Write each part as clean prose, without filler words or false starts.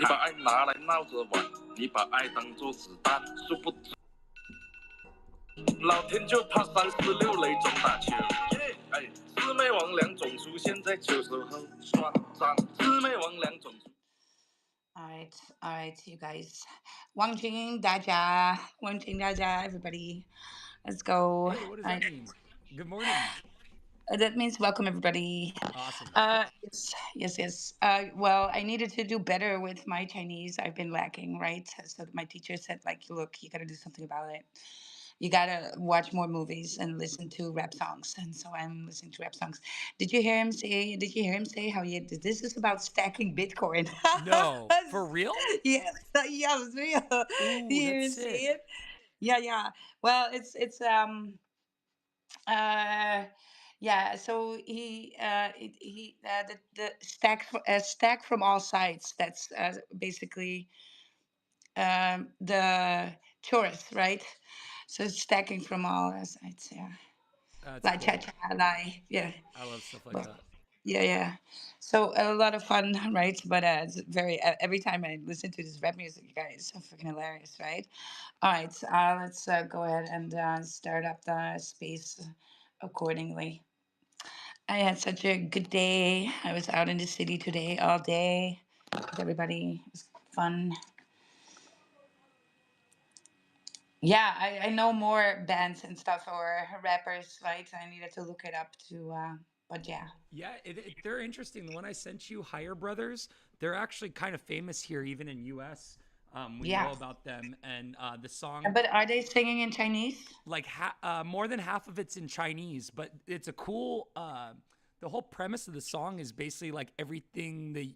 你把爱拿来闹着玩，你把爱当作子弹，殊不知老天就怕36雷中打球。魑魅魍魉总出现在9首后，算账。魑魅魍魉总出。All right, you guys. Wangqing Daja, Wangqing Daja, everybody. Let's go. Hey, what does that mean? Good morning. That means welcome, everybody. Awesome. Yes. Well, I needed to do better with my Chinese. I've been lacking, right? So my teacher said, like, look, you got to do something about it. You got to watch more movies and listen to rap songs. And so I'm listening to rap songs. Did you hear him say how this is about stacking Bitcoin? No, for real? Yes, it's real. Ooh, Did you hear him that's say sick. it? Yeah. Well, it's uh yeah, so the stack from all sides. That's basically the chorus, right? So it's stacking from all sides. Yeah, That's like cha cool. cha, like yeah. I love stuff like But that. yeah. So a lot of fun, right? But it's very every time I listen to this rap music, you guys, it's so freaking hilarious, right? All right, let's go ahead and start up the space accordingly. I had such a good day. I was out in the city today all day with everybody. It was fun. Yeah, I know more bands and stuff or rappers, right? I needed to look it up to, but yeah. Yeah, they're interesting. The one I sent you, Higher Brothers, they're actually kind of famous here, even in U.S. We Yeah. know about them, and the song, But are they singing in Chinese? like more than half of it's in Chinese, but it's a cool. The whole premise of the song is basically like everything the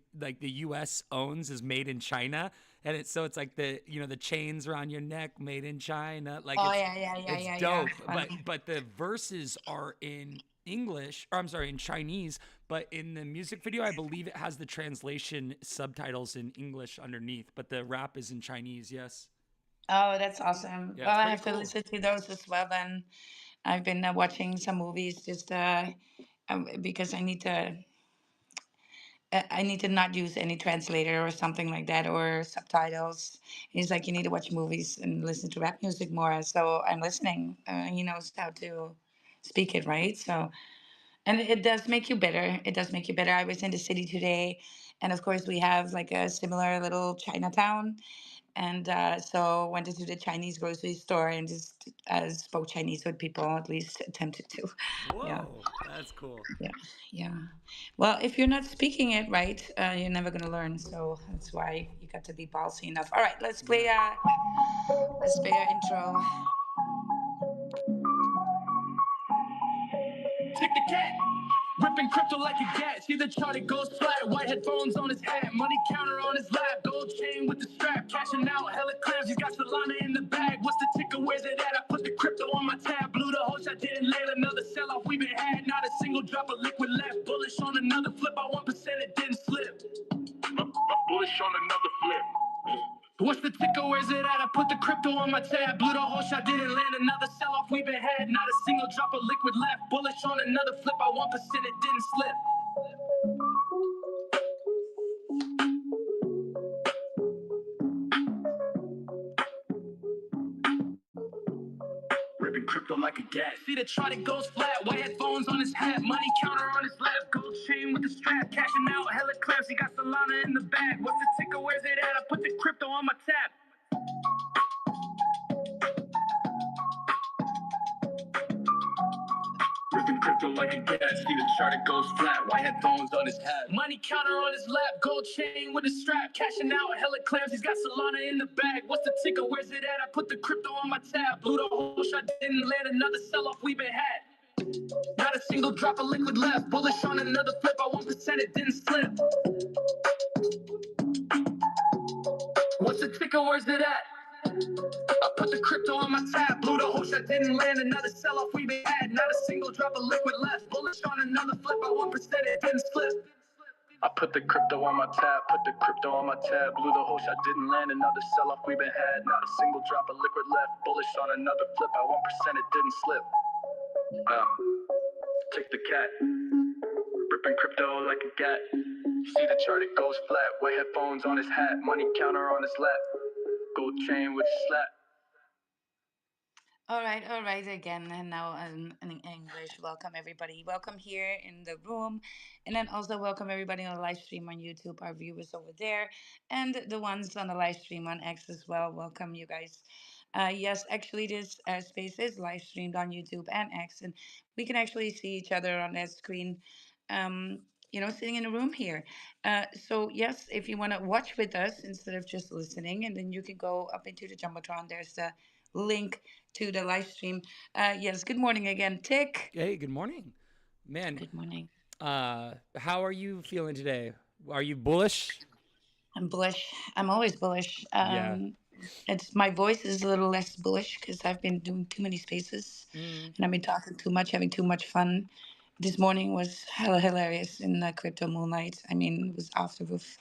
U.S. owns is made in China, and it's like the chains around your neck made in China, like Oh, it's yeah. dope. Funny. But the verses are in English, or I'm sorry, in Chinese. But in the music video, I believe it has the translation subtitles in English underneath, but the rap is in Chinese. Yes. Oh, that's awesome. Yeah, Well, it's I pretty have to cool. listen to those as well then. I've been watching some movies just because I need to not use any translator or something like that or subtitles. He's like, you need to watch movies and listen to rap music more. So I'm listening. He knows how to speak it, right? So, and it does make you better. It does make you better. I was in the city today, and of course, we have like a similar little Chinatown. And so went into the Chinese grocery store and just spoke Chinese with people, at least attempted to. Yeah. Whoa, that's cool. Yeah. Well, if you're not speaking it right, you're never gonna learn. So that's why you got to be ballsy enough. All right, let's play. Yeah. Let's play our intro. Tick the cat. Ripping crypto like a gat. See the chart, it goes flat. White headphones on his hat. Money counter on his lap. Gold chain with the strap. Cashing out hella clams. He's got Solana in the bag. What's the ticker? Where's it at? I put the crypto on my tab. Blew the whole shot. Didn't land another sell off. We been had. Not a single drop of liquid left. Bullish on another flip. By 1%, it didn't slip. Bullish on another flip. What's the ticker? Where's it at? I put the crypto on my tab. Blew the whole shot, didn't land another sell-off. We been had. Not a single drop of liquid left. Bullish on another flip. By 1%, it didn't slip. Ripping crypto like a gat. See the chart, it goes flat. White headphones on his hat. Money counter on his lap. Gold chain with the strap. Cashing out hella clams. He got Solana in the bag. What's the ticker? Where's it at? I put the crypto on my tab. Ripping crypto like a gat. See the chart, it goes flat. White headphones on his hat. Money counter on his lap. Gold chain with a strap. Cashing out hella clams. He's got Solana in the bag. What's the ticker? Where's it at? I put the crypto on my tab. Blew the whole shot. Didn't land another sell-off. We been had. Not a single drop of liquid left. Bullish on another flip. By 1%, it didn't slip. What's the ticker? Where's it at? I put the crypto on my tab. Blew the whole shot. Didn't land another sell-off. We been had. Not a single drop of liquid left. Bullish on another flip. By 1%, it didn't slip. I put the crypto on my tab. Put the crypto on my tab. Blew the whole shot. Didn't land another sell-off. We been had. Not a single drop of liquid left. Bullish on another flip. By 1%, it didn't slip. Tick the cat. Ripping crypto like a gat. See the chart, it goes flat. White headphones on his hat, money counter on his lap. Gold chain with slap. All right, again, and now in English. Welcome, everybody. Welcome here in the room, and then also welcome everybody on the live stream on YouTube, our viewers over there, and the ones on the live stream on X as well. Welcome, you guys. Yes, actually, this space is live streamed on YouTube and X, and we can actually see each other on that screen. Sitting in a room here. So yes, if you want to watch with us instead of just listening, and then you can go up into the jumbotron. There's the link to the live stream. Yes, good morning again, Tick. Hey, good morning, man. Good morning. How are you feeling today? Are you bullish? I'm bullish. I'm always bullish. Yeah. It's my voice is a little less bullish because I've been doing too many spaces Mm. and I've been talking too much, having too much fun. This morning was hella hilarious in Crypto Moonlight. I mean, it was off the roof.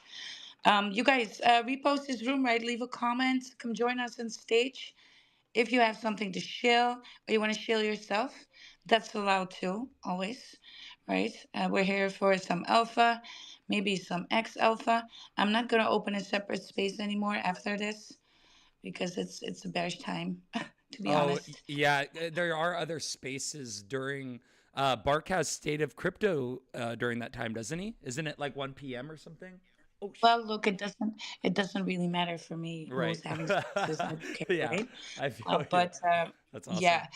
You guys, repost this room, right? Leave a comment. Come join us on stage. If you have something to shill or you want to shill yourself, that's allowed too, always, right? We're here for some alpha, maybe some X alpha. I'm not going to open a separate space anymore after this because it's a bearish time, to be Oh, honest. yeah. There are other spaces during. Bark has State of Crypto during that time, doesn't he? Isn't it like 1 p.m. or something? Oh, Well, look, it doesn't really matter for me right. who's having spaces. I don't care, Yeah, right? I feel you. But That's awesome. yeah,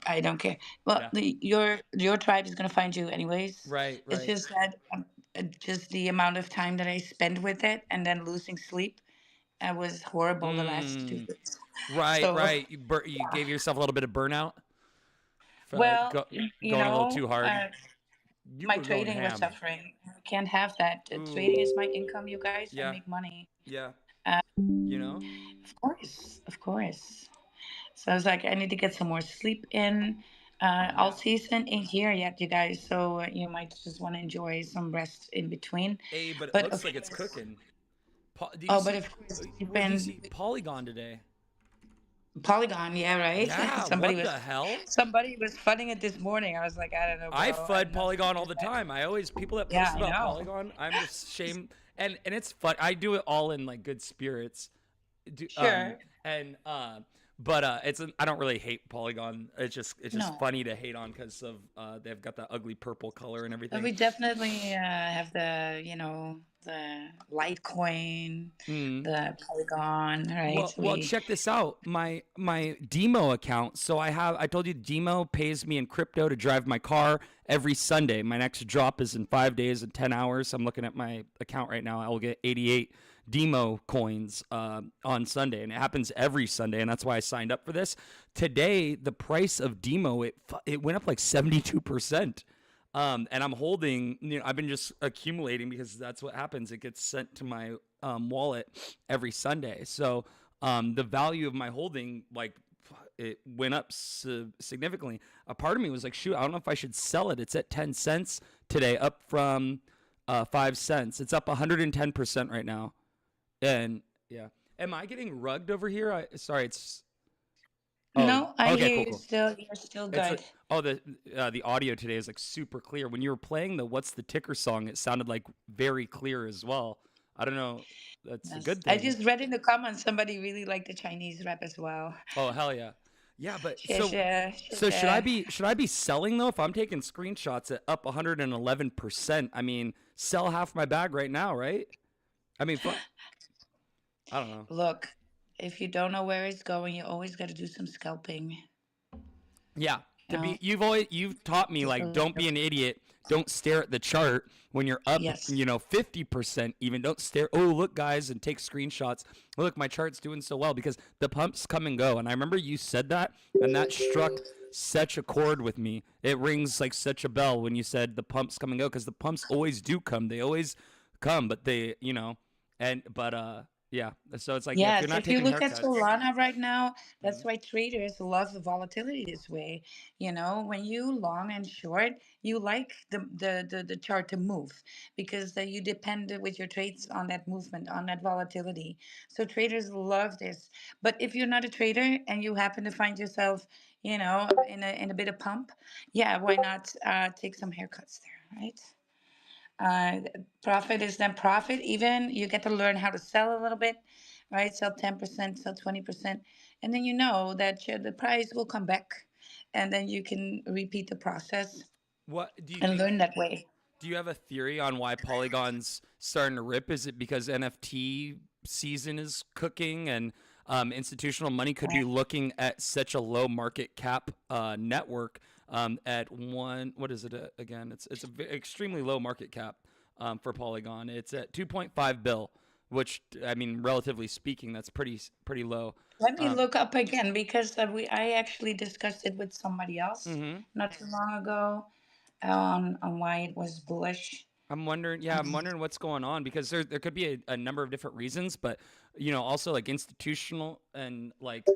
I don't care. Well, Yeah. your tribe is gonna find you anyways. Right, It's right. just that just the amount of time that I spend with it, and then losing sleep. Was horrible the last two Mm, weeks. right, So, right. You gave yourself a little bit of burnout for well, going a little too hard. You my were going trading was ham. suffering. I can't have that. Trading is Ooh, my income, you guys. I yeah, make money. yeah. You know? Of course, of course. So I was like, I need to get some more sleep in. All Yeah. season ain't here yet, you guys. So you might just want to enjoy some rest in between. Hey, but it But looks of like it's course, cooking. Do you oh, but see? of course, you've What do you been see? Polygon today. Polygon, yeah, right. Yeah. somebody What was the hell? somebody was funning it this morning. I was like, I don't know, I bro. FUD I'm not gonna Polygon do all the that. time. I always people that Yeah, post I about know. Polygon. I'm just shame and it's fun. I do it all in like good spirits. Do, Sure. and but I don't really hate Polygon. It's just No. funny to hate on because of they've got that ugly purple color and But everything. we definitely have the Litecoin, Mm. the Polygon, right? Well, check this out. My DIMO account. So I told you DIMO pays me in crypto to drive my car every Sunday. My next drop is in 5 days and 10 hours. I'm looking at my account right now. I will get 88 DIMO coins on Sunday, and it happens every Sunday, and that's why I signed up for this. Today, the price of DIMO it went up like 72%. And I'm holding, I've been just accumulating because that's what happens. It gets sent to my wallet every Sunday. So the value of my holding, like, it went up significantly. A part of me was like, shoot, I don't know if I should sell it. It's at 10 cents today, up from 5 cents. It's up 110% right now. And yeah. Am I getting rugged over here? Sorry, it's. Oh, No, I okay, hear cool, you cool. still. You're still It's good. the audio today is like super clear. When you were playing the "What's the Ticker" song, it sounded like very clear as well. I don't know. That's a Yes. good I thing. just read in the comments somebody really liked the Chinese rap as well. Oh hell yeah, yeah. But 谢谢，谢so should I 谢。be selling though? If I'm taking screenshots at up 111%, I mean sell half my bag right now, right? I mean, I don't know. Look, if you don't know where it's going, you always got to do some scalping. Yeah, You know, you've taught me just a like don't little. be an idiot. Don't stare at the chart when you're up, Yes. 50%. Even don't stare. Oh, look, guys, and take screenshots. Look, my chart's doing so well because the pumps come and go. And I remember you said that, and that struck such a chord with me. It rings like such a bell when you said the pumps come and go because the pumps always do come. They always come, but yeah. So it's like if you're Yes, not if you taking look at haircuts. Solana right now, that's Mhm. why traders love the volatility this way. When you long and short, you like the chart to move because you depend with your trades on that movement, on that volatility. So traders love this. But if you're not a trader and you happen to find yourself, in a bit of pump, yeah, why not take some haircuts there, right? Uh, Profit is then profit. Even you get to learn how to sell a little bit, right? Sell 10%, sell 20%, and then you know that the price will come back, and then you can repeat the process What do you and think? learn that way. Do you have a theory on why Polygon's starting to rip? Is it because NFT season is cooking and institutional money could be looking at such a low market cap network at one? What is it again? It's a extremely low market cap for Polygon. It's at 2.5 bill, which I mean, relatively speaking, that's pretty low. Let me Um, look up again because I actually discussed it with somebody else mhm. not too long ago on why it was bullish. I'm wondering, yeah, I'm wondering what's going on because there could be a number of different reasons, but also like institutional and like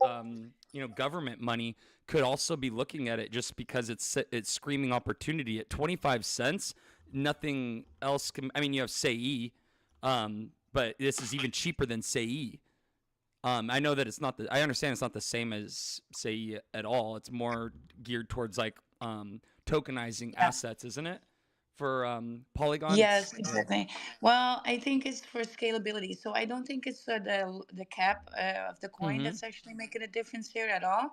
government money could also be looking at it just because it's screaming opportunity at 25 cents. Nothing else can. I mean, you have Sei, but this is even cheaper than Sei. I know that it's not I understand it's not the same as Sei at all. It's more geared towards like tokenizing Yeah. assets, isn't it? For Polygon, Yes, it's yeah. exactly. Well, I think it's for scalability. So I don't think it's the cap of the coin Mm-hmm. that's actually making a difference here at all.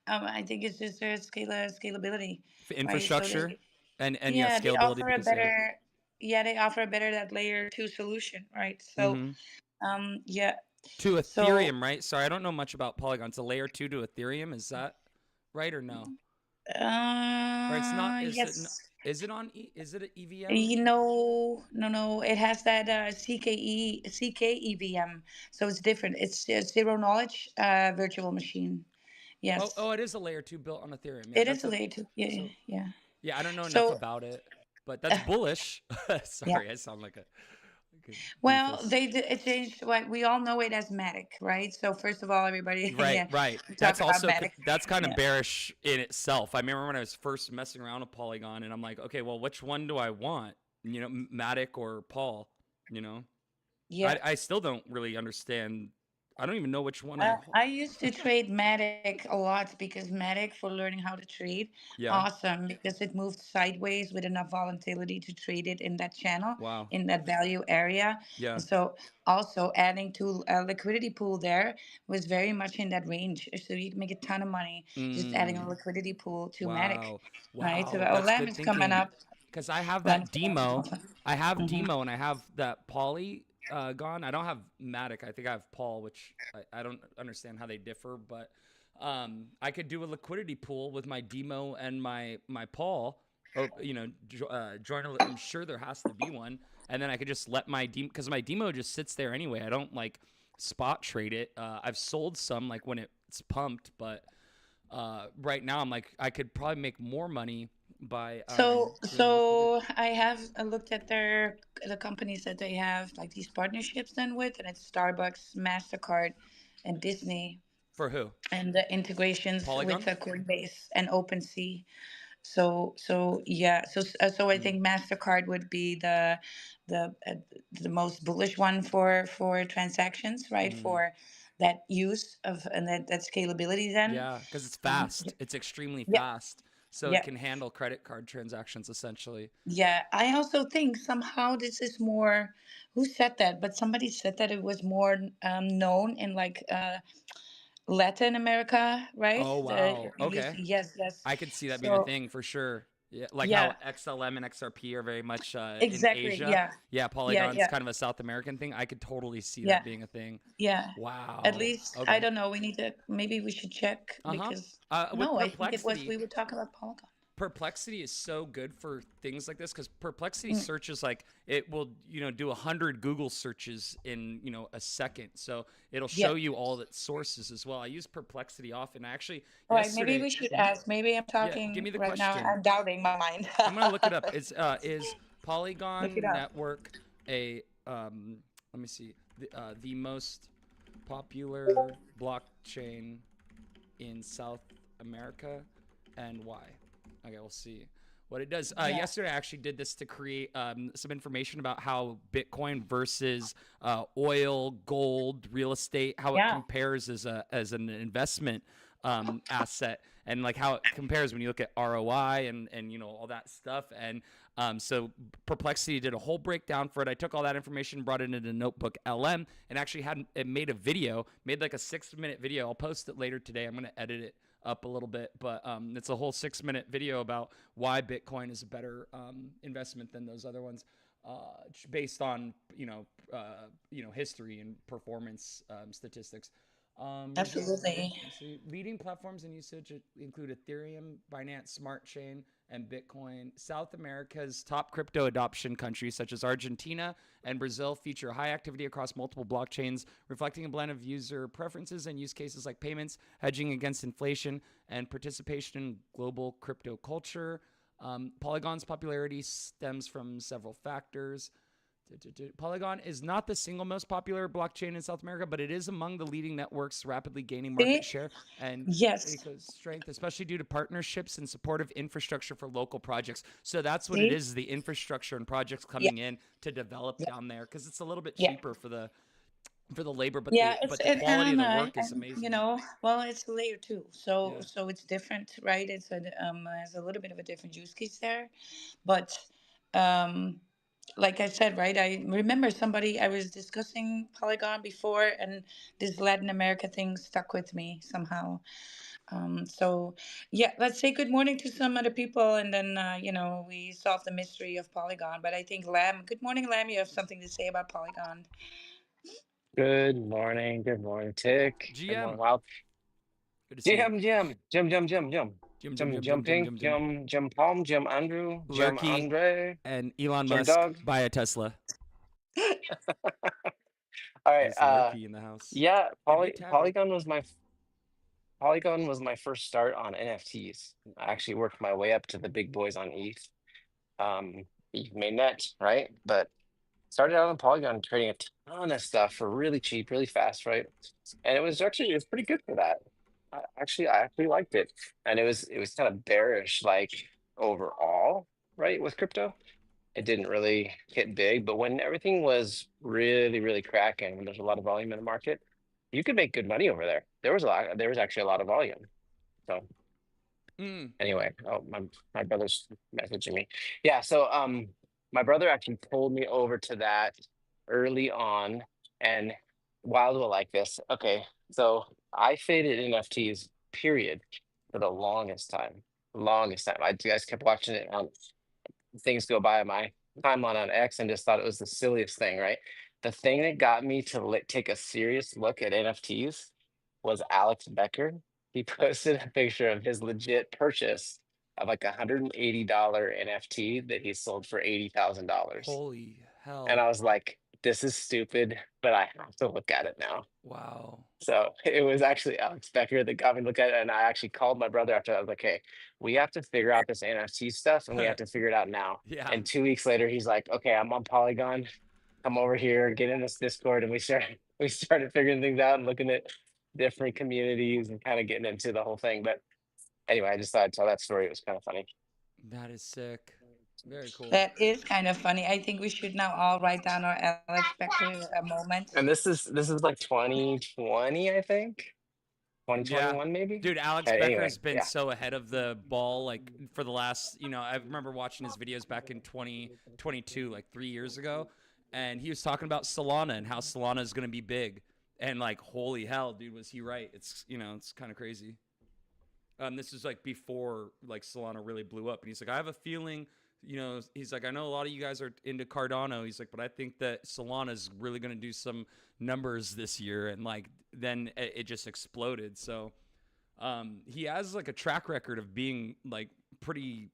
I think it's just their scalability, For right? So infrastructure they, and yeah, yeah, they scalability offer a because yeah. better, yeah, they offer a better that layer two solution, right? So, Mm-hmm. yeah. To So, Ethereum, right? Sorry, I don't know much about Polygon. It's a layer 2 to Ethereum. Is that right or no? Or it's not? yes. Is it on? Is it an EVM? You know, no. It has that CKEVM, so it's different. It's a zero knowledge virtual machine. Yes, Oh, it is a layer 2 built on Ethereum. Yeah, it is that's a a layer two. Yeah, so yeah. yeah. I don't know enough So, about it, but uh, that's bullish. yeah. Sorry, I sound like a Well, doofus. it changed. What we all know it as Matic, right? So first of all, everybody, Right, yeah, right. we talk That's about also Matic. that's kind of Yeah, bearish in itself. I remember when I was first messing around with Polygon, and I'm like, okay, well, which one do I want? Matic or Paul? You know, yeah. I still don't really understand. I don't even know which one I. I used to trade Matic a lot because Matic for learning how to trade, Yeah. awesome because it moved sideways with enough volatility to trade it in that channel, Wow. in that value area. Yeah. And so also adding to a liquidity pool there was very much in that range. So you can make a ton of money just adding a Mm, liquidity pool to Matic, wow. right? So Wow. oh, That's Lamb good is coming thinking. up. Because I have Lamb that is coming up demo. also. I have Hmm. demo and I have that Poly gone. I don't have Matic. I think I have Paul, which I don't understand how they differ, but I could do a liquidity pool with my demo and my Paul, or join. I'm sure there has to be one, and then I could just let my demo because my demo just sits there anyway. I don't like spot trade it. I've sold some like when it's pumped, but right now I'm like I could probably make more money by doing liquidity. I have looked at the companies that they have like these partnerships then with, and it's Starbucks, Mastercard, and Disney, For who? and the integrations with Polygon? Coinbase and OpenSea. So yeah, so I Mm, think Mastercard would be the uh, the most bullish one for transactions, right? mm. For that use of and that scalability then. Yeah, because it's Yeah, fast. It's extremely yeah, fast. So it yeah. can handle credit card transactions essentially. Yeah, I also think somehow this is more. Who said that? But somebody said that it was more known in like Latin America, right? Oh, wow. Okay. Yes, yes. I could see that being a So thing for sure. Yeah, like how yeah, XLM and XRP are very much in exactly. Asia. Yeah, Yeah, yeah, Polygon's yeah, kind of a South American thing. I could totally see yeah, that being a thing. yeah. At Wow. least I Okay. don't know. We need to maybe we should check Uh-huh. because With no, I think it was Perplexity, we were talking about Polygon. Perplexity is so good for things like this because Perplexity Mm, searches like it will do 100 Google searches in a second, so it'll yeah. show you all its sources as well. I use Perplexity often. Actually, All right, maybe yesterday, we should mhm, ask. Maybe I'm yeah, give talking me the right now. question. I'm doubting my mind. I'm gonna look it up. It's is Look it Polygon up. Network a let me see the most popular blockchain in South America and why? Okay, we'll see what it does. Yeah, Yesterday, I actually did this to create some information about how Bitcoin versus oil, gold, real estate, how it yeah. compares as an investment asset, and like how it compares when you look at ROI and all that stuff. And So Perplexity did a whole breakdown for it. I took all that information, brought it into Notebook LM, and actually had it made a video, made like a 6-minute video. I'll post it later today. I'm going to edit it up a little bit, but it's a whole 6-minute video about why Bitcoin is a better investment than those other ones, based on history and performance statistics. Absolutely. Leading platforms in usage include Ethereum, Binance Smart Chain, and Bitcoin. South America's top crypto adoption countries, such as Argentina and Brazil, feature high activity across multiple blockchains, reflecting a blend of user preferences and use cases like payments, hedging against inflation, and participation in global crypto culture. Polygon's popularity stems from several factors. Polygon is not the single most popular blockchain in South America, but it is among the leading networks, rapidly gaining market See? share and Yes. strength, especially due to partnerships and supportive infrastructure for local projects. So that's what it See? is: the infrastructure and projects Yeah. coming in to develop Yeah. down there, because it's a little bit Yeah. cheaper for the labor, but Yeah, the quality of the work is and amazing. well, it's layer two, so Yeah. it's different, right? It's a has a little bit of a different use case there, but um, like I said, right? I remember somebody I was discussing Polygon before, and this Latin America thing stuck with me somehow. So yeah, let's say good morning to some other people, and then we solve the mystery of Polygon. But I think Lamb, good morning, Lamb. You have something to say about Polygon? Good morning, Tick. Good morning, GM, Wild. good to see you. Jim, Pink, Jim Palm, Jim Andrew, Jim Lurky Andre, and Elon Jim Musk Dog. buy a Tesla. All right. Is Lurky in the house? Yeah, Hey, new tavern. Polygon was my first start on NFTs. I actually worked my way up to the big boys on ETH. ETH mainnet, right? But started out on Polygon trading a ton of stuff for really cheap, really fast, right? And it was pretty good for that. I actually liked it, and it was kind of bearish, like overall, right, with crypto. It didn't really hit big, but when everything was really, really cracking, when there's a lot of volume in the market, you could make good money over there. There was actually a lot of volume. So Mm. anyway, oh, my brother's messaging me. Yeah, so my brother actually pulled me over to that early on, and Wild will like this. Okay, so I faded NFTs, period, for the longest time. Longest time. I You guys kept watching it on things go by my timeline on X and just thought it was the silliest thing, right? The thing that got me to take a serious look at NFTs was Alex Becker. He posted a picture of his legit purchase of like $180 NFT that he sold for $80,000. Holy And hell. I was like, this is stupid, but I have to look at it now. Wow. So it was actually Alex Becker that got me to look at it. And I actually called my brother after. I was like, hey, we have to figure out this NFT stuff and we have to figure it out now. Yeah. And 2 weeks later, he's like, okay, I'm on Polygon. Come over here, get in this Discord. And we started figuring things out and looking at different communities and kind of getting into the whole thing. But anyway, I just thought I'd tell that story. It was kind of funny. That is sick. Very cool. That is kind of funny. I think we should now all write down our Alex Becker moment. And this is like 2020, I think. Yeah. 2021 maybe. Dude, Alex Okay, Becker anyway, has been yeah. so ahead of the ball, like for the last, I remember watching his videos back in 2022, like 3 years ago. And he was talking about Solana and how Solana is going to be big. And like, holy hell, dude, was he right? It's kind of crazy. This is like before like Solana really blew up. And he's like, I have a feeling, he's like, I know a lot of you guys are into Cardano. He's like, but I think that Solana is really going to do some numbers this year. And like, then it just exploded. So he has like a track record of being like pretty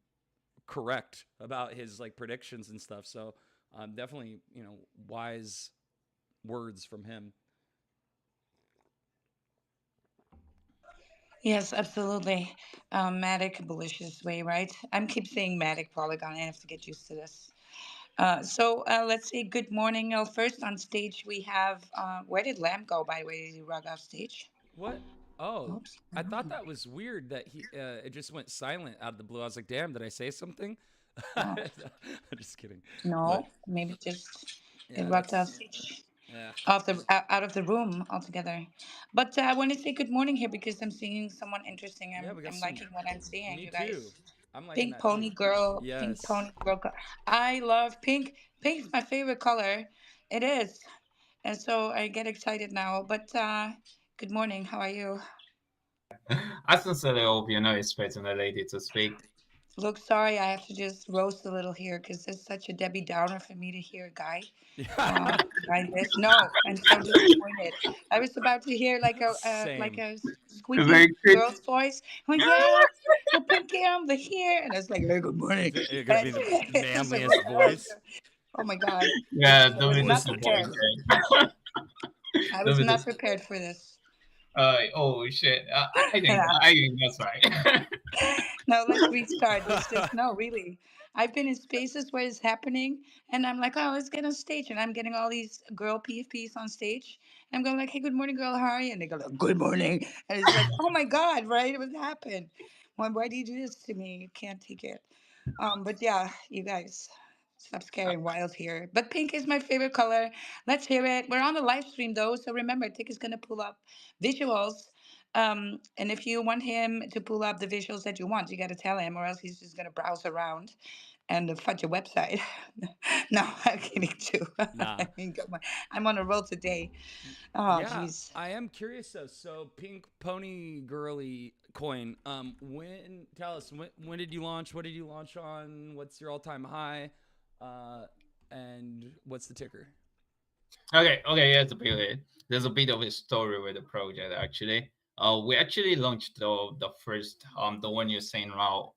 correct about his like predictions and stuff. So definitely, wise words from him. Yes, absolutely. Matic, bullish way, right? I'm keep saying Matic Polygon. I have to get used to this. So let's say good morning. First on stage we have. Where did Lamb go? By the way, did he rug off stage? What? Oh, Oops. I thought that was weird that he it just went silent out of the blue. I was like, damn, did I say something? Oh, I'm just kidding. But no, maybe just it yeah, rugged off that's stage. yeah. Out of the room altogether. But I want to say good morning here because I'm seeing someone interesting. Yeah, I'm we got I'm some. liking what I'm seeing, Me you too. guys. I'm liking Pink that too. pony girl, pink Yes. pony girl. I love pink. Pink's my favorite color. It is. And so I get excited now. But good morning. How are you? I sincerely hope you're not expecting a lady to speak. Look, sorry, I have to just roast a little here because it's such a Debbie Downer for me to hear a guy Yeah. like this. No, I'm so disappointed. I was about to hear like Same. a It's squeaky like, girl's voice. Oh yeah, the pinky on the here, and I was like, hey, good morning. It's gonna And be the it was like, manliest voice. oh my god, yeah, I don't was be not prepared. disappointed. I Don't was be not disappointed. prepared for this. Oh shit. Yeah. I think that's right. No, let's restart. Let's just no, really. I've been in spaces where it's happening, and I'm like, oh, let's get on stage, and I'm getting all these girl PFPs on stage, and I'm going like, hey, good morning, girl, how are you? And they go, like, good morning, and it's like, oh my god, right? What happened? Why do you do this to me? You can't take it. But yeah, you guys. Stop scaring Wild here. But pink is my favorite color. Let's hear it. We're on the live stream though, so remember, Tick is gonna pull up visuals. And if you want him to pull up the visuals that you want, you got to tell him, or else he's just going to browse around and fudge your website. No, I'm kidding too. Nah. I mean, come on. I'm on a roll today. Oh, Yeah, jeez. I am curious though. So, Pink Pony Girly coin. When tell us when did you launch? What did you launch on? What's your all time high? Uh, and what's the ticker? Okay, yeah, there's a bit of a story with the project actually. We actually launched the first the one you're saying now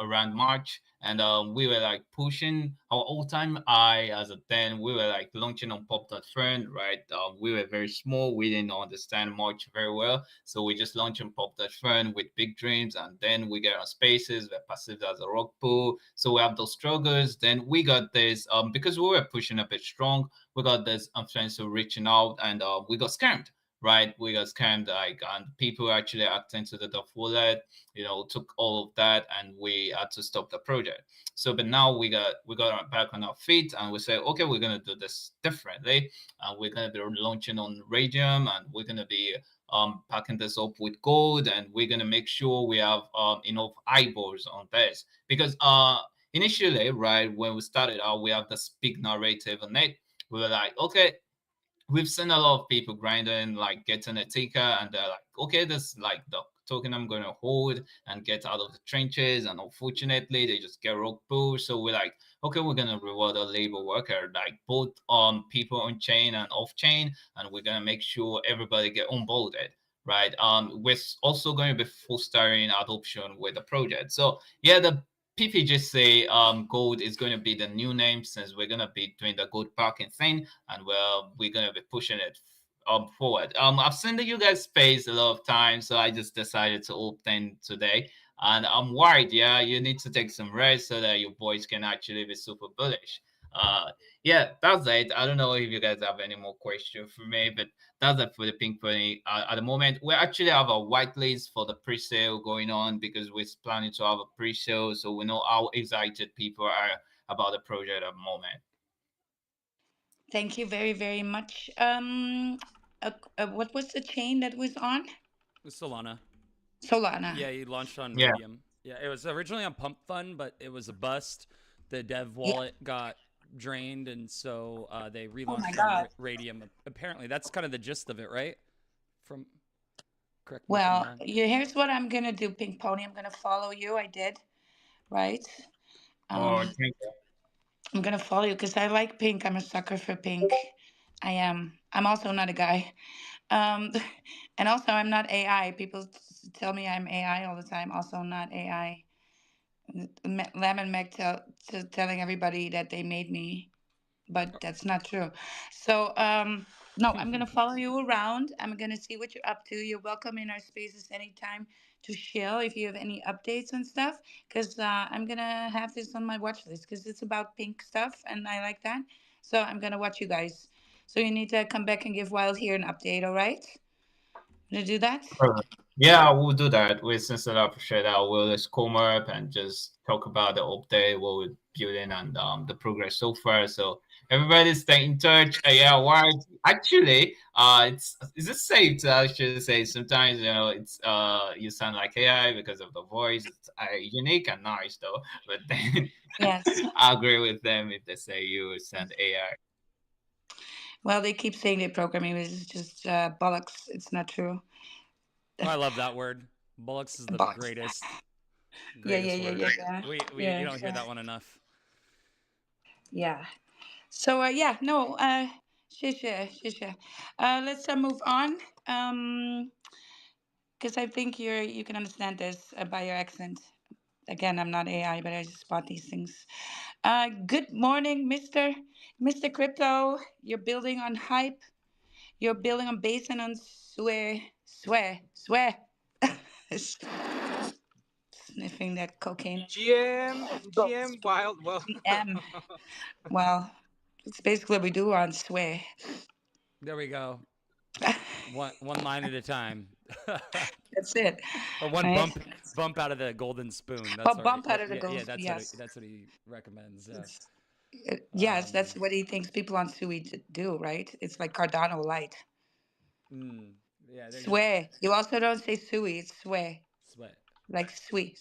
around March, and we were like pushing our all time high as a then we were like launching on pop.friend, right? We were very small, we didn't understand much very well, so we just launched on pop.friend with big dreams, and then we get on spaces, we're perceived as a rock pool, so we have those struggles. Then we got this because we were pushing a bit strong, we got this influencer reaching out, and we got scammed, right? We got scammed, like, and people actually hacked into the Duff wallet, took all of that, and we had to stop the project. So but now we got back on our feet, and we say, okay, we're going to do this differently, and we're going to be launching on Radium, and we're going to be packing this up with gold, and we're going to make sure we have enough eyeballs on this, because initially, right, when we started out, we have this big narrative on it. We were like, okay, we've seen a lot of people grinding, like getting a ticker, and they're like, okay, this is like the token I'm going to hold and get out of the trenches. And unfortunately, they just get rogue push. So we're like, okay, we're going to reward a labor worker, like both people on chain and off chain, and we're going to make sure everybody get onboarded. Right. We're also going to be fostering adoption with the project. So yeah, the PPG say gold is going to be the new name, since we're going to be doing the gold parking thing, and we're going to be pushing it forward. I've seen that you guys space a lot of time, so I just decided to open today. And I'm worried, yeah, you need to take some rest so that your boys can actually be super bullish. Yeah, that's it. I don't know if you guys have any more questions for me, but that's it for the pink pony. At the moment, we actually have a whitelist for the pre-sale going on, because we're planning to have a pre-sale, so we know how excited people are about the project at the moment. Thank you very, very much. What was the chain that was on? Solana. Solana. Yeah, he launched on Yeah. Radium. Yeah, it was originally on Pump Fund, but it was a bust. The dev Yeah. wallet got drained, and so they Oh my relaunched on God. Radium. Apparently, that's kind of the gist of it, right? From correct me if I'm Well, wrong. here's what I'm gonna do, Pink Pony. I'm gonna follow you. I did, right? Oh, Um, thank you. I'm gonna follow you because I like pink. I'm a sucker for pink. I am. I'm also not a guy. Um, and also I'm not AI. People tell me I'm AI all the time. Also not AI. Lam and Meg telling everybody that they made me, but that's not true. So no, I'm gonna follow you around. I'm gonna see what you're up to. You're welcome in our spaces anytime to share if you have any updates and stuff. Because I'm gonna have this on my watch list because it's about pink stuff and I like that. So I'm gonna watch you guys. So you need to come back and give Wild here an update. All right? Gonna do that. Yeah, we'll do that. We sincerely appreciate that. We'll just come up and just talk about the update, what we're building, and the progress so far. So everybody stay in touch. Yeah, Wild actually, it's is it safe to actually say sometimes it's you sound like AI because of the voice. It's unique and nice though, but then Yes. I agree with them if they say you sound AI. Well, they keep saying their programming is just bollocks. It's not true. I love that word. Bullocks is the Bollocks. Yeah, yeah, greatest yeah, word. yeah, yeah. We Yeah, you don't hear yeah. that one enough. Yeah. So yeah, no, shisha, shisha. Let's move on. Because I think you can understand this by your accent. Again, I'm not AI, but I just spot these things. Good morning, Mr. Crypto. You're building on hype. You're building on base and on swear. Sniffing that cocaine. Go GM Wild. Well, GM. Well, it's basically what we do on swear. There we go. One line at a time. That's it, Or one right? bump out of the golden spoon. That's But all right. bump out of the Yeah, goals. Yes. that's what he recommends. Yeah. Yes, Um that's what he thinks people on Sui do, right? It's like Cardano light. mm, yeah, they're just Sway. You also don't say Sui, it's sway. sweat. Like Sway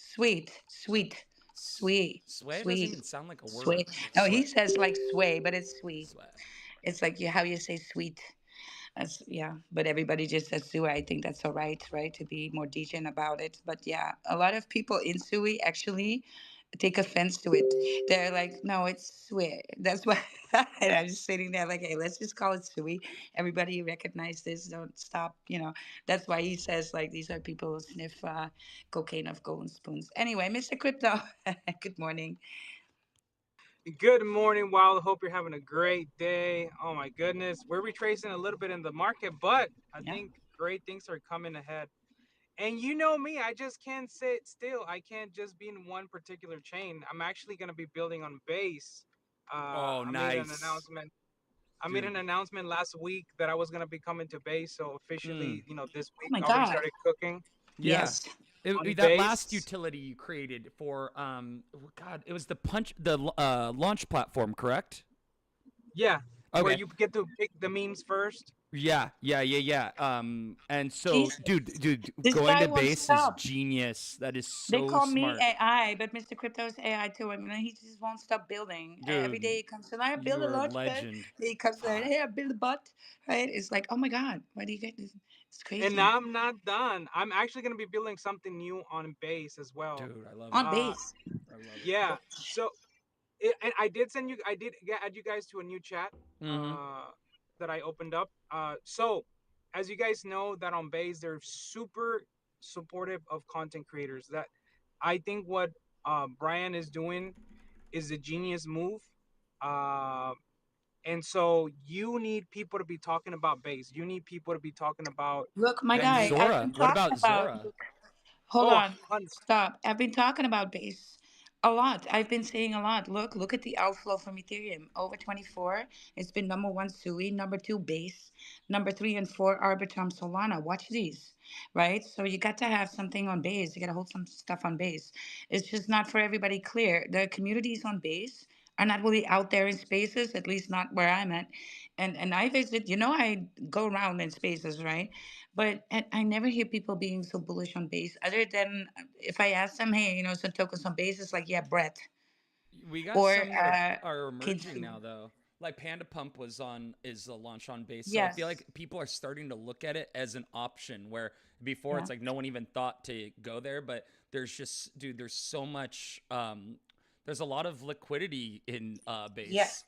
doesn't sweet, even sound like a sway. word. No, he Sweat. says like sway, but it's sweet. Sweat. It's like how you say sweet. That's yeah, but everybody just says Sui. I think that's all right? To be more decent about it. But yeah, a lot of people in Sui actually take offense to it. They're like, no, it's Sui. That's why. And I'm just sitting there like, hey, let's just call it Sui. Everybody recognize this. Don't stop. That's why he says like these are people who sniff cocaine of golden spoons. Anyway, Mr. Crypto, good morning. good morning, Wild. Hope you're having a great day. Oh my goodness, we're retracing a little bit in the market, but I Yeah. think great things are coming ahead. And you know me, I just can't sit still. I can't just be in one particular chain. I'm actually going to be building on base. Oh, I made an nice. announcement. I made an Dude. announcement last week that I was going to be coming to base. So Mm. officially, this Oh week my I already God. started cooking Yeah. Yes. on That last base. utility you created for God, it was the launch platform, correct? Yeah, where Okay. you get to pick the memes first. Yeah. And so, Jesus. This going guy to won't base is stop. genius. That is They so call me smart. AI, but Mr. Crypto is AI too. I mean, he just won't stop building. Every day Dude, he comes and I build a you're a launch pad. legend. He comes and hey, I build a bot. Right? It's like, oh my God, why do you get this? It's And crazy. I'm not done. I'm actually going to be building something new on base as well. Dude, I love it. On Uh, base. I love it. yeah. So and I did send you. I did add you guys to a new chat Mm-hmm. uh, that I opened up. So as you guys know, that on base they're super supportive of content creators. That I think what Brian is doing is a genius move. Uh, and so you need people to be talking about base. You need people to be talking about Look, my the And guy, new. I've Zora. been What talking about about. Zora? Hold Oh, on. hun- Stop. I've been talking about base a lot. I've been saying a lot. Look at the outflow from Ethereum. Over 24. It's been number one Sui, number two base, number three and four Arbitrum Solana. Watch these, right? So you got to have something on base. You got to hold some stuff on base. It's just not for everybody clear. The communities on base are not really out there in spaces, at least not where I'm at. And I visit, I go around in spaces, right? But I never hear people being so bullish on base, other than if I ask them, hey, some tokens on base, it's like, yeah, Brett We got or some that are emerging Kinsu. now though. Like Panda Pump is a launch on base. So I feel Yes. like people are starting to look at it as an option where before Yeah. it's like no one even thought to go there, but there's just dude, there's so much there's a lot of liquidity in Yeah. base.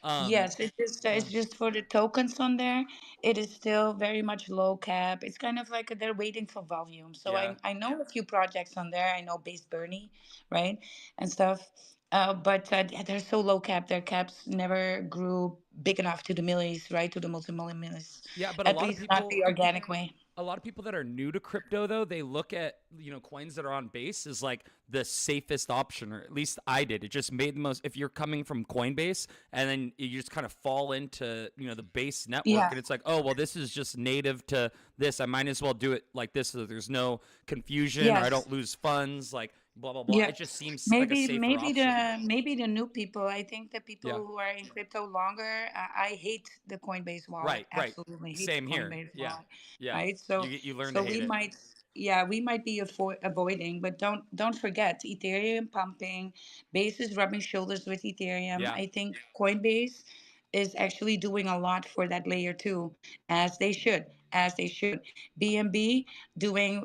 Um Yes, it's yeah. just for the tokens on there. It is still very much low cap. It's kind of like they're waiting for volume. So Yeah. I know a few projects on there. I know Base Bernie, right, and stuff. But they're so low cap. Their caps never grew big enough to the millies, right, to the multi-million millies. Yeah, but At least not the organic way. a lot of people that are new to crypto though, they look at coins that are on base as like the safest option, or at least I did. It just made the most. If you're coming from Coinbase and then you just kind of fall into the base network, Yeah. and it's like, oh well, this is just native to this. I might as well do it like this so there's no confusion or I Yes. don't lose funds. Like blah blah blah. Yeah, It just seems like a safer option. maybe the new people. I think the Yeah. people who are in crypto longer. I hate the Coinbase wallet. Right. Right. Absolutely hate the Same here. Coinbase Yeah. wallet. Yeah. Right. You learn to So hate we it. might, yeah, we might be avoiding, but don't forget Ethereum pumping, Base is rubbing shoulders with Ethereum. Yeah. I think Coinbase is actually doing a lot for that layer too, as they should, as they should. BNB doing,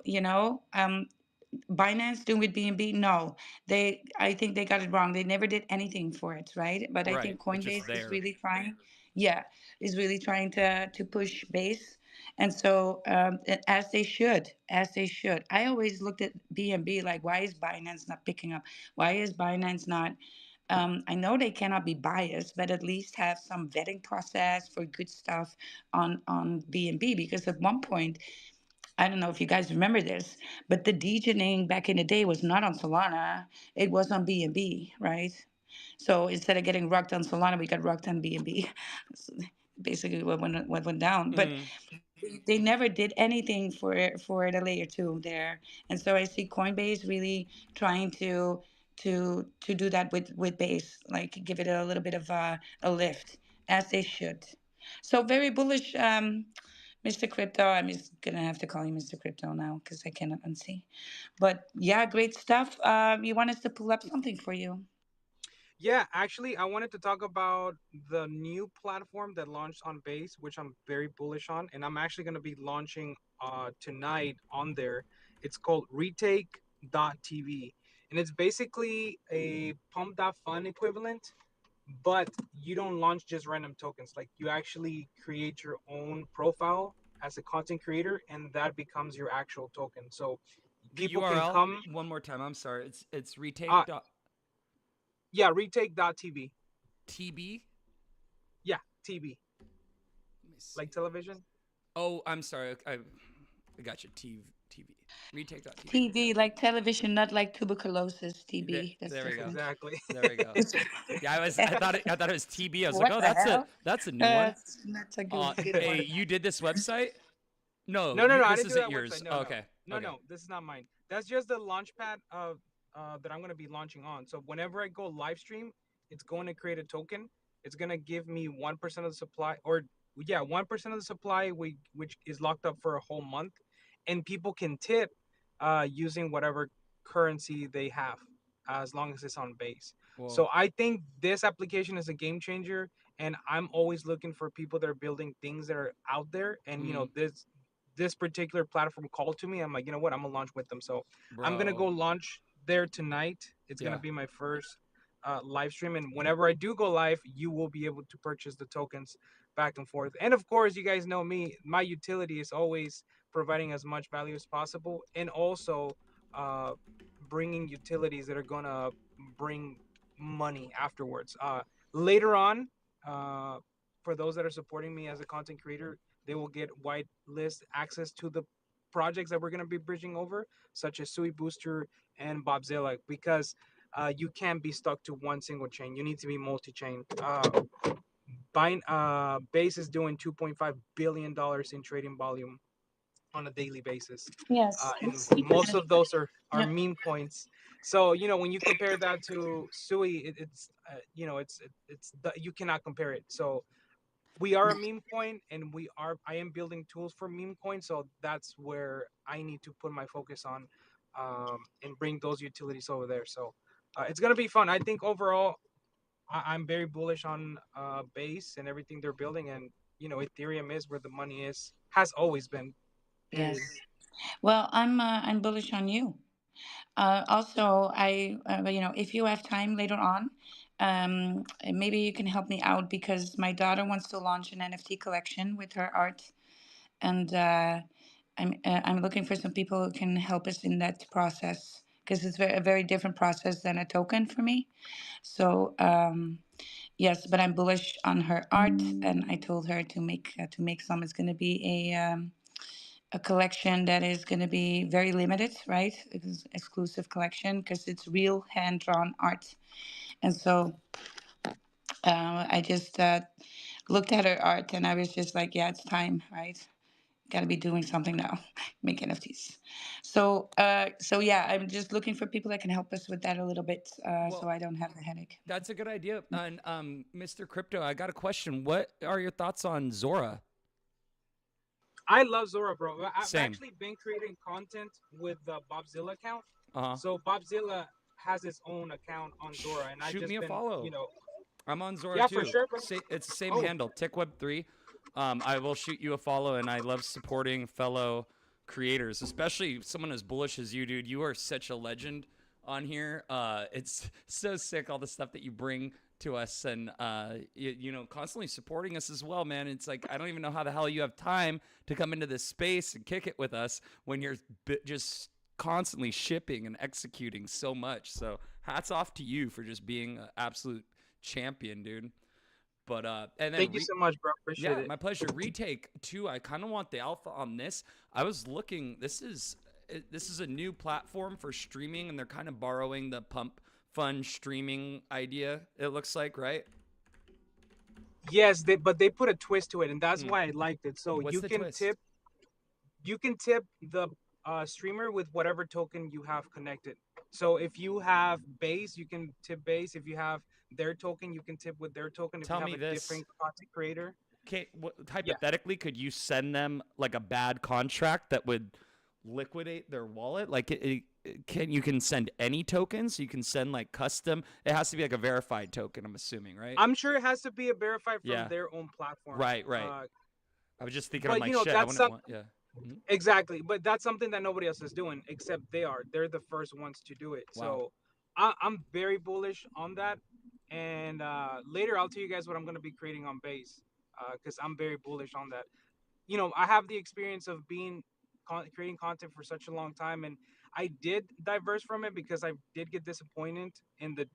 Binance doing with BNB? No, they. I think they got it wrong. They never did anything for it, right? But I Right. think It's just Coinbase is there. really trying. Yeah, is really trying to push base, and so as they should, as they should. I always looked at BNB like, why is Binance not picking up? Why is Binance not? I know they cannot be biased, but at least have some vetting process for good stuff on BNB because at one point I don't know if you guys remember this, but the degening back in the day was not on Solana. It was on BNB, right? So instead of getting rugged on Solana, we got rugged on BNB. Basically, what went down. But Mm. they never did anything for the layer two there. And so I see Coinbase really trying to do that with Base, like give it a little bit of a lift, as they should. So very bullish. Mr. Crypto, I'm just gonna have to call you Mr. Crypto now because I cannot unsee. But yeah, great stuff. You want us to pull up something for you? Yeah, actually, I wanted to talk about the new platform that launched on Base, which I'm very bullish on, and I'm actually going to be launching tonight on there. It's called Retake.tv, and it's basically a Pump.fun equivalent, but you don't launch just random tokens. Like you actually create your own profile as a content creator, and that becomes your actual token. So The people can URL come. one more time. I'm sorry. It's Uh, retake.tb. yeah, Retake.tv. Yeah, TV, Let me like see. television. Oh, I'm sorry. I got you. TV. Retake.tv. TB, like television, not like tuberculosis. There, TB, that's there we go. different. Exactly. There we go. Yeah, I thought it was TB. I was like, What oh, the hell? that's a new one. That's a good Hey, one. you did this website? No, No, no, no. I this didn't do isn't that website. yours. No, Oh, no, okay, no, okay. no. This is not mine. That's just the launch pad of that I'm gonna be launching on. So whenever I go live stream, it's going to create a token. It's gonna give me 1% of the supply, or yeah, 1% of the supply, which is locked up for a whole month, and people can tip using whatever currency they have, as long as it's on base. Well, So I think this application is a game changer, and I'm always looking for people that are building things that are out there. And mm, this particular platform called to me. I'm like, you know what? I'm gonna launch with them. So I'm gonna go bro. launch there tonight. It's gonna Yeah. be my first live stream, and whenever I do go live, you will be able to purchase the tokens back and forth. And of course, you guys know me. My utility is always providing as much value as possible, and also uh, bringing utilities that are gonna bring money afterwards. Later on, uh, for those that are supporting me as a content creator, they will get whitelist access to the projects that we're going to be bridging over, such as Sui Booster and Bobzilla, because you can't be stuck to one single chain. You need to be multi-chain. Base is doing $2.5 billion in trading volume on a daily basis, Yes, and it's most of those are yeah. meme coins. So when you compare that to Sui, it's you cannot compare it. So we are a meme coin, and I am building tools for meme coin, so that's where I need to put my focus on, and bring those utilities over there. So it's gonna be fun. I think overall I'm very bullish on base and everything they're building, and Ethereum is where the money is, has always been, period. Yes. Well, I'm bullish on you. Also, if you have time later on, maybe you can help me out because my daughter wants to launch an NFT collection with her art, and I'm looking for some people who can help us in that process because it's a very different process than a token for me. So yes, but I'm bullish on her art, and I told her to make some. It's going to be a collection that is going to be very limited, right? It's exclusive collection because it's real hand drawn art. And so I just looked at her art and I was just like, yeah, it's time, right? Got to be doing something now. Make NFTs. So yeah, I'm just looking for people that can help us with that a little bit, so Well, I don't have the headache. that's a good idea. And Mr. Crypto, I got a question. What are your thoughts on Zora? I love Zora, bro. I've Same. actually been creating content with the Bobzilla account. Uh huh. So Bobzilla has his own account on Zora, and I Shoot me just a been, follow. I'm on Zora yeah, for too. sure, bro. It's the same Oh, handle, TickWeb3. I will shoot you a follow, and I love supporting fellow creators, especially someone as bullish as you, dude. You are such a legend on here. It's so sick, all the stuff that you bring to us, and constantly supporting us as well, man. It's like I don't even know how the hell you have time to come into this space and kick it with us when you're just constantly shipping and executing so much. So hats off to you for just being an absolute champion, dude. But and then thank you so much, bro. Appreciate yeah, it. my pleasure. Retake too. I kind of want the alpha on this. I was looking. This is a new platform for streaming, and they're kind of borrowing the pump fun streaming idea. It looks like, right? Yes, but they put a twist to it, and that's Hmm. why I liked it. So What's the twist? you can tip the streamer with whatever token you have connected. So if you have base, you can tip base. If you have their token, you can tip with their token. If you Tell have me a this. different content creator, Okay, yeah. hypothetically, could you send them like a bad contract that would liquidate their wallet? Like, you can send any tokens. You can send like custom. It has to be like a verified token. I'm assuming, right? I'm sure it has to be a verified from Yeah. their own platform. Right. Right. I was just thinking, I'm But like, shit. I that's wouldn't some want. Yeah. Mhm. exactly. But that's something that nobody else is doing except they are. They're the first ones to do it. Wow. So I'm very bullish on that. And later I'll tell you guys what I'm gonna be creating on base, because I'm very bullish on that. I have the experience of being creating content for such a long time, and I did diverse from it because I did get disappointed in the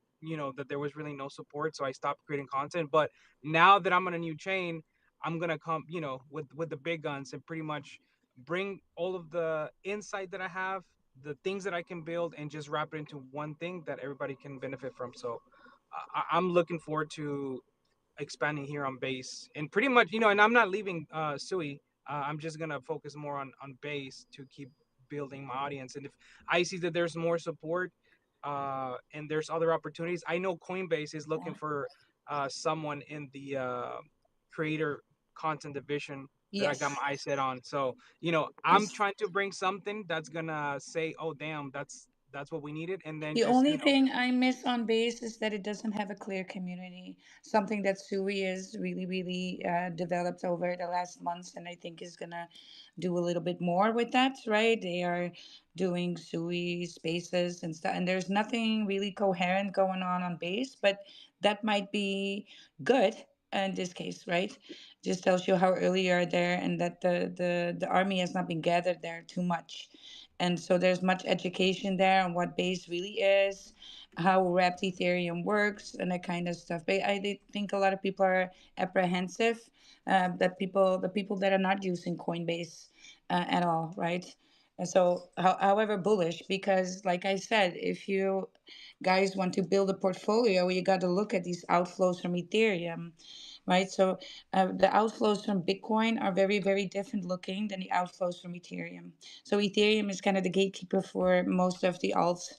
that there was really no support, so I stopped creating content. But now that I'm on a new chain, I'm gonna come with the big guns and pretty much bring all of the insight that I have, the things that I can build, and just wrap it into one thing that everybody can benefit from. So I'm looking forward to expanding here on base and pretty much and I'm not leaving Sui. I'm just gonna focus more on base to keep building my audience, and if I see that there's more support and there's other opportunities. I know Coinbase is looking for someone in the creator content division that I got Yes. my eyes set on. So I'm This trying to bring something that's gonna say, oh damn, that's what we needed, and then The just only thing I miss on base is that it doesn't have a clear community. Something that Sui is really, really developed over the last months, and I think is gonna do a little bit more with that. Right? They are doing Sui spaces and stuff, and there's nothing really coherent going on base, but that might be good in this case, right? Just tells you how early you are there, and that the army has not been gathered there too much, and so there's much education there on what base really is, how wrapped Ethereum works, and that kind of stuff. But think a lot of people are apprehensive, that the people that are not using Coinbase at all, right? And so, however, bullish, because like I said, if you guys want to build a portfolio, you got to look at these outflows from Ethereum, right? So the outflows from Bitcoin are very, very different looking than the outflows from Ethereum. So Ethereum is kind of the gatekeeper for most of the alts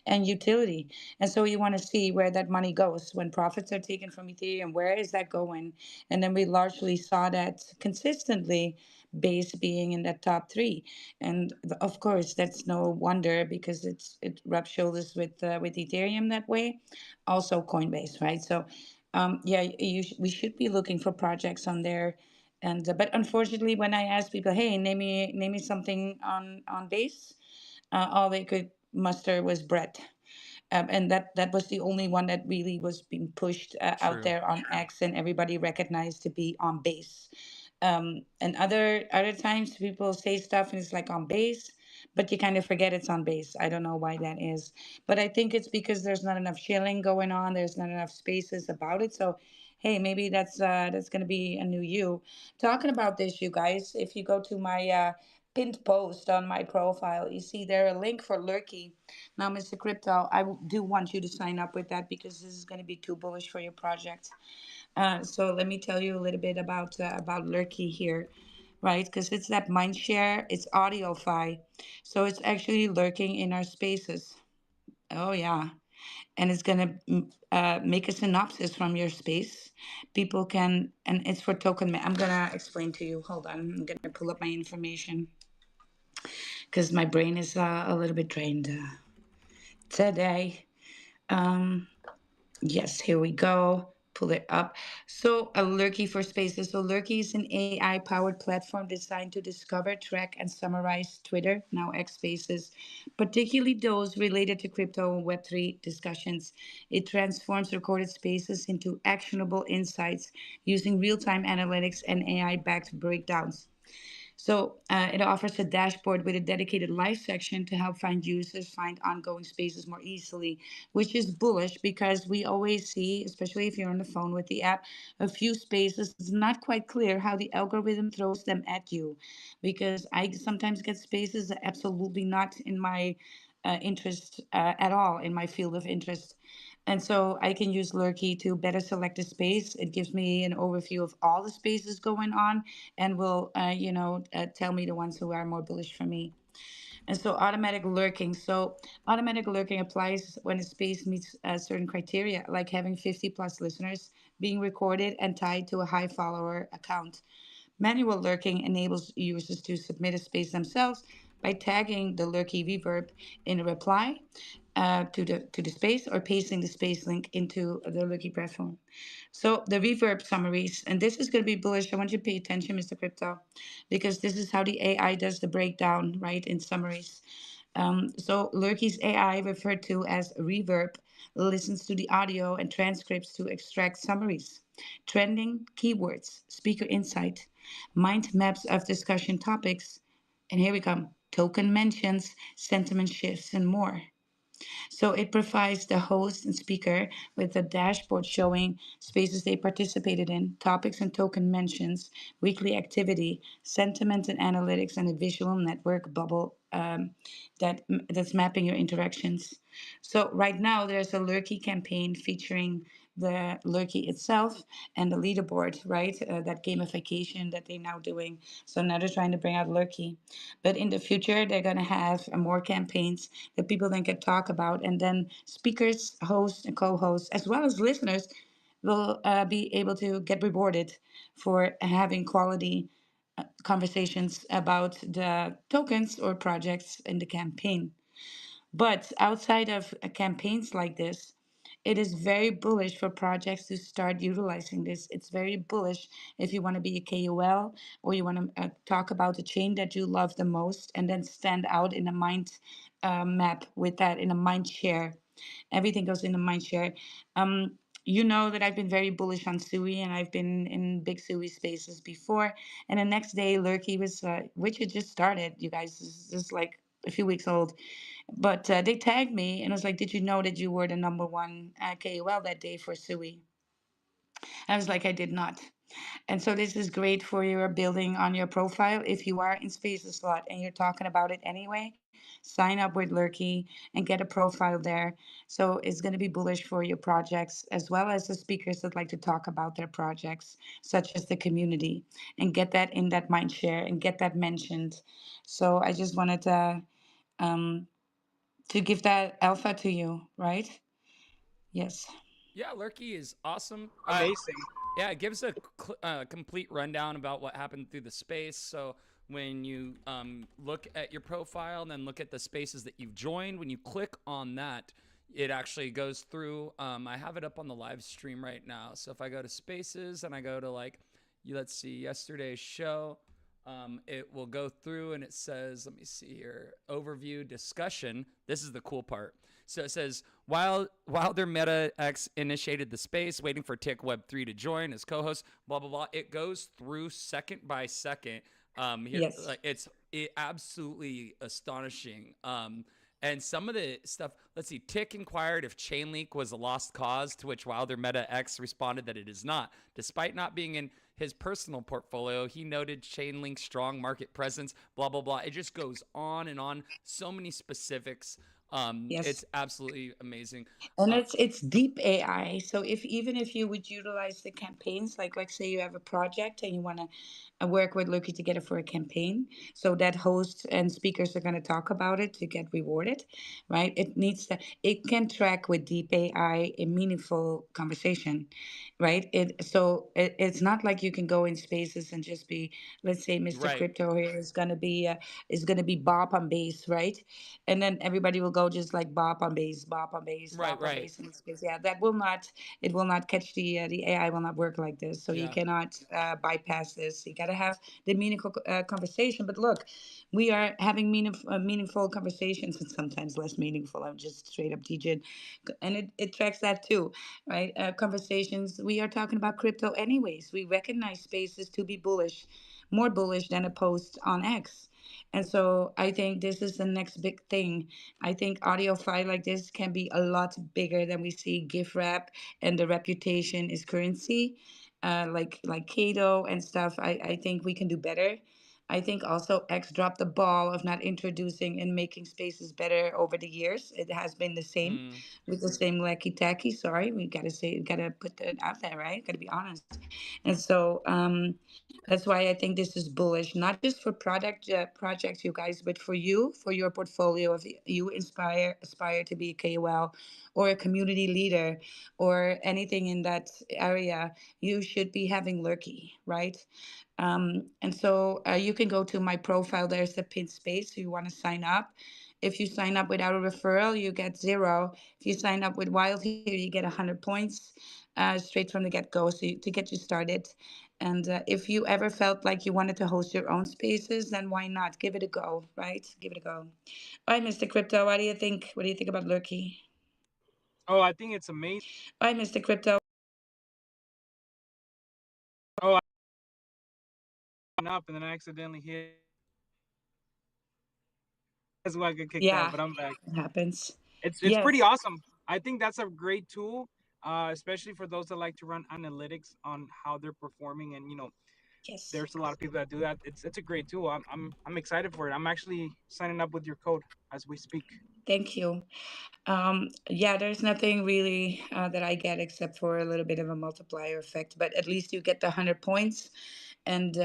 and utility. And so you want to see where that money goes when profits are taken from Ethereum. Where is that going? And then we largely saw that consistently, base being in that top three. And of course, that's no wonder because it rubs shoulders with Ethereum that way. Also Coinbase, right? So yeah, we should be looking for projects on there. And but unfortunately, when I ask people, hey, name me something on base, all they could muster was bread, and that was the only one that really was being pushed out True. there on X, and everybody recognized to be on base. And other times people say stuff and it's like on base, but you kind of forget it's on base. I don't know why that is, but I think it's because there's not enough shilling going on. There's not enough spaces about it. So, hey, maybe that's gonna be a new you. Talking about this, you guys, if you go to my pinned post on my profile, you see there a link for Lurky. Now, Mr. Crypto, do want you to sign up with that because this is going to be too bullish for your project. So let me tell you a little bit about Lurky here. right? Because it's that mind share, it's audiofi. So it's actually lurking in our spaces. Oh, yeah. And it's going to make a synopsis from your space. People can, and it's for token. I'm going to explain to you. Hold on. I'm going to pull up my information because my brain is a little bit drained today. Um, Yes, here we go. Pull it up. So, a Lurky for Spaces. So, Lurky is an AI powered platform designed to discover, track, and summarize Twitter, now X Spaces, particularly those related to crypto and Web3 discussions. It transforms recorded spaces into actionable insights using real time analytics and AI backed breakdowns. So it offers a dashboard with a dedicated live section to help users find ongoing spaces more easily, which is bullish because we always see, especially if you're on the phone with the app, a few spaces. It's not quite clear how the algorithm throws them at you, because I sometimes get spaces that absolutely not in my interest at all, in my field of interest. And so I can use Lurky to better select a space. It gives me an overview of all the spaces going on and will, tell me the ones who are more bullish for me. And so automatic lurking. So automatic lurking applies when a space meets certain criteria, like having 50 plus listeners, being recorded and tied to a high follower account. Manual lurking enables users to submit a space themselves by tagging the lurky reverb in a reply to the space or pasting the space link into the lurky platform. So the reverb summaries, and this is going to be bullish. I want you to pay attention, Mr. Crypto, because this is how the AI does the breakdown, right, in summaries. So Lurky's AI, referred to as Reverb, listens to the audio and transcripts to extract summaries, trending keywords, speaker insight, mind maps of discussion topics, and here we come, token mentions, sentiment shifts, and more. So it provides the host and speaker with a dashboard showing spaces they participated in, topics and token mentions, weekly activity, sentiment and analytics, and a visual network bubble that's mapping your interactions. So right now there's a Lurky campaign featuring the Lurky itself and the leaderboard, right? That gamification that they're now doing. So now they're trying to bring out Lurky. But in the future, they're going to have more campaigns that people then can talk about. And then speakers, hosts, and co hosts, as well as listeners, will be able to get rewarded for having quality conversations about the tokens or projects in the campaign. But outside of campaigns like this, it is very bullish for projects to start utilizing this. It's very bullish if you want to be a KOL or you want to talk about the chain that you love the most and then stand out in a mind map with that, in a mind share. Everything goes in a mind share. You know that I've been very bullish on Sui, and I've been in big Sui spaces before. And the next day, Lurky was, which had just started, you guys, this is just like a few weeks old, but they tagged me and was like, "Did you know that you were the number one KOL that day for Sui?" I was like, "I did not." And so this is great for your building on your profile. If you are in Spaces a lot and you're talking about it anyway, sign up with Lurky and get a profile there. So it's going to be bullish for your projects as well as the speakers that like to talk about their projects, such as the community, and get that in that mind share and get that mentioned. So I just wanted um, to give that alpha to you, right? Yes. Yeah, Lurky is awesome. Amazing. Yeah, it gives a complete rundown about what happened through the space. So when you look at your profile and then look at the spaces that you've joined, when you click on that, it actually goes through. I have it up on the live stream right now. So if I go to spaces and I go to let's see, yesterday's show, it will go through and it says, let me see here, overview discussion. This is the cool part. So it says, while their Meta X initiated the space, waiting for Tick Web3 to join as co-host, blah, blah, blah. It goes through second by second. Here, Yes. it's absolutely astonishing. And some of the stuff, let's see, Tick inquired if Chainlink was a lost cause, to which Wilder Meta X responded that it is not. Despite not being in his personal portfolio, he noted Chainlink's strong market presence, blah, blah, blah. It just goes on and on. So many specifics. It's Yes. absolutely amazing. And Uh, it's deep AI. So if even if you would utilize the campaigns, like let's say you have a project and you want to work with Loki together for a campaign, so that hosts and speakers are going to talk about it to get rewarded, right? It can track with deep AI a meaningful conversation, right? It's not like you can go in spaces and just be, let's say, Mr. right, Crypto here is gonna be Bob on base, right? And then everybody will go just like Bob on base, Bob on base, right, Bob on right. base in space. Yeah, that will not, it will not catch the AI will not work like this. So you Yeah, cannot bypass this. You got to have the meaningful conversation. But look, we are having meaningful conversations and sometimes less meaningful. I'm just straight up teaching, and it tracks that too, right? Conversations. We are talking about crypto anyways. We recognize spaces to be bullish, more bullish than a post on X. And so I think this is the next big thing. I think audio file like this can be a lot bigger than we see GIF rap, and the reputation is currency, like Kato and stuff. I think we can do better. I think also X dropped the ball of not introducing and making spaces better over the years. It has been the same mm, with the same lacky tacky. Sorry, we gotta say, gotta put that out there, right? Gotta be honest. And so that's why I think this is bullish, not just for product projects, you guys, but for you, for your portfolio. If you aspire to be a KOL or a community leader or anything in that area, you should be having Lurky, right? And so you can go to my profile. There's the pin space. So you want to sign up. If you sign up without a referral, you get zero. If you sign up with Wild here, you get 100 points straight from the get go, to get you started. And if you ever felt like you wanted to host your own spaces, then why not? Give it a go, right? Give it a go. All right, Mr. Crypto, what do you think? What do you think about Lurky? All right, Mr. Crypto. Yeah, it happens. Yes, yes. Thank you. Yeah, there's nothing really that I get except for a little bit of a multiplier effect, but at least you get the 100 points. And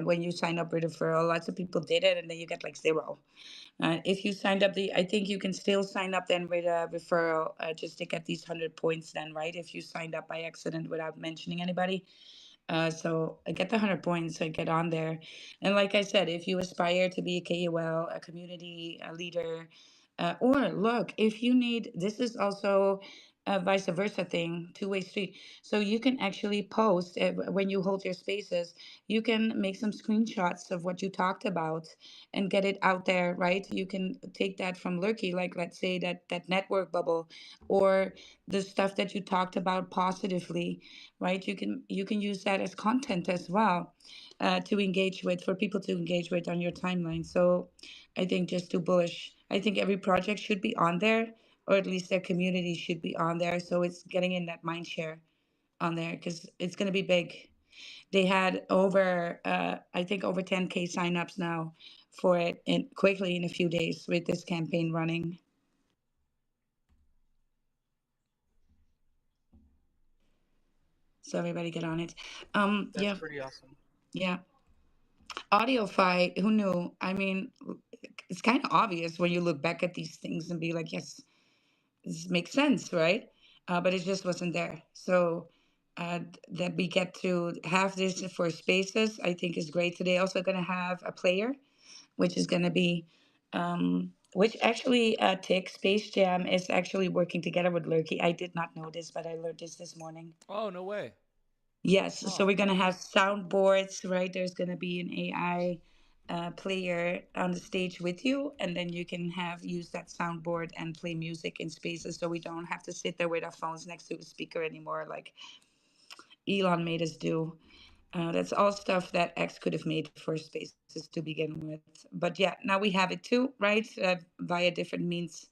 when you sign up with referral, lots of people did it, and then you get like zero. If you signed up, I think you can still sign up then with a referral just to get these 100 points then, right? If you signed up by accident without mentioning anybody. So I get the 100 points, I get on there. And like I said, if you aspire to be a KOL, a community leader, or look, if you need, this is also a vice versa thing, two-way street. So you can actually post when you hold your spaces, you can make some screenshots of what you talked about and get it out there, right? You can take that from Lurky, like let's say that network bubble, or the stuff that you talked about positively, right? You can use that as content as well, to engage with, for people to engage with on your timeline. So I think just too bullish. I think every project should be on there, or at least their community should be on there, so it's getting in that mind share on there because it's going to be big. They had over I think over 10K signups now for it, and quickly in a few days with this campaign running. So everybody get on it. Yeah, yeah. Audiofi, who knew? I mean, it's kind of obvious when you look back at these things and be like, yes, this makes sense, right? But it just wasn't there. So that we get to have this for spaces, I think is great. Today also going to have a player, which is going to be, which actually Tick Space Jam is actually working together with Lurky. I did not know this, but I learned this morning. Oh, no way. Yes, so Huh. we're gonna have soundboards, right? There's gonna be an AI player on the stage with you, and then you can have use that soundboard and play music in spaces, so we don't have to sit there with our phones next to a speaker anymore, like Elon made us do. That's all stuff that X could have made for spaces to begin with. But yeah, now we have it too, right? Via different means.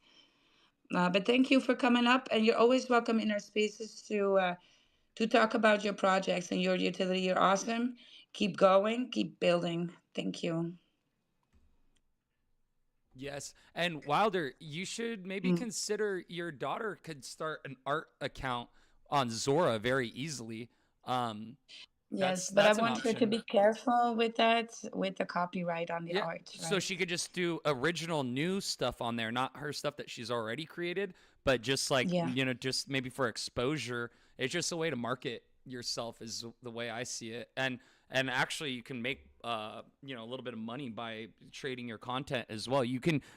But thank you for coming up, and you're always welcome in our spaces to talk about your projects and your utility. You're awesome. Keep going, keep building. Thank you. Yes. And Wilder, you should maybe Mm. consider your daughter could start an art account on Zora very easily. Um, Yes, but I that's an want her to option. be careful with that, with the copyright on the Yeah. art, So right? she could just do original new stuff on there, not her stuff that she's already created, but just like, Yeah. just maybe for exposure. It's just a way to market yourself is the way I see it. And actually you can make a little bit of money by trading your content as well.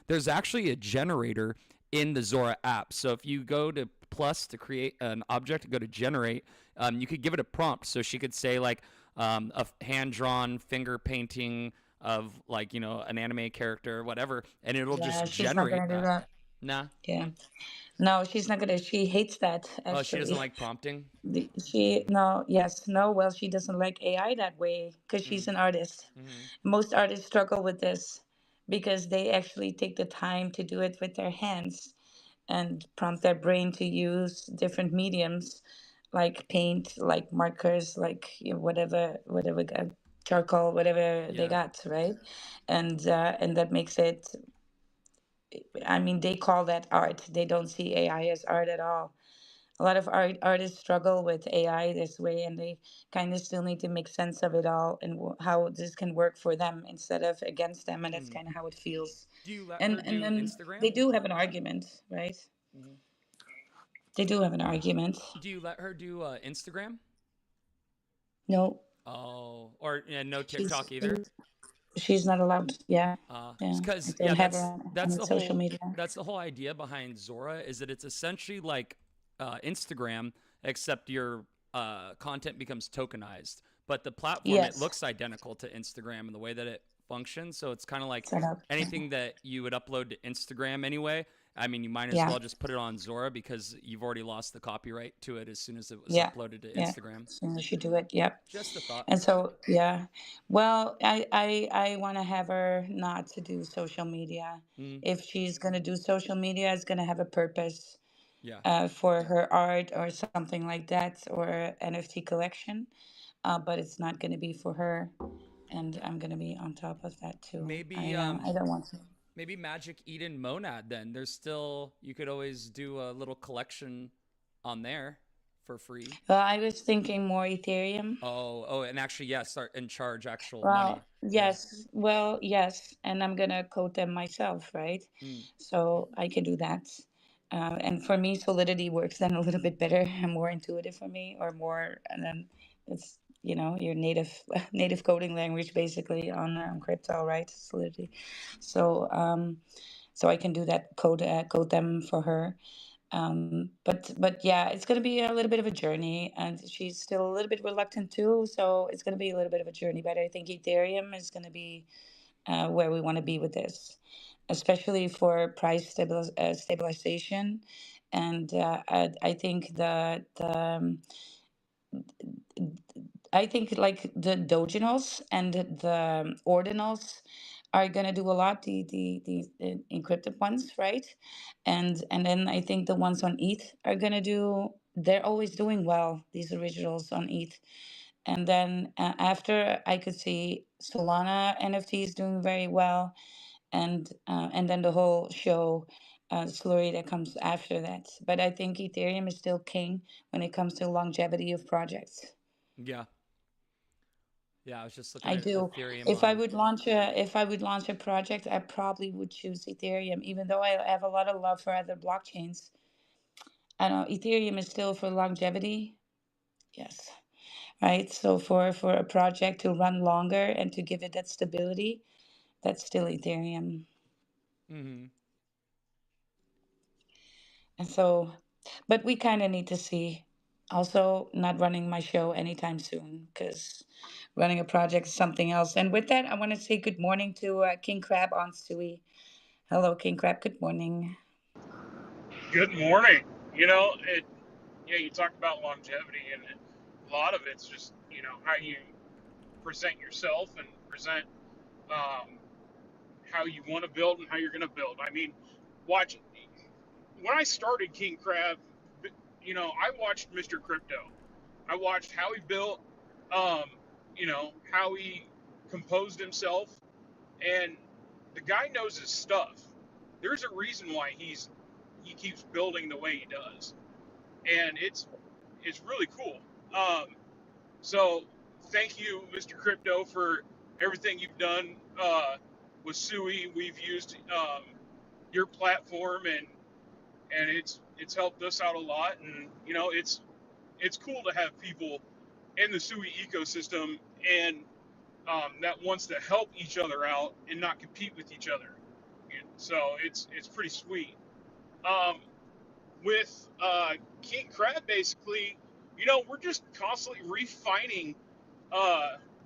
There's actually a generator in the Zora app. So if you go to plus to create an object, go to generate, you could give it a prompt. So she could say like a hand drawn finger painting of like an anime character or whatever, and it'll Yeah, just she's not generate gonna do that. that. Nah. Yeah. No, she's not gonna. She hates that Oh, she doesn't actually. like prompting. She no, yes, no. Well, she doesn't like AI that way because she's Mm. an artist. Mm-hmm. Most artists struggle with this because they actually take the time to do it with their hands and prompt their brain to use different mediums like paint, like markers, like whatever charcoal, whatever they Yeah. got, right? And that makes it. I mean, they call that art. They don't see AI as art at all. A lot of artists struggle with AI this way, and they kind of still need to make sense of it all and how this can work for them instead of against them, and that's Mm. kind of how it feels. Do you let her And do then they Instagram? do have an argument, right? Mm-hmm. They do have an argument. Do you let her do Instagram? No, Oh, or no she's TikTok either. she's not allowed. Yeah, yeah. I Because don't yeah, have her on that's any the social whole media. that's the whole idea behind Zora is that it's essentially like Instagram, except your content becomes tokenized. But the platform it Yes, looks identical to Instagram in the way that it functions. So it's kind of like set up. anything that you would upload to Instagram anyway. I mean, you might as Yeah, well just put it on Zora because you've already lost the copyright to it as soon as it was yeah, uploaded to yeah. Instagram. As soon as you do it, yep. Just a thought. And so, yeah. Well, I want to have her not to do social media. Mm, If she's going to do social media, it's going to have a purpose yeah. for her art or something like that or NFT collection. But it's not going to be for her. And I'm going to be on top of that too. Maybe I don't want to. maybe Magic Eden Monad then. There's still you could always do a little collection on there for free. Well, I was thinking more Ethereum. Oh, and actually yeah, start and charge actual money. Well, Yeah. yes. Well, yes. And I'm going to code them myself, right? Mm, So I can do that. And for me, Solidity works then a little bit better and more intuitive for me, or more, and then it's your native native coding language basically on crypto, right? Solidity. So so I can do that code them for her. But yeah, it's gonna be a little bit of a journey, and she's still a little bit reluctant too. So it's gonna be a little bit of a journey. But I think Ethereum is gonna be where we want to be with this, especially for price stabilization. And I think I think like the doginals and the ordinals are gonna do a lot. The encrypted ones, right? And then I think the ones on ETH are gonna do. They're always doing well. These originals on ETH. And then after I could see Solana NFTs doing very well, and then the whole show slurry that comes after that. But I think Ethereum is still king when it comes to longevity of projects. yeah. Yeah, I was just looking I at do. Ethereum If I on would launch a project, I probably would choose Ethereum, even though I have a lot of love for other blockchains. I don't know, Ethereum is still for longevity. Yes. Right. So for a project to run longer and to give it that stability, that's still Ethereum. Mhm. And so, but we kind of need to see. Also, not running my show anytime soon because running a project is something else. And with that, I want to say good morning to King Crab on Stewie. Hello, King Crab. Good morning. Good morning. Yeah, you talk about longevity, and a lot of it's just how you present yourself and present um, how you want to build and how you're going to build. I mean, watch when I started King Crab, I watched Mr. Crypto. I watched how he built, um, how he composed himself, and the guy knows his stuff. There's a reason why he keeps building the way he does, and it's really cool. So thank you, Mr. Crypto, for everything you've done with Sui. We've used your platform, and it's helped us out a lot. And you know, it's cool to have people in the Sui ecosystem and that wants to help each other out and not compete with each other. And so it's pretty sweet. Um, with King Crab, basically, you know, we're just constantly refining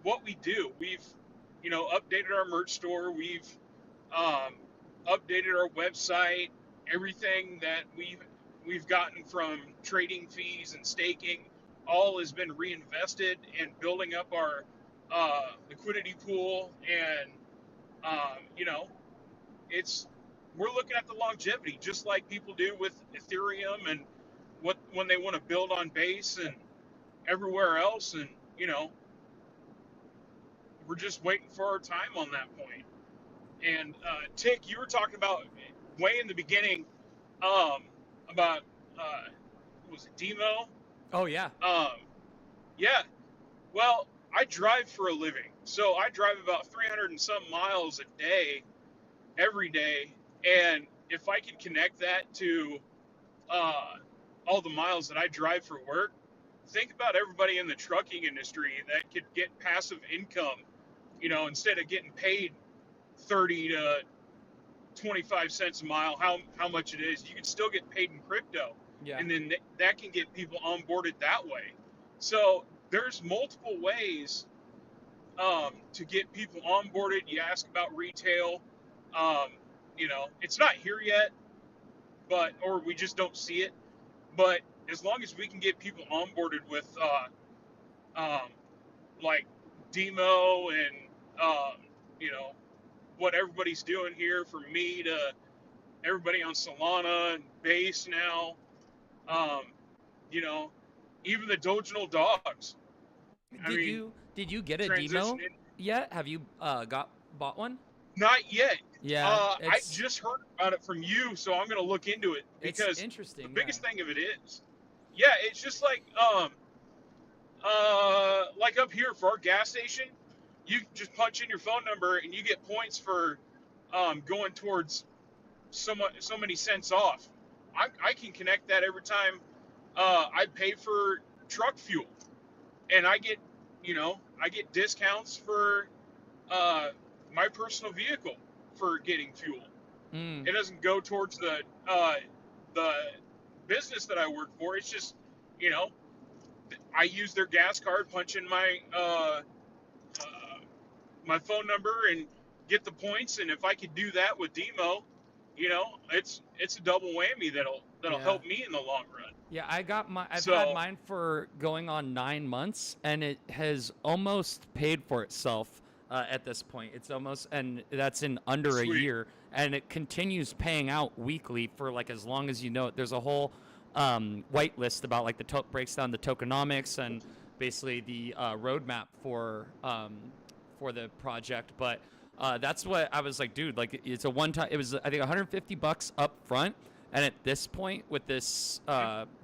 what we do. We've, you know, updated our merch store. We've um, updated our website. Everything that we've gotten from trading fees and staking, all has been reinvested in building up our liquidity pool. And you know, we're looking at the longevity, just like people do with Ethereum and when they want to build on base and everywhere else. And you know, we're just waiting for our time on that point. And Tick, you were talking about way in the beginning about what was it, DIMO? Oh yeah. Yeah. Well, I drive for a living, so I drive about 300 and some miles a day, every day. And if I can connect that to all the miles that I drive for work, think about everybody in the trucking industry that could get passive income. You know, instead of getting paid 30 to 25 cents a mile, how much it is, you can still get paid in crypto. Yeah. And then that can get people onboarded that way. So there's multiple ways to get people onboarded. You ask about retail. You know, it's not here yet, or we just don't see it. But as long as we can get people onboarded with like DIMO and you know, what everybody's doing here, from me to everybody on Solana and Base now, you know, even the Doginal dogs. Did you get a DIMO yet? Have you bought one? Not yet. Yeah. I just heard about it from you, so I'm gonna look into it, because it's interesting. The biggest thing of it is, yeah, it's just like up here for our gas station, you just punch in your phone number and you get points for going towards so many cents off. I can connect that every time I pay for truck fuel, and I get discounts for my personal vehicle for getting fuel. It doesn't go towards the business that I work for. It's just, you know, I use their gas card, punch in my my phone number, and get the points. And if I could do that with DIMO, you know, it's a double whammy that'll help me in the long run. Yeah, I've had mine for going on 9 months, and it has almost paid for itself at this point. It's almost, and that's in under a year, and it continues paying out weekly for like as long as you know it. There's a whole white list about like breaks down the tokenomics and basically the roadmap for the project. But that's what I was like, dude, like it's a one-time, it was I think $150 up front. And at this point, with this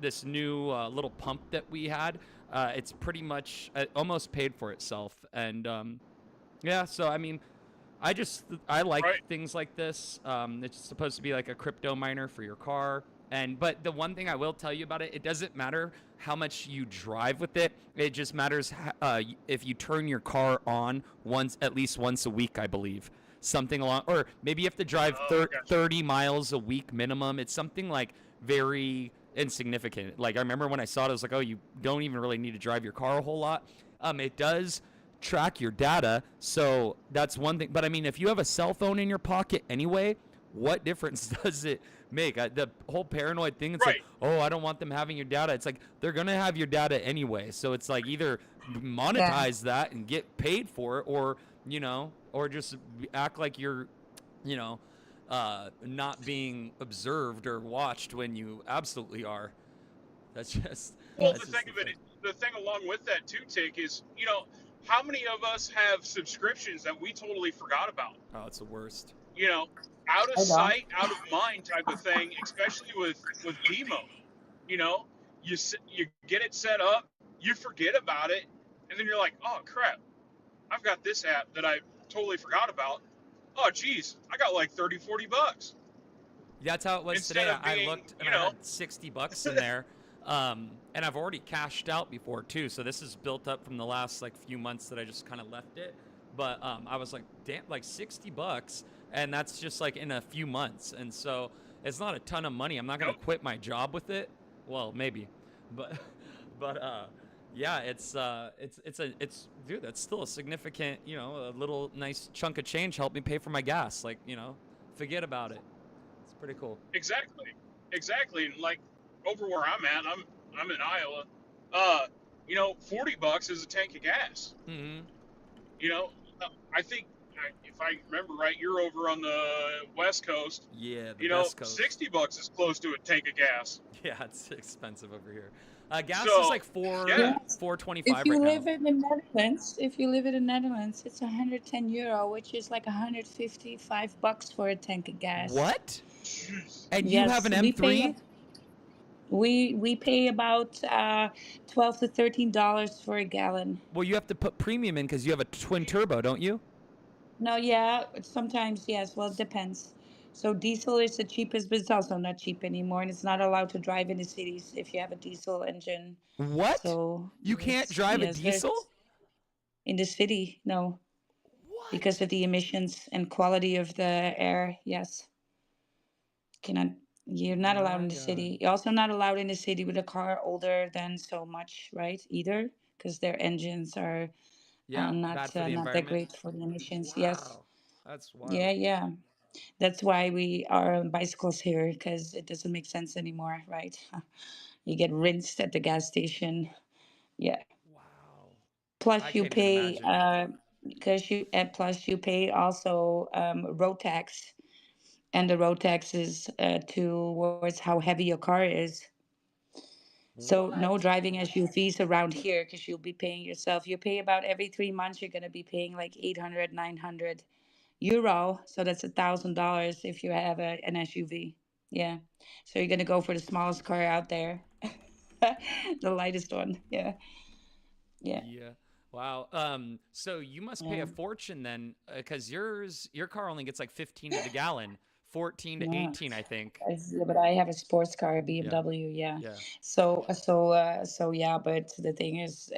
this new little pump that we had, it's pretty much almost paid for itself. And yeah, so I mean, I like things like this. It's supposed to be like a crypto miner for your car. But the one thing I will tell you about it, it doesn't matter how much you drive with it. It just matters if you turn your car on at least once a week, I believe. Something along, or maybe you have to drive 30 miles a week minimum. It's something like very insignificant. Like I remember when I saw it, I was like, oh, you don't even really need to drive your car a whole lot. It does track your data, so that's one thing. But I mean, if you have a cell phone in your pocket anyway, what difference does it make? The whole paranoid thing, it's like, oh, I don't want them having your data. It's like, they're going to have your data anyway. So it's like either monetize that and get paid for it, or, you know, or just act like you're, you know, not being observed or watched when you absolutely are. That's just... Well, the thing along with that too, Tick, is, you know, how many of us have subscriptions that we totally forgot about? Oh, it's the worst. you know, out of I don't. sight, out of mind type of thing, especially with DIMO. You know, you get it set up, you forget about it, and then you're like, oh crap, I've got this app that I totally forgot about. Oh geez, I got like 30, $40 That's how it was instead today. of I being, looked and I had $60 in there. And I've already cashed out before too. So this is built up from the last like few months that I just kind of left it. But I was like, damn, like $60. And that's just like in a few months. And so it's not a ton of money. I'm not going nope, to quit my job with it. Well, maybe, but, yeah, it's dude, that's still a significant, a little nice chunk of change helped me pay for my gas. Like, forget about it. It's pretty cool. exactly. And like over where I'm at, I'm in Iowa. $40 is a tank of gas. Mm-hmm. You know, I think if I remember right, you're over on the West Coast. Yeah, the best coast. $60 is close to a tank of gas. Yeah, it's expensive over here. Gas is So like yeah, $4.25 If you right now. live in the Netherlands, it's 110 euro, which is like 155 bucks for a tank of gas. What? jeez. And you have Yes, an M3? we pay about $12 to $13 for a gallon. Well, you have to put premium in because you have a twin turbo, don't you? No, yeah, sometimes yes. Well, it depends. So diesel is the cheapest, but it's also not cheap anymore, and it's not allowed to drive in the cities if you have a diesel engine. What? So You can't yes, drive a yes, diesel? in the city, no, What? because of the emissions and quality of the air. Yes, cannot. You're not allowed in My the God. city. You're also not allowed in the city with a car older than so much, right? Either because their engines are Yeah, not bad for the not that environment. great for the emissions. Yes, Wow. That's yeah, wild. yeah. That's why we are on bicycles here because it doesn't make sense anymore, right? You get rinsed at the gas station. Yeah. Wow. I Plus you can't even pay imagine. because you and plus you pay also road tax, and the road tax is towards how heavy your car is. So no What? driving SUVs around here because you'll be paying yourself. You pay about every 3 months. You're gonna be paying like 800, 900 euro. So that's $1,000 if you have an SUV. Yeah. So you're gonna go for the smallest car out there, the lightest one. Yeah. Yeah. Yeah. Wow. So you must pay Yeah. a fortune then, because your car only gets like 15 to the gallon, 14 to Yeah. 18, I think. Yeah, but I have a sports car, a Yeah. BMW. Yeah. Yeah. So yeah. But the thing is,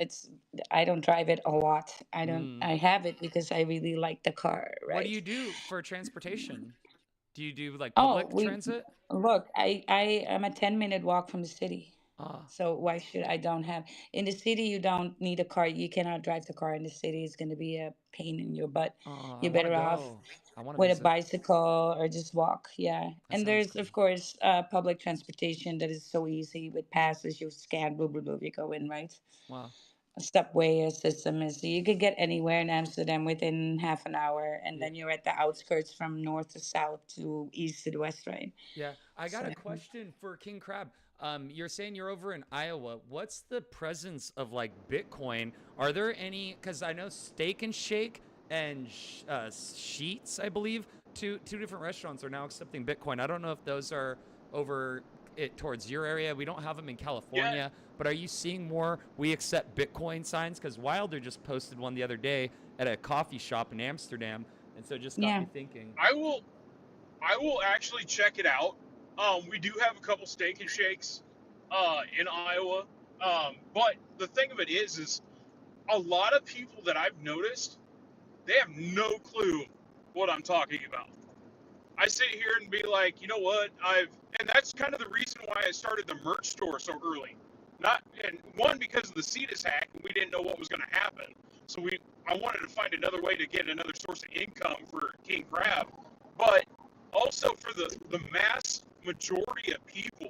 I don't drive it a lot. I don't. Mm. I have it because I really like the car, What do you right? do for transportation? Do you do like Oh, public we transit? look. I am a 10-minute walk from the city. Ah, So why should I don't have in the city you don't need a car. You cannot drive the car in the city. It's going to be a pain in your butt. I You're want to better off go. I want to with a visit. bicycle or just walk. Yeah. That And sounds there's cool. of course public transportation that is so easy with passes. You scan, blah blah blah. You go in, right? Wow. A subway system is you could get anywhere in Amsterdam within half an hour, and Yeah. then you're at the outskirts from north to south to east to the west, right? Yeah. I got So a question for King Crab. You're saying you're over in Iowa. What's the presence of like Bitcoin? Are there any? Because I know Steak and Shake and Sheets, I believe, two different restaurants are now accepting Bitcoin. I don't know if those are over it towards your area. We don't have them in Yeah, California, but are you seeing more "We accept Bitcoin" signs? Because Wilder just posted one the other day at a coffee shop in Amsterdam, and so it just got yeah, me thinking. I will actually check it out. We do have a couple steak and shakes in Iowa. But the thing of it is a lot of people that I've noticed, they have no clue what I'm talking about. I sit here and be like, you know what? And that's kind of the reason why I started the merch store so early. Not and one because of the CETUS hack, we didn't know what was going to happen. So I wanted to find another way to get another source of income for King Crab, but also for the mass majority of people.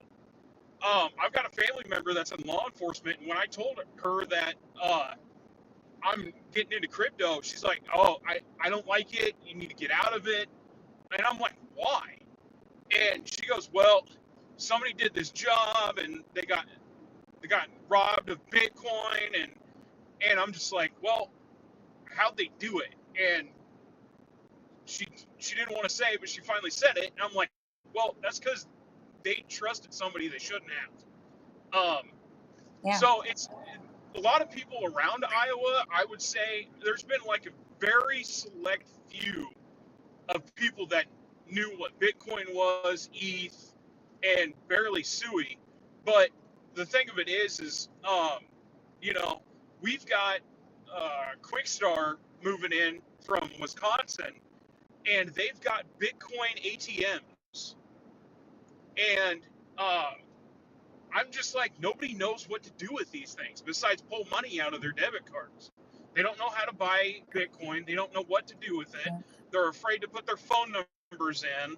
I've got a family member that's in law enforcement, and when I told her that I'm getting into crypto, she's like, "Oh, I don't like it. You need to get out of it." And I'm like, "Why?" And she goes, "Well, somebody did this job, and they got robbed of Bitcoin, and I'm just like, well, how'd they do it?" And she she didn't want to say, but she finally said it, and I'm like, well, that's because they trusted somebody they shouldn't have. Yeah. So it's a lot of people around Iowa. I would say there's been like a very select few of people that knew what Bitcoin was, ETH, and barely SUI. But the thing of it is, you know, we've got Quickstar moving in from Wisconsin, and they've got Bitcoin ATMs, and I'm just like, nobody knows what to do with these things besides pull money out of their debit cards. They don't know how to buy Bitcoin. They don't know what to do with it. They're afraid to put their phone numbers in,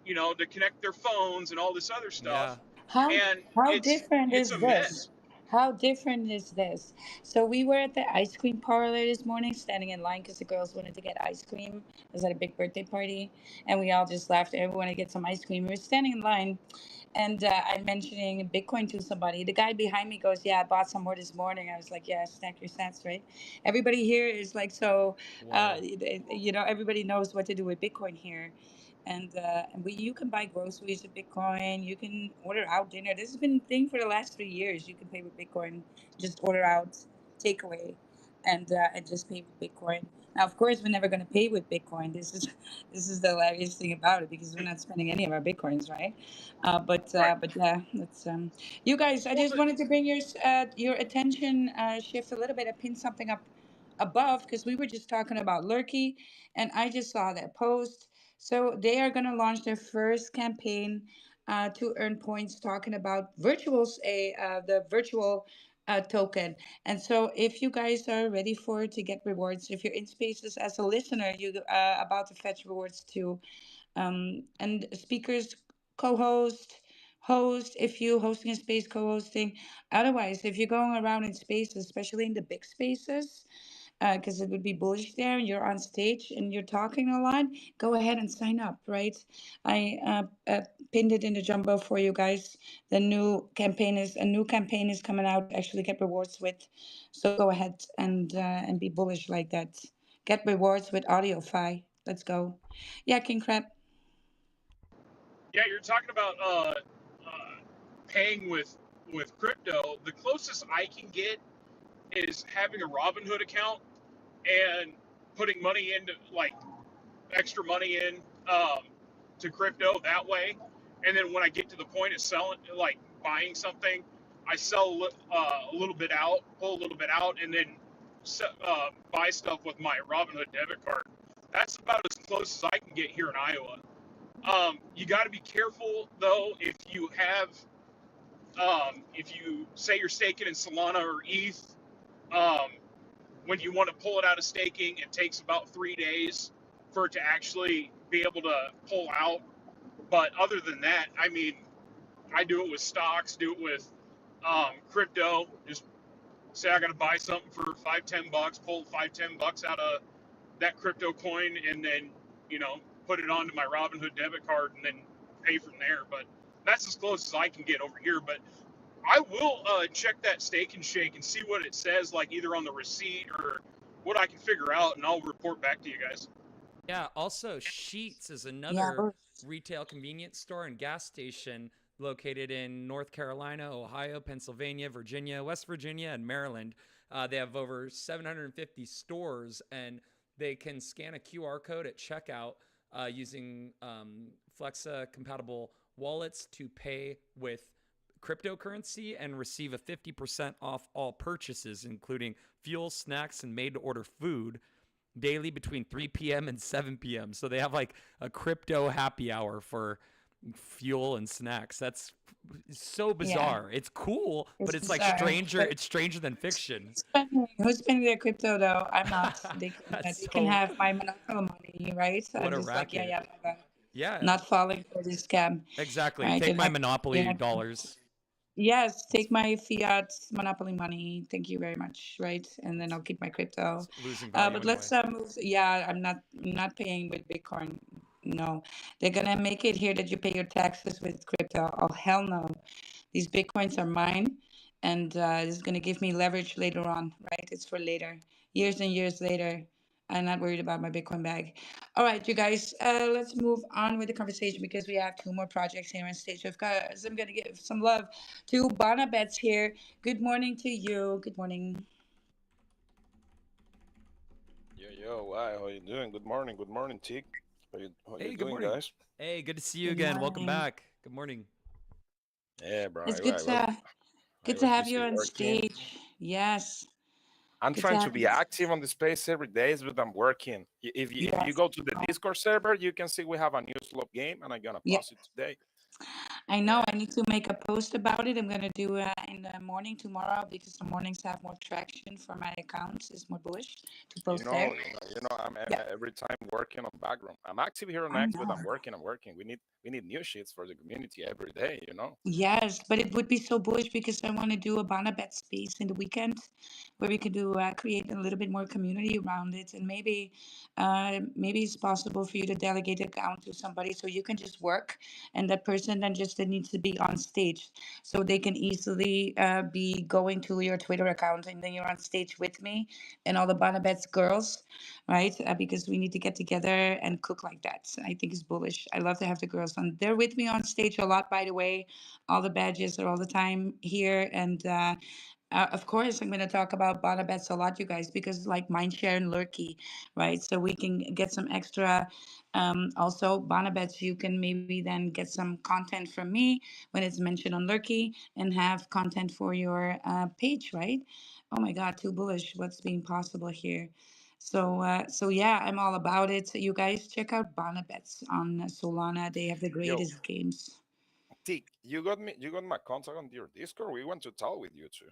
to connect their phones and all this other Yeah. stuff. How And how it's different it's is a this? mess. How different is this? So we were at the ice cream parlor this morning, standing in line because the girls wanted to get ice cream. It was at a big birthday party, and we all just laughed. Everyone to get some ice cream. We were standing in line, and I'm mentioning Bitcoin to somebody. The guy behind me goes, "Yeah, I bought some more this morning." I was like, "Yeah, stack your sats, right?" Everybody here is like, so, Whoa. everybody knows what to do with Bitcoin here. And you can buy groceries with Bitcoin. You can order out dinner. This has been a thing for the last 3 years. You can pay with Bitcoin. Just order out takeaway, and just pay with Bitcoin. Now, of course, we're never going to pay with Bitcoin. This is the hilarious thing about it because we're not spending any of our Bitcoins, right? Right. But yeah, that's you guys. I Well, just wanted to bring your attention shift a little bit. I pinned something up above because we were just talking about Lurkey, and I just saw that post. So they are going to launch their first campaign to earn points, talking about the virtual token. And so, if you guys are ready for to get rewards, if you're in Spaces as a listener, you about to fetch rewards too. And speakers, co-host, host. If you hosting a space, co-hosting. Otherwise, if you're going around in spaces, especially in the big spaces, because it would be bullish there and you're on stage and you're talking a lot, go ahead and sign up, right? I pinned it in the jumbo for you guys. A new campaign is coming out to actually get rewards with. So go ahead and be bullish like that. Get rewards with AudioFi. Let's go. Yeah, King Crab. yeah, you're talking about paying with crypto. The closest I can get is having a Robinhood account and putting money into, like, extra money in, to crypto that way. And then when I get to the point of selling, like buying something, I sell a little bit out, pull a little bit out, and then buy stuff with my Robinhood debit card. That's about as close as I can get here in Iowa. You got to be careful though if you say you're staking in Solana or ETH. Um, when you want to pull it out of staking, it takes about 3 days for it to actually be able to pull out. But other than that, I mean, I do it with stocks, do it with crypto. Just say I got to buy something for $5-10, pull $5-10 out of that crypto coin, and then put it onto my Robinhood debit card, and then pay from there. But that's as close as I can get over here. But I will check that Steak and Shake and see what it says, like either on the receipt or what I can figure out, and I'll report back to you guys. Yeah, also Sheets is Yeah, another Bruce. retail convenience store and gas station located in North Carolina, Ohio, Pennsylvania, Virginia, West Virginia, and Maryland. They have over 750 stores, and they can scan a QR code at checkout using Flexa compatible wallets to pay with cryptocurrency and receive a 50% off all purchases, including fuel, snacks, and made to order food daily between 3 p.m. and 7 p.m. So they have like a crypto happy hour for fuel and snacks. That's so Yeah, bizarre. It's cool, but it's it's like bizarre. stranger. But It's stranger than fiction. who's spending their crypto though? I'm not. They That's can so. have my monopoly money, right? What I'm a just like, yeah, racket. yeah, blah, blah. Yeah, Not falling for this scam. exactly. Right? Take They're my not. You're Monopoly not. dollars. Yes, take my fiat monopoly money. Thank you very much. Right, and then I'll keep my crypto. It's losing value But anyway. let's move. Yeah, I'm not paying with Bitcoin. No, they're gonna make it here that you pay your taxes with crypto. Oh hell no! These Bitcoins are mine, and this is gonna give me leverage later on. Right, it's for later, years and years later. I'm not worried about my Bitcoin bag. All right, you guys, let's move on with the conversation because we have two more projects here on stage. Of course, I'm gonna give some love to Bonabets here. Good morning to you. Good morning. Yo, why? How you doing? Good morning, Tic. How you Hey, good doing, morning. guys? Hey, good to see you Good again. Welcome morning. back. Good morning. Yeah, bro. It's I good to was have you busy on working. stage. Yes, I'm good to trying to have be you. active on the space every day, but I'm working. If you Yes. go to the Discord server, you can see we have a new slot game, and I'm gonna Yeah. post it today. I know Yeah, I need to make a post about it. I'm gonna do in the morning tomorrow because the mornings have more traction for my accounts. It's more bullish to post there. I'm Yeah, every time working on background. I'm active here on I X, but know. I'm working. I'm working. We need new sheets for the community every day. Yes, but it would be so bullish because I want to do a Bonabet space in the weekend where we can do create a little bit more community around it, and maybe it's possible for you to delegate the account to somebody so you can just work, and that person then just needs to be on stage, so they can easily be going to your Twitter account, and then you're on stage with me and all the Bonabets girls, right? Because we need to get together and cook like that. I think it's bullish. I love to have the girls on. They're with me on stage a lot, by the way. All the badges are all the time here. And of course, I'm going to talk about Bonabets a lot, you guys, because like Mindshare and Lurky, right? So we can get some extra. Also, Bonabets, you can maybe then get some content from me when it's mentioned on Lurky and have content for your page, right? Oh my God, too bullish. What's being possible here? So yeah, I'm all about it. You guys check out Bonabets on Solana. They have the Yo, greatest games. Tic, you got my contact on your Discord. We want to talk with you too.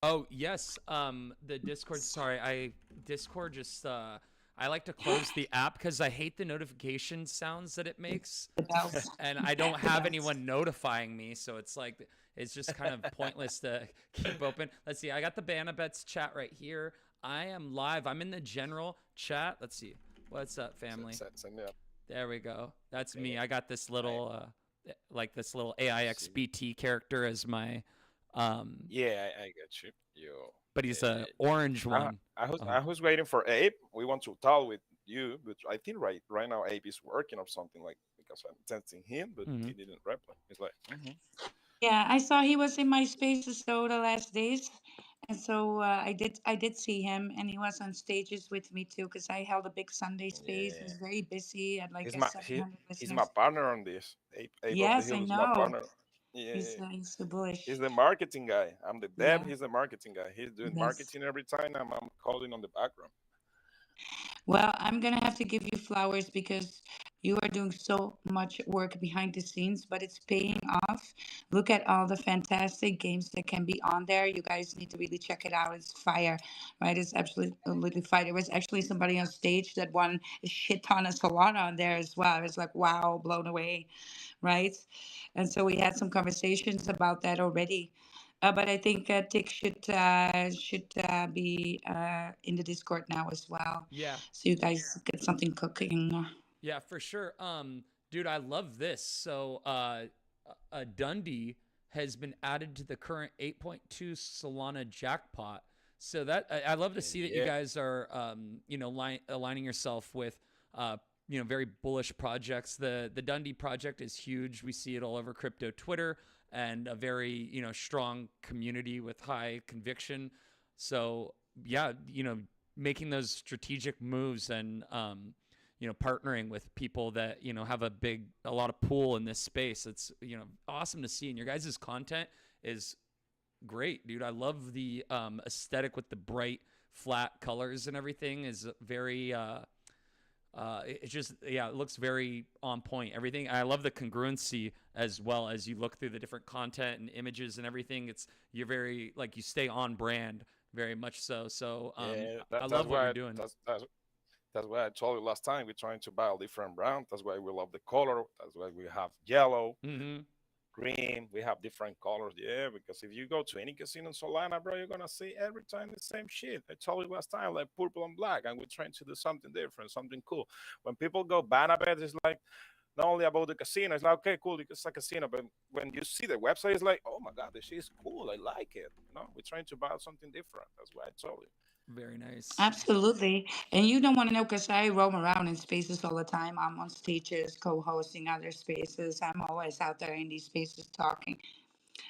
Oh, yes. The Discord, sorry, Discord just I like to close the app cuz I hate the notification sounds that it makes. The bells. And I don't The have bells. anyone notifying me, so it's like it's just kind of pointless to keep open. Let's see. I got the Banabets chat right here. I am live. I'm in the general chat. Let's see. What's up, family? Send me up. There we go. That's me. Yeah, I got this I little like this little see. AIXBT character as my um Yeah, I get you. Yo, but he's a yeah. orange I one. I was Uh-huh. I was waiting for Abe. We want to talk with you, but I think right now Abe is working or something like because I'm texting him, but Hmm. he didn't reply. He's like, Yeah, I saw he was in my spaces so the last days, and so I did see him, and he was on stages with me too, because I held a big Sunday space. It yeah, was very busy. I had like he's a my 700 he's my listeners. partner on this. Abe of the Yes, I Hill is my know. partner. Yeah, He's so bullish. he's the marketing guy. I'm the dev. Yeah. He's the marketing guy. He's doing Yes. marketing every time. I'm calling on the background. Well, I'm gonna have to give you flowers because you are doing so much work behind the scenes, but it's paying off. Look at all the fantastic games that can be on there. You guys need to really check it out. It's fire, right? It's absolutely fire. There was actually somebody on stage that won a shit ton of Solana on there as well. I was like, wow, blown away, right? And so we had some conversations about that already. But I think Tick should be in the Discord now as well, Yeah. so you guys get something cooking. Yeah, for sure. Dude, I love this. So, Dundee has been added to the current 8.2 Solana jackpot. So that I love to see that you Yeah, guys are, aligning yourself with, very bullish projects. The Dundee project is huge. We see it all over crypto Twitter and a very strong community with high conviction. So yeah, making those strategic moves and partnering with people that have a lot of pool in this space. It's awesome to see, and your guys' content is great, dude. I love the aesthetic with the bright flat colors and everything is very it's just, yeah, it looks very on point. Everything, I love the congruency as well. As you look through the different content and images and everything, you're very, like, you stay on brand very much. So yeah. I That's love what you're why doing. that's why I told you last time we're trying to buy a different brand. That's why we love the color. That's why we have yellow, Mm-hmm. green. We have different colors. Yeah, because if you go to any casino in Solana, bro, you're gonna see every time the same shit. I told you last time, like purple and black, and we're trying to do something different, something cool. When people go Banabet, it's like not only about the casino. It's like, okay, cool, it's a casino, but when you see the website, it's like, oh my god, this shit is cool. I like it. We're trying to buy something different. That's why I told you. Very nice. Absolutely. And you don't want to know because I roam around in spaces all the time. I'm on stages, co hosting other spaces. I'm always out there in these spaces talking.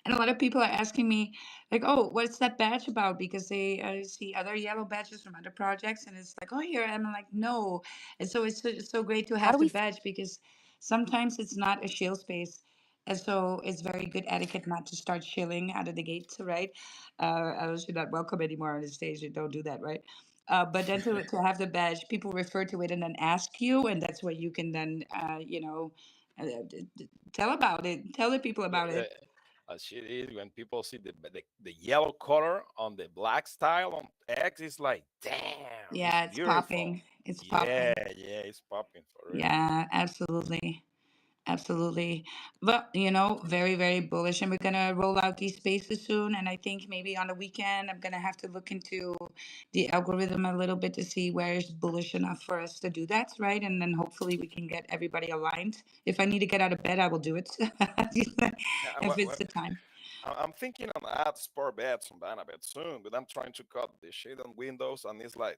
And a lot of people are asking me, like, "Oh, what's that badge about?" Because they see other yellow badges from other projects, and it's like, "Oh, here." I'm like, "No." And so it's so great to How do have the we badge because sometimes it's not a shill space, and so it's very good etiquette not to start shilling out of the gates, right? Else you're not welcome anymore on the stage. You don't do that, right? But then to have the badge, people refer to it and then ask you, and that's where you can then, tell about it, tell the people The, about the, it. shit is when people see the yellow color on the black style on X, it's like, damn, it's Yeah, it's beautiful. popping. It's Yeah, popping. yeah, it's popping for real. Yeah, absolutely. Absolutely. But, very, very bullish. And we're going to roll out these spaces soon. And I think maybe on the weekend, I'm going to have to look into the algorithm a little bit to see where is bullish enough for us to do that, right? And then hopefully we can get everybody aligned. If I need to get out of bed, I will do it Yeah, if it's the time. I'm thinking on add sport bets on Banabet soon, but I'm trying to cut the shit on Windows, and it's like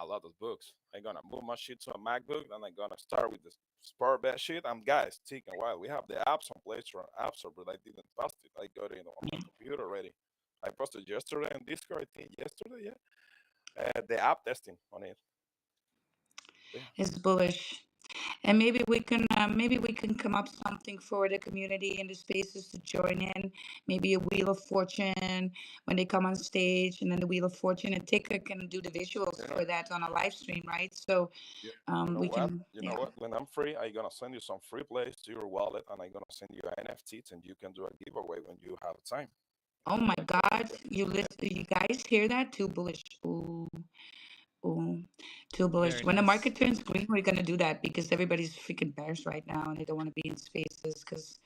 a lot of books. I'm gonna move my shit to a MacBook, and I'm gonna start with the sport bet shit. I'm guys, taking a while. We have the apps on Play Store, App Store, but I didn't post it. I got it on my computer already. I posted yesterday on Discord. I think yesterday, yeah. The app testing on it. Yeah. It's bullish. And maybe we can come up something for the community and the spaces to join in. Maybe a Wheel of Fortune when they come on stage, and then the Wheel of Fortune and Ticker can do the visuals You know, for that on a live stream, right? So you know we what? can, You know yeah. what? When I'm free, I'm gonna send you some free plays to your wallet, and I'm gonna send you NFTs, and you can do a giveaway when you have time. Oh I'm my going to God, open. you Yeah, listen, you guys hear that? Too bullish. Ooh, ooh, too bullish. Very When the nice. market turns green, we're gonna do that because everybody's freaking bears right now, and they don't want to be in spaces because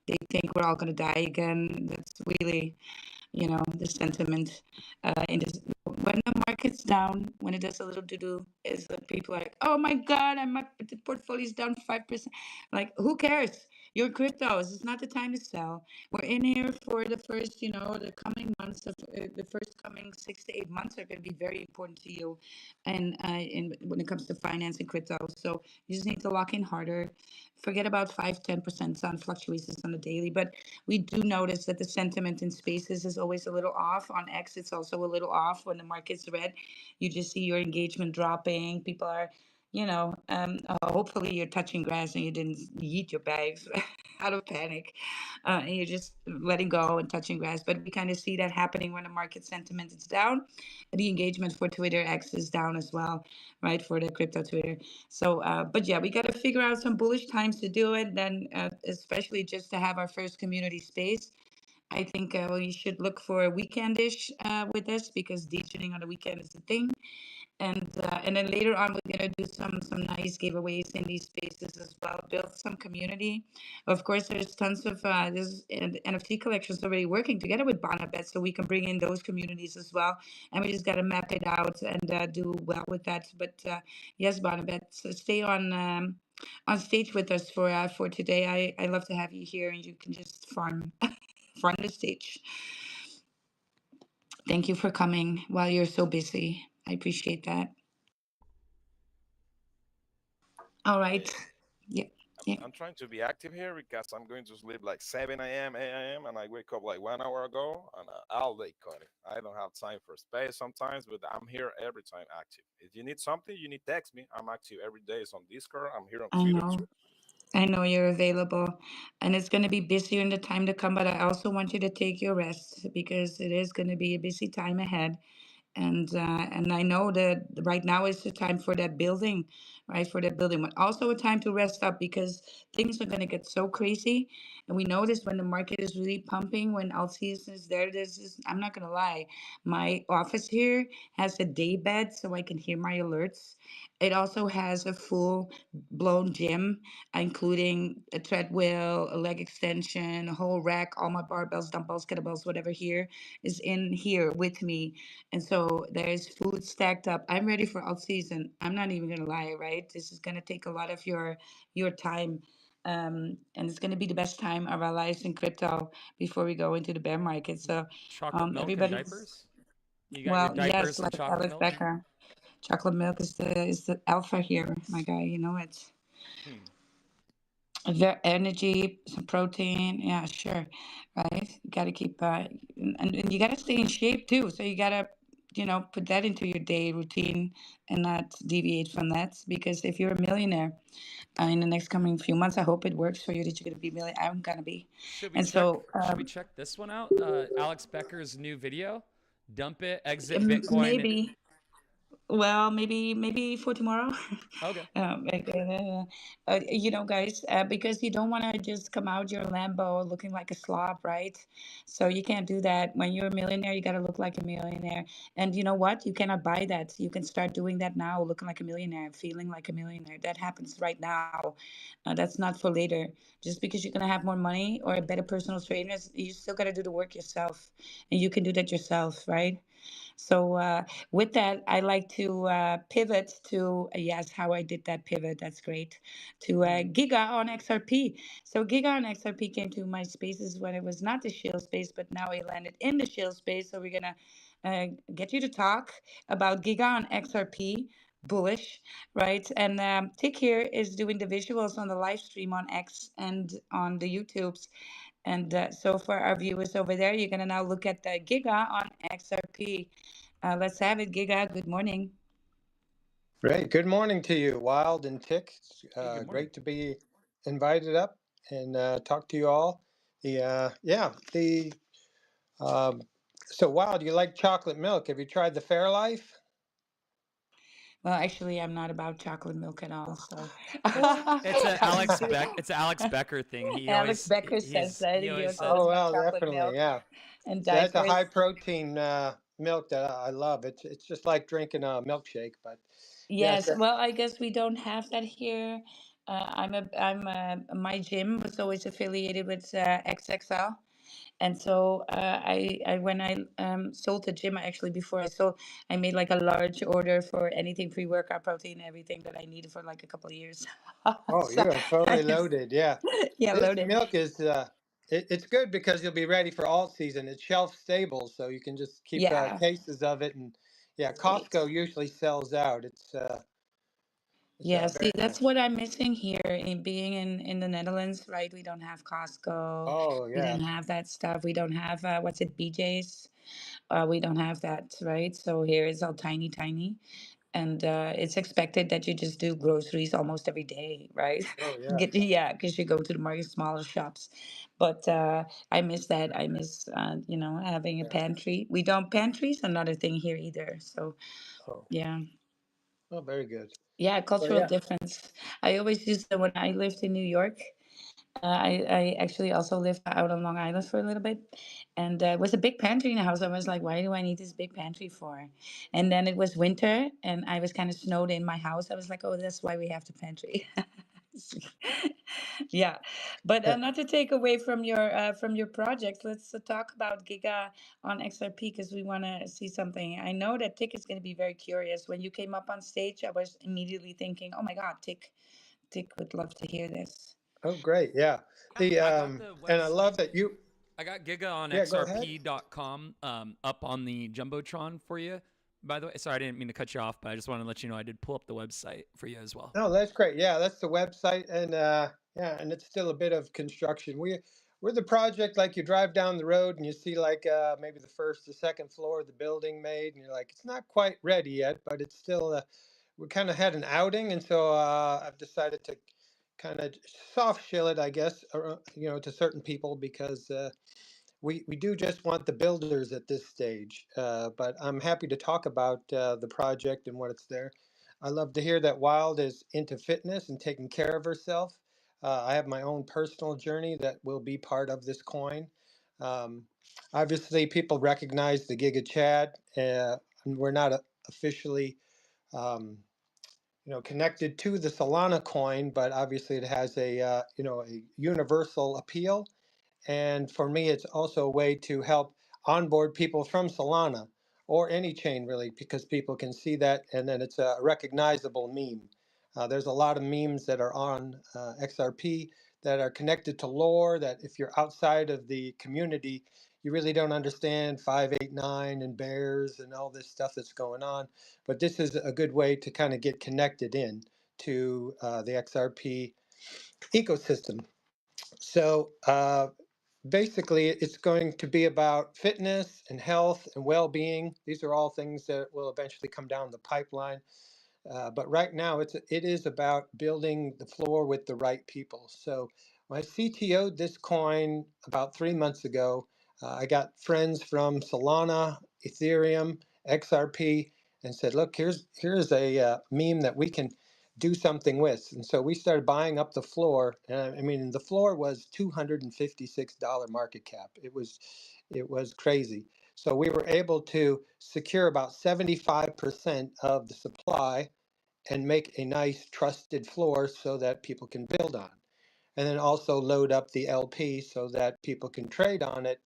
they think we're all gonna die again. That's really the sentiment in this when the market's down, when it does a little do is that people are like, oh my god, my the portfolio is down 5%. Like, who cares? Your cryptos, it's not the time to sell. We're in here for the first, the coming months of the first coming 6 to 8 months are going to be very important to you, and when it comes to finance and crypto. So you just need to lock in harder. Forget about 5-10% on fluctuations on the daily, but we do notice that the sentiment in spaces is always a little off. On X, it's also a little off when the market's red. You just see your engagement dropping. People are, hopefully you're touching grass and you didn't yeet your bags out of panic. And you're just letting go and touching grass. But we kind of see that happening when the market sentiment is down. The engagement for Twitter X is down as well, right? For the crypto Twitter. So, but yeah, we got to figure out some bullish times to do it. Then, especially just to have our first community space. I think we should look for a weekendish with this because DJing on the weekend is the thing. And then later on we're gonna do some nice giveaways in these spaces as well. Build some community. Of course, there's tons of there's NFT collections already working together with Bonabet, so we can bring in those communities as well. And we just gotta map it out and do well with that. But yes, Bonabet, so stay on stage with us for today. I love to have you here, and you can just farm the stage. Thank you for coming while you're so busy. I appreciate that. All right. yeah. Yeah. I'm, Yeah. I'm trying to be active here because I'm going to sleep like 7 a.m., 8 a.m., and I wake up like 1 hour ago, and all day coding. I don't have time for space sometimes, but I'm here every time active. If you need something, you need text me. I'm active every day. It's on Discord. I'm here on I Twitter know. too. I know you're available, and it's going to be busier in the time to come, but I also want you to take your rest because it is going to be a busy time ahead. And I know that right now is the time for that building, right? For that building, but also a time to rest up because things are going to get so crazy. And we notice when the market is really pumping, when alt season is there, I'm not going to lie, my office here has a day bed so I can hear my alerts. It also has a full blown gym, including a treadmill, a leg extension, a whole rack, all my barbells, dumbbells, kettlebells, whatever here is in here with me. And so there's food stacked up. I'm ready for alt season. I'm not even gonna lie, right? This is gonna take a lot of your time. And it's gonna be the best time of our lives in crypto before we go into the bear market. So Chocolate milk and everybody's diapers. You got your Well, yes, diapers and like chocolate Alex milk. Becker. Chocolate milk is the alpha here, my guy. You know it's Hmm. energy, some protein. Yeah, sure, right. You got to keep and you got to stay in shape too. So you got to put that into your day routine and not deviate from that. Because if you're a millionaire in the next coming few months, I hope it works for you that you're going to be a millionaire. I'm gonna be, Should we and check? so Should we check this one out? Alex Becker's new video. Dump it. Exit Bitcoin. maybe. Well, maybe for tomorrow. Okay. Like, guys, because you don't want to just come out your Lambo looking like a slob, right? So you can't do that. When you're a millionaire, you got to look like a millionaire. And you know what? You cannot buy that. You can start doing that now, looking like a millionaire, feeling like a millionaire. That happens right now. That's not for later. Just because you're gonna have more money or a better personal trainer, you still got to do the work yourself, and you can do that yourself, right? So with that, I like to pivot to yes, how I did that pivot. That's great. To Giga on XRP. So Giga on XRP came to my spaces when it was not the shill space, but now he landed in the shill space. So we're gonna get you to talk about Giga on XRP. Bullish, right? And Tick here is doing the visuals on the live stream on X and on the YouTubes. And so for our viewers over there, you're gonna now look at the Giga on XRP. Let's have it, Giga. Good morning. Great. Good morning to you, Wild and Tick. It's Hey, good morning. great to be invited up and talk to you all. The um, so Wild, you like chocolate milk? Have you tried the Fairlife? Well, actually, I'm not about chocolate milk at all. So It's a coming Alex soon. Beck. It's an Alex Becker thing. Alex Becker says that He he always also doesn't says. Oh like well, chocolate definitely, milk yeah. and That's a high diapers. protein milk that I love. It's just like drinking a milkshake, but yes, Yes, well, I guess we don't have that here. My gym was always affiliated with XXL. And so I when I sold the gym, actually before I sold, I made like a large order for anything pre-workout protein, everything that I needed for like a couple of years. oh, So you are totally loaded. Yeah, yeah, this loaded. milk is it's good because you'll be ready for all season. It's shelf stable, so you can just keep Yeah, cases of it. And yeah, great. Costco usually sells out. It's Yeah, see, very that's nice. what I'm missing here in being in the Netherlands, right? We don't have Costco. Oh We yeah, don't have that stuff. We don't have what's it, BJ's. We don't have that, right? So here it's all tiny, tiny. And it's expected that you just do groceries almost every day, right? oh yeah, Yeah, because you go to the market, smaller shops. But I miss that. I miss, having a yeah. pantry. We don't pantries, another thing here either. So Oh, yeah, oh, very good. yeah, Well, cultural yeah. difference. I always used to when I lived in New York. I actually also lived out on Long Island for a little bit, and it was a big pantry in the house. I was like, why do I need this big pantry for? And then it was winter, and I was kind of snowed in my house. I was like, oh, that's why we have the pantry. Yeah, but Yeah. not to take away from your project. Let's talk about Giga on XRP because we want to see something. I know that Tick is going to be very curious. When you came up on stage, I was immediately thinking, oh my God, Tick would love to hear this. Oh, great. Yeah. The I got the and I website. love that you. I got Giga on Yeah, go ahead. XRP.com up on the Jumbotron for you. By the way, sorry, I didn't mean to cut you off, but I just wanted to let you know I did pull up the website for you as well. No, that's great. Yeah, that's the website, and yeah, and it's still a bit of construction. We're the project like you drive down the road and you see like maybe the first, the second floor of the building made, and you're like, it's not quite ready yet, but it's still. We kind of had an outing, and so I've decided to kind of soft shill it, I guess, to certain people because we do just want the builders at this stage. But I'm happy to talk about the project and what it's there. I love to hear that Wild is into fitness and taking care of herself. I have my own personal journey that will be part of this coin. Um, Obviously, people recognize the Giga Chad, and we're not officially, um, connected to the Solana coin, but obviously it has a universal appeal. And for me, it's also a way to help onboard people from Solana or any chain really, because people can see that and then it's a recognizable meme. There's a lot of memes that are on XRP that are connected to lore that if you're outside of the community, you really don't understand 589 and bears and all this stuff that's going on. But this is a good way to kind of get connected in to the XRP ecosystem. So basically, it's going to be about fitness and health and well-being. These are all things that will eventually come down the pipeline. But right now, it is about building the floor with the right people. So when I CTO'd this coin about 3 months ago, I got friends from Solana, Ethereum, XRP, and said, "Look, here's a meme that we can do something with." And so we started buying up the floor. And I mean, the floor was $256 market cap. It was crazy. So we were able to secure about 75% of the supply and make a nice trusted floor so that people can build on. And then also load up the LP so that people can trade on it,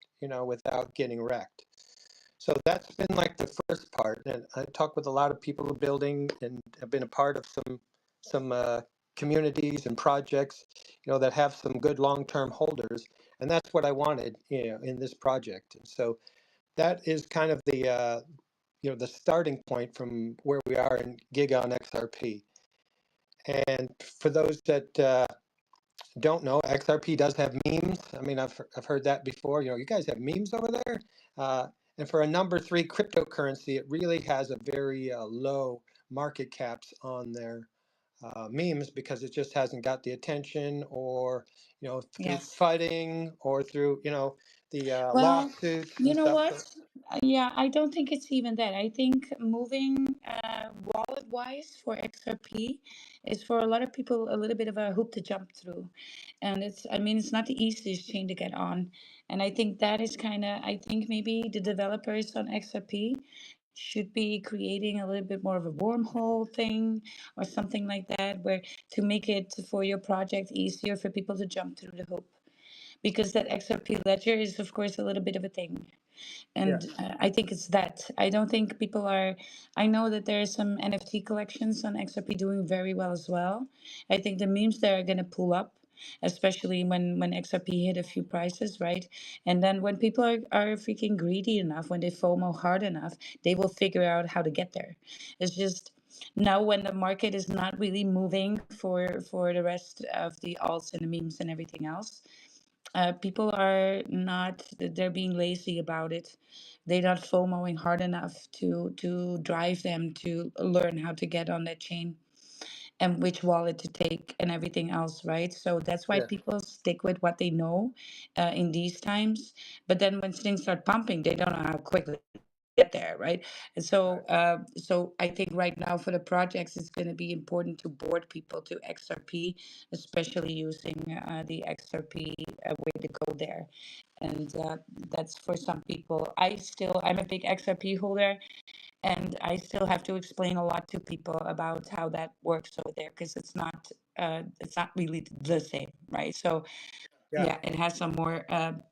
without getting wrecked. So that's been like the first part. And I talked with a lot of people who are building and have been a part of some communities and projects, that have some good long-term holders. And that's what I wanted, in this project. And so that is kind of the starting point from where we are in Gig on XRP. And for those that don't know, XRP does have memes. I mean, I've heard that before. You guys have memes over there. And for a number 3 cryptocurrency, it really has a very low market caps on their memes because it just hasn't got the attention, or through Yes. fighting, or through the Well, lawsuits you and know stuff. what? So Yeah, I don't think it's even that. I think moving wallet wise for XRP is for a lot of people a little bit of a hoop to jump through. And I mean, it's not the easiest chain to get on. And I think that is I think maybe the developers on XRP should be creating a little bit more of a wormhole thing or something like that, where to make it for your project easier for people to jump through the hoop. Because that XRP ledger is, of course, a little bit of a thing. yeah, And I think it's that. I don't think people are. I know that there are some NFT collections on XRP doing very well as well. I think the memes there are going to pull up, especially when XRP hit a few prices, right? And then when people are freaking greedy enough, when they FOMO hard enough, they will figure out how to get there. It's just now when the market is not really moving for the rest of the alts and the memes and everything else, people are not, they're being lazy about it. They're not FOMOing hard enough to drive them to learn how to get on that chain and which wallet to take and everything else, right? So that's why yeah, people stick with what they know in these times. But then when things start pumping, they don't know how quickly to get there, right? And so, right, so I think right now for the projects, it's going to be important to board people to XRP, especially using the XRP way to go there. And that's for some people. I'm a big XRP holder, and I still have to explain a lot to people about how that works over there because it's not really the same, right? So yeah, yeah, it has some more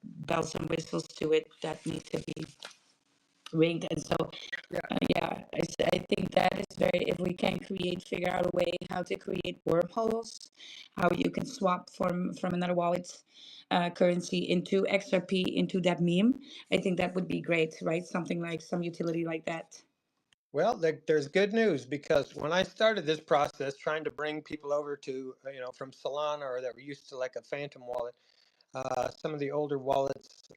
bells and whistles to it that need to be ringed. And so yeah. yeah, I think that is very, if we can figure out a way how to create wormholes, how you can swap from another wallet currency into XRP into that meme, I think that would be great, right? Something like some utility like that. Well, there's good news, because when I started this process, trying to bring people over to, from Solana, or that were used to like a Phantom wallet, some of the older wallets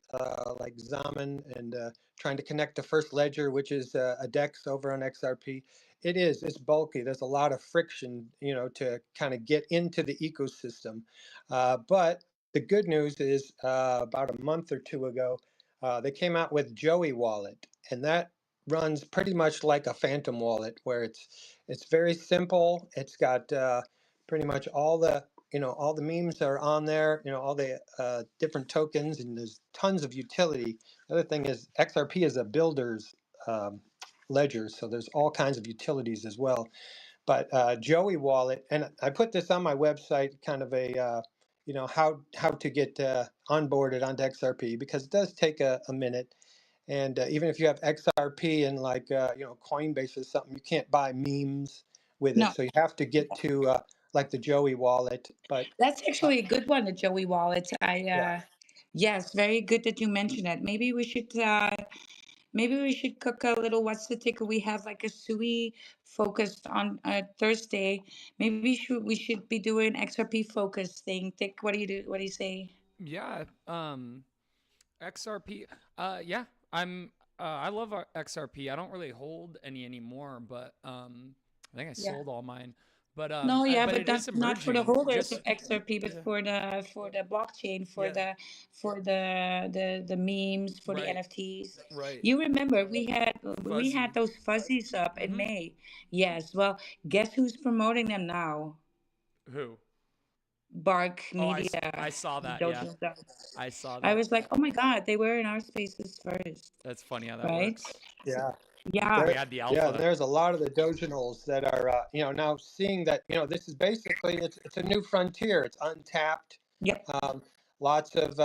like Zaman, and trying to connect to First Ledger, which is a DEX over on XRP. It's bulky. There's a lot of friction, to kind of get into the ecosystem. But the good news is about a month or two ago, they came out with Joey Wallet, and that runs pretty much like a Phantom wallet, where it's very simple. It's got pretty much all the memes are on there, all the different tokens, and there's tons of utility. The other thing is XRP is a builder's um, ledger, so there's all kinds of utilities as well. But Joey Wallet, and I put this on my website, kind of a how to get onboarded onto XRP, because it does take a minute. And even if you have XRP and like Coinbase or something, you can't buy memes with it, No, so you have to get to like the Joey Wallet. But that's uh, actually a good one, the Joey wallet. yeah, Yes, very good that you mentioned that. Maybe we should cook a little what's the ticker? We have like a sui focused on Thursday. Maybe we should be doing XRP focus thing. Tick, what do you do? What do you say? Yeah. XRP. Yeah. I love our XRP. I don't really hold any anymore, but I think I Yeah. sold all mine. No, yeah, But but it is not for the emerging. holders of Just XRP, but yeah. for the blockchain, Yeah. for the memes, for the Right. NFTs. Right. You remember we had Fuzzy. those fuzzies up in Mm-hmm. May. Yes. Well, guess who's promoting them now? Who? Bark Oh, Media, I saw that. Yeah. Dojo Dogs. I saw I that. was like, oh my God, they were in our spaces first, That's funny how that right? works. Yeah. Yeah. We There, had the yeah, alpha. there's a lot of the doginals that are, now seeing that, this is basically it's a new frontier. It's untapped. Yep. Um, Lots of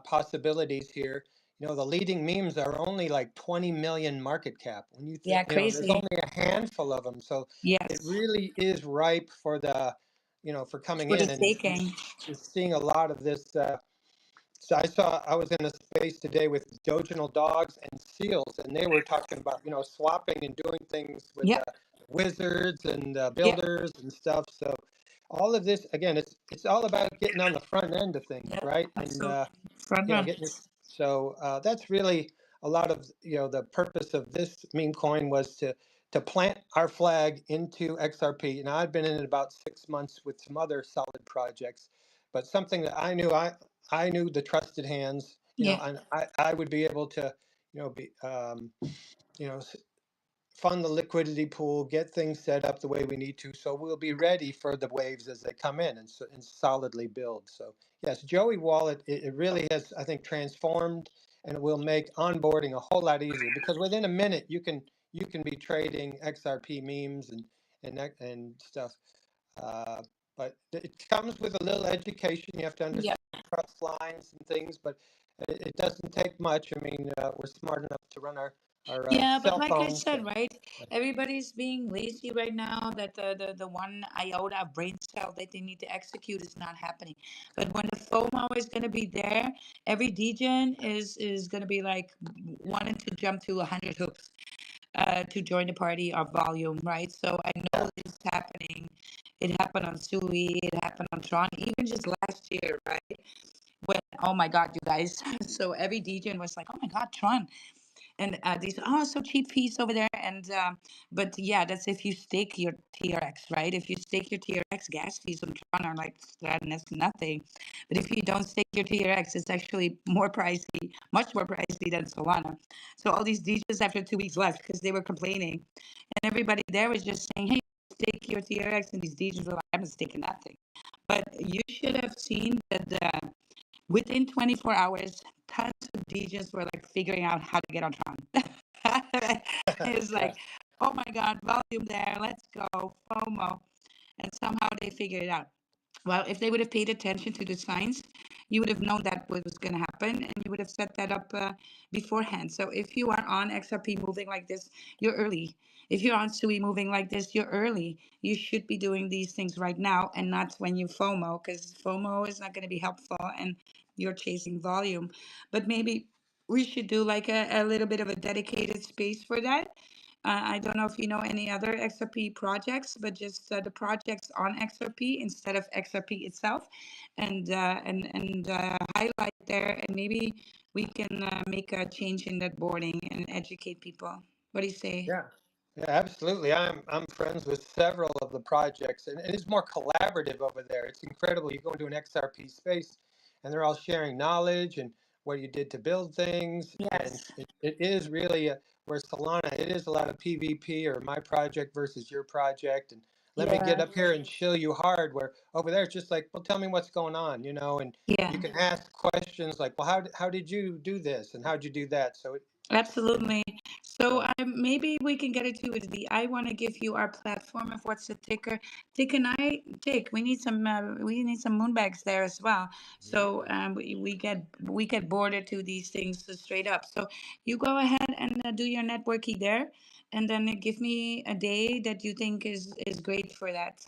possibilities here. The leading memes are only like 20 million market cap. When you think, Yeah, there's crazy. only a handful of them, so it Yes. really is ripe for for coming For the in, and taking. you're seeing a lot of this. So I was in a space today with doginal dogs and seals, and they were talking about swapping and doing things with Yep. wizards and Yep. builders and stuff. So all of this again, it's all about getting on the front end of things, Yep. right? And Absolutely. Front run. getting it. So that's really a lot of the purpose of this meme coin was to plant our flag into XRP. Now I've been in it about 6 months with some other solid projects, but something that I knew the trusted hands, Yeah. and I would be able to, be, you know, s- fund the liquidity pool, get things set up the way we need to, so we'll be ready for the waves as they come in and solidly build. So yes, Joey Wallet, it really has, I think, transformed, and it will make onboarding a whole lot easier because within a minute you can be trading XRP memes and stuff. Uh, but it comes with a little education. You have to Yep. understand trust lines and things, but it doesn't take much. I mean, we're smart enough to run our Yeah, but cell like I phones. said, right? Everybody's being lazy right now. That the one iota of brain cell that they need to execute is not happening. But when the FOMO is going to be there, every degen is going to be like wanting to jump to 100 hoops to join the party of volume, right? So I know Yeah, this is happening. It happened on Sui. It happened on Tron. Even just last year, right? When oh my God, you guys! So every degen was like, oh my God, Tron. And these so cheap fees over there, and but yeah, that's if you stake your TRX, right? If you stake your TRX, gas fees on Tron are like that's nothing. But if you don't stake your TRX, it's actually more pricey, much more pricey than Solana. So all these DJs after 2 weeks left because they were complaining, and everybody there was just saying, hey, stake your TRX, and these DJs were like, I'm not staking nothing. But you should have seen that within 24 hours, tons of DJs were like figuring out how to get on Tron. It's yeah, like, oh my God, volume there, let's go, FOMO. And somehow they figured it out. Well, if they would have paid attention to the signs, you would have known that what was going to happen and you would have set that up beforehand. So if you are on XRP moving like this, you're early. If you're on SUI moving like this, you're early. You should be doing these things right now and not when you FOMO, because FOMO is not going to be helpful and you're chasing volume. But maybe we should do like a little bit of a dedicated space for that. I don't know if you know any other XRP projects, but just the projects on XRP instead of XRP itself, and highlight there, and maybe we can make a change in that boarding and educate people. What do you say? yeah. Yeah, absolutely. I'm friends with several of the projects, and it's more collaborative over there. It's incredible. You go into an XRP space, and they're all sharing knowledge and what you did to build things, and Yes. it is really where Solana, it is a lot of PvP or my project versus your project, and let me get Yeah. up here and show you hard. Where over there it's just like, well, tell me what's going on, and Yeah. you can ask questions like, well, how did you do this, and how'd you do that? So it Absolutely. So so maybe we can get it to it. I want to give you our platform of what's the ticker. Tick and I tick. We need some moonbags there as well. So Yeah. we get boarded to these things straight up. So you go ahead and do your networking there, and then give me a day that you think is great for that,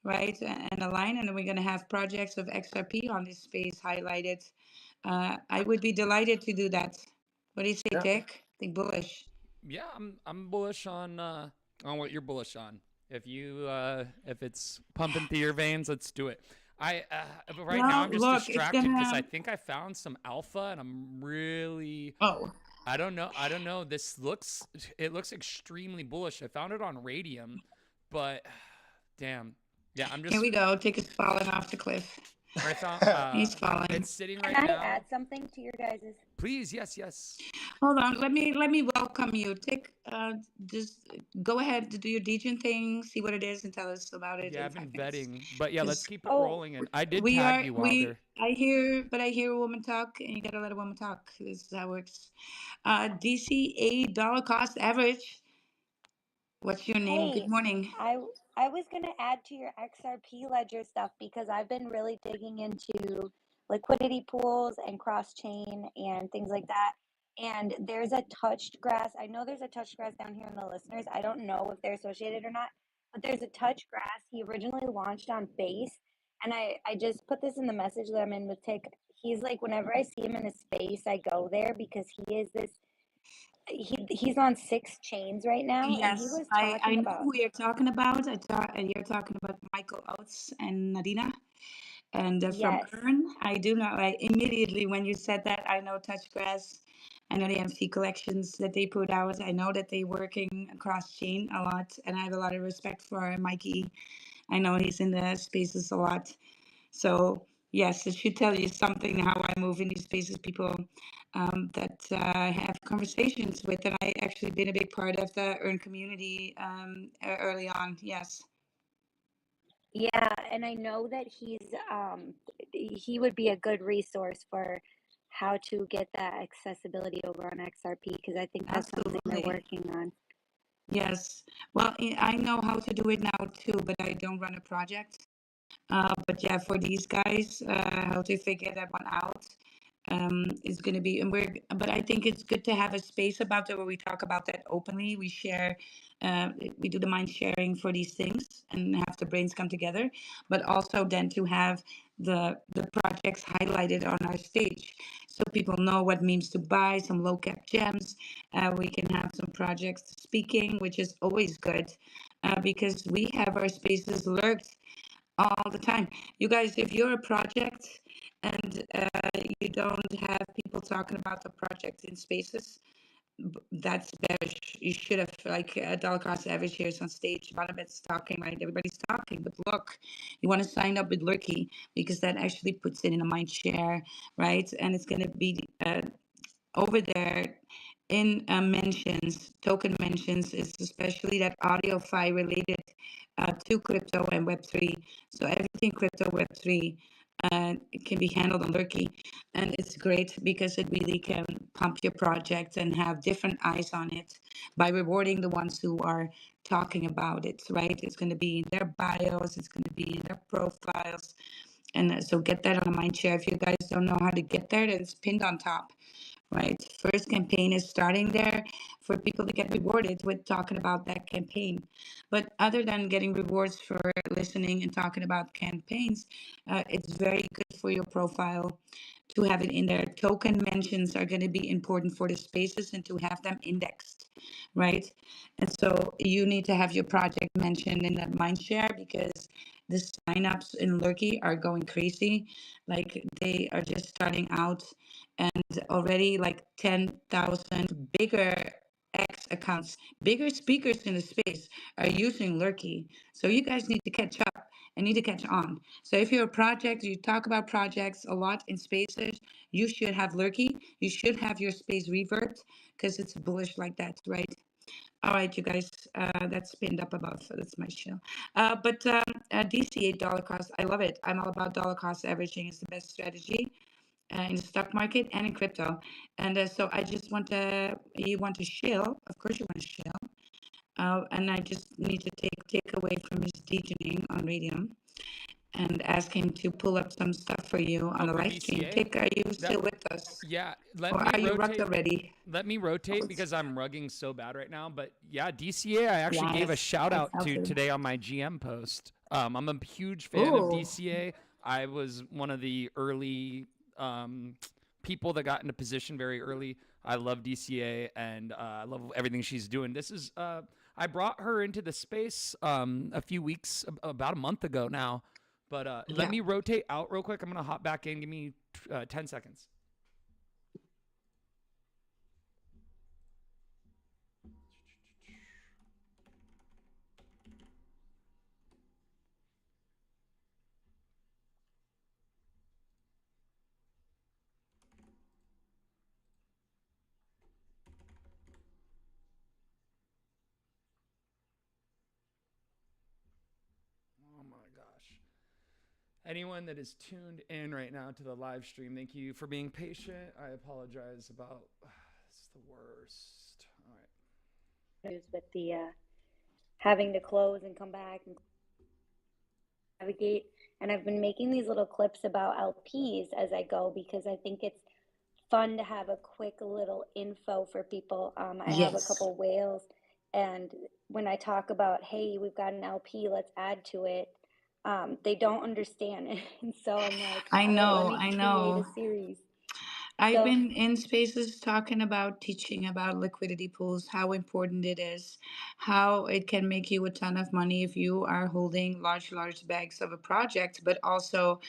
right? And a line, and then we're gonna have projects of XRP on this space highlighted I would be delighted to do that. What do you say, Yeah. Dick? I think bullish. Yeah, I'm bullish on what you're bullish on. If it's pumping through your veins, let's do it. But right now Well, I'm just look, it's distracted because I gonna. think I found some alpha and I'm really Oh, I don't know. I don't know. It looks extremely bullish. I found it on Radium, but damn. Yeah, I'm here just we go. Dick is falling off the cliff. I found He's falling. it's sitting Can right I now. add something to your guys'? Please, yes. Hold on. Let me welcome you. Dick, just go ahead to do your DJ thing. See what it is and tell us about it Yeah, in I've been 5 minutes. vetting. But yeah, let's Because keep it Oh, rolling and I did we tag are you, we. Wilder. I hear a woman talk, and you gotta let a woman talk. This is how it works. DCA dollar cost average. What's your name? Good hey, morning. I was gonna add to your XRP ledger stuff because I've been really digging into liquidity pools and cross chain and things like that. And there's a touched grass. I know there's a touched grass down here in the listeners. I don't know if they're associated or not, but there's a touched grass. He originally launched on Base, and I just put this in the message that I'm in with Tick. He's like, whenever I see him in a space, I go there because he is this. He's on 6 chains right now, and he Yes, was I talking know about. who you're talking about. And you're talking about Michael Oates and Nadina. And from Yes. Earn, I do know. I immediately when you said that, I know Touchgrass. I know the MC collections that they put out. I know that they're working across chain a lot, and I have a lot of respect for Mikey. I know he's in the spaces a lot. So yes, it should tell you something how I move in these spaces. People that I have conversations with, and I actually been a big part of the Earn community early on. Yes. Yeah, and I know that he would be a good resource for how to get that accessibility over on XRP because I think that's something they're Absolutely. working on. Yes. Well, I know how to do it now too, but I don't run a project. But yeah, for these guys, how to figure that one out is going to be, but I think it's good to have a space about it where we talk about that openly. We share, we do the mind sharing for these things and have the brains come together, but also then to have the projects highlighted on our stage so people know what memes to buy, some low cap gems. We can have some projects speaking, which is always good because we have our spaces lurked all the time. You guys, if you're a project and you don't have people talking about the project in spaces, that's better. You should have like dollar cost average here is on stage. Bonabet's talking, right? Everybody's talking, but look, you want to sign up with Lurky because that actually puts it in a mind share, right? And it's going to be over there in mentions, token mentions, is especially that audio file related to crypto and Web3. So everything crypto Web3 it can be handled on Lurky. And it's great because it really can pump your project and have different eyes on it by rewarding the ones who are talking about it, right? It's going to be in their bios, it's going to be in their profiles. And so get that on a mind share. If you guys don't know how to get there, then it's pinned on top, right? First campaign is starting there for people to get rewarded with talking about that campaign. But other than getting rewards for listening and talking about campaigns, it's very good for your profile to have it in there. Token mentions are going to be important for the spaces and to have them indexed, right? And so you need to have your project mentioned in that mind share because the signups in Lurky are going crazy. Like they are just starting out and already like 10,000 bigger X accounts, bigger speakers in the space are using Lurky. So you guys need to catch up and need to catch on. So if you're a project, you talk about projects a lot in spaces, you should have Lurky. You should have your space reverbed because it's bullish like that, right? All right, you guys, that's pinned up above. So that's my show. But DCA dollar cost, I love it. I'm all about dollar cost averaging. It's the best strategy in the stock market and in crypto. And so I just want to, you want to shill, of course you want to shill. And I just need to take away from his DJing on Radium and ask him to pull up some stuff for you on Oh, the for live stream. DCA? Tick, are you That still with us? Yeah, let Or me are you rugged rotate. already? Let me rotate because I'm rugging so bad right now. But yeah, DCA, I actually gave a Yes, shout I out felt to it. today on my GM post. I'm a huge fan of Oh, DCA. I was one of the early people that got into position very early. I love DCA and I love everything she's doing. This is I brought her into the space a few weeks, about a month ago now. But let me rotate out real quick. I'm gonna hop back in. Give me 10 seconds. Oh my gosh. Anyone that is tuned in right now to the live stream, thank you for being patient. I apologize about it's the worst. All right. With the having to close and come back and navigate. And I've been making these little clips about LPs as I go because I think it's fun to have a quick little info for people. I have a couple whales, and when I talk about, hey, we've got an LP, let's add to it, they don't understand it. And so I'm like, I all right, let know, me I create a know. series. I've So been in spaces talking about teaching about liquidity pools, how important it is, how it can make you a ton of money if you are holding large bags of a project, but also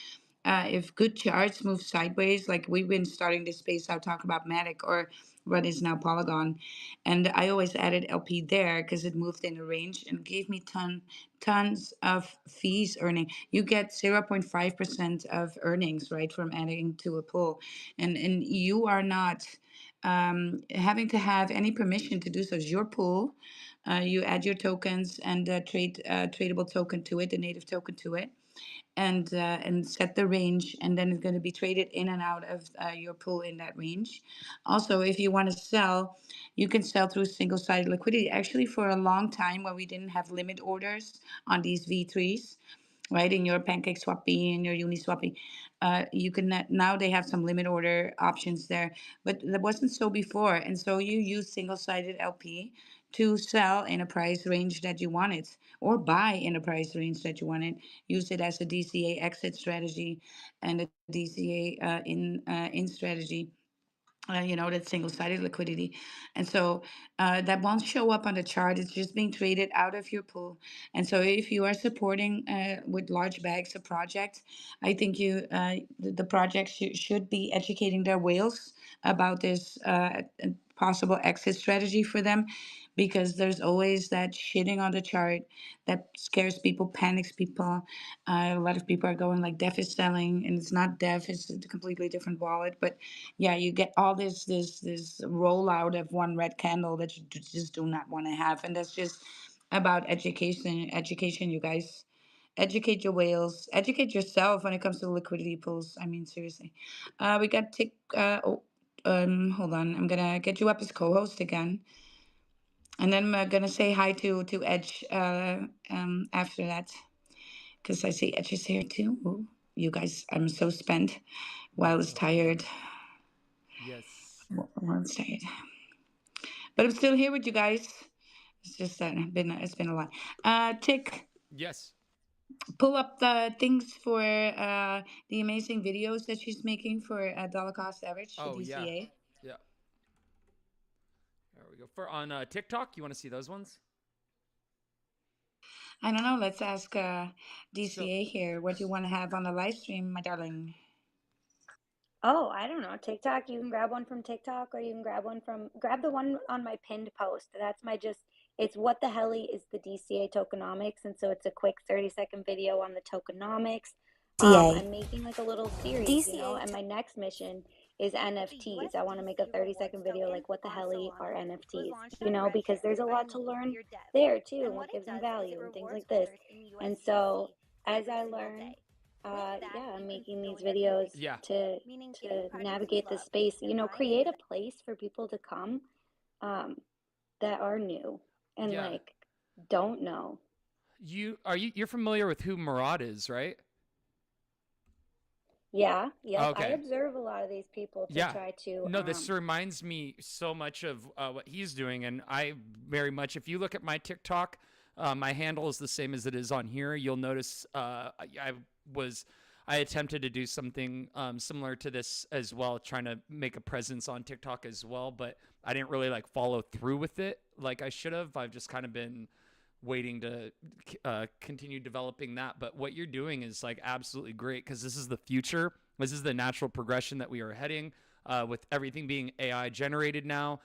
if good charts move sideways, like we've been starting this space out talk about Matic or what is now Polygon, and I always added LP there because it moved in a range and gave me tons of fees earning. You get 0.5% of earnings right from adding to a pool, and you are not having to have any permission to do so. It's your pool. You add your tokens and tradable token to it, the native token to it, and set the range, and then it's going to be traded in and out of your pool in that range. Also, if you want to sell, you can sell through single-sided liquidity. Actually, for a long time when we didn't have limit orders on these V3s, right, in your pancake swappy and your uniswappy, you can now they have some limit order options there, but that wasn't so before. And so you use single-sided LP to sell in a price range that you wanted, or buy in a price range that you wanted. Use it as a DCA exit strategy and a DCA in strategy. That single-sided liquidity. And so that won't show up on the chart. It's just being traded out of your pool. And so if you are supporting with large bags a project, I think the projects should be educating their whales about this possible exit strategy for them, because there's always that shitting on the chart that scares people, panics people. A lot of people are going like Def is selling, and it's not Def, it's a completely different wallet. But yeah, you get all this rollout of one red candle that you just do not want to have, and that's just about education, you guys. Educate your whales, educate yourself when it comes to liquidity pools. I mean, seriously. We got Tick. Hold on, I'm gonna get you up as co-host again, and then I'm gonna say hi to Edge after that, because I see Edge is here too. Ooh, you guys, I'm so spent. Wild is tired. Yes. Wild's tired. But I'm still here with you guys. It's just that it's been a lot. Tick, Yes. pull up the things for the amazing videos that she's making for dollar cost average, the Oh yeah. DCA. Yeah. There we go. For on TikTok, you want to see those ones? I don't know. Let's ask So DCA here. What do you want to have on the live stream, my darling? oh, I don't know, TikTok. You can grab one from TikTok, or you can grab the one on my pinned post. That's it's what the hell is the DCA tokenomics. And so it's a quick 30-second video on the tokenomics. I'm making like a little series, and my next mission is NFTs. I want to make a 30-second video, like what the hell are NFTs, because there's a lot to learn there too, and what gives them value and things like this. And so as I learn, I'm making these videos yeah. to navigate the space, create a place for people to come that are new and Yeah. like don't know. You're familiar with who Murad is, right? Yeah, yep. I Okay. observe a lot of these people to Yeah. try to No, this reminds me so much of what he's doing, and I very much. If you look at my TikTok, my handle is the same as it is on here. You'll notice I I attempted to do something similar to this as well, trying to make a presence on TikTok as well, but I didn't really like follow through with it like I should have. I've just kind of been waiting to continue developing that. But what you're doing is like absolutely great, because this is the future. This is the natural progression that we are heading with everything being AI generated now.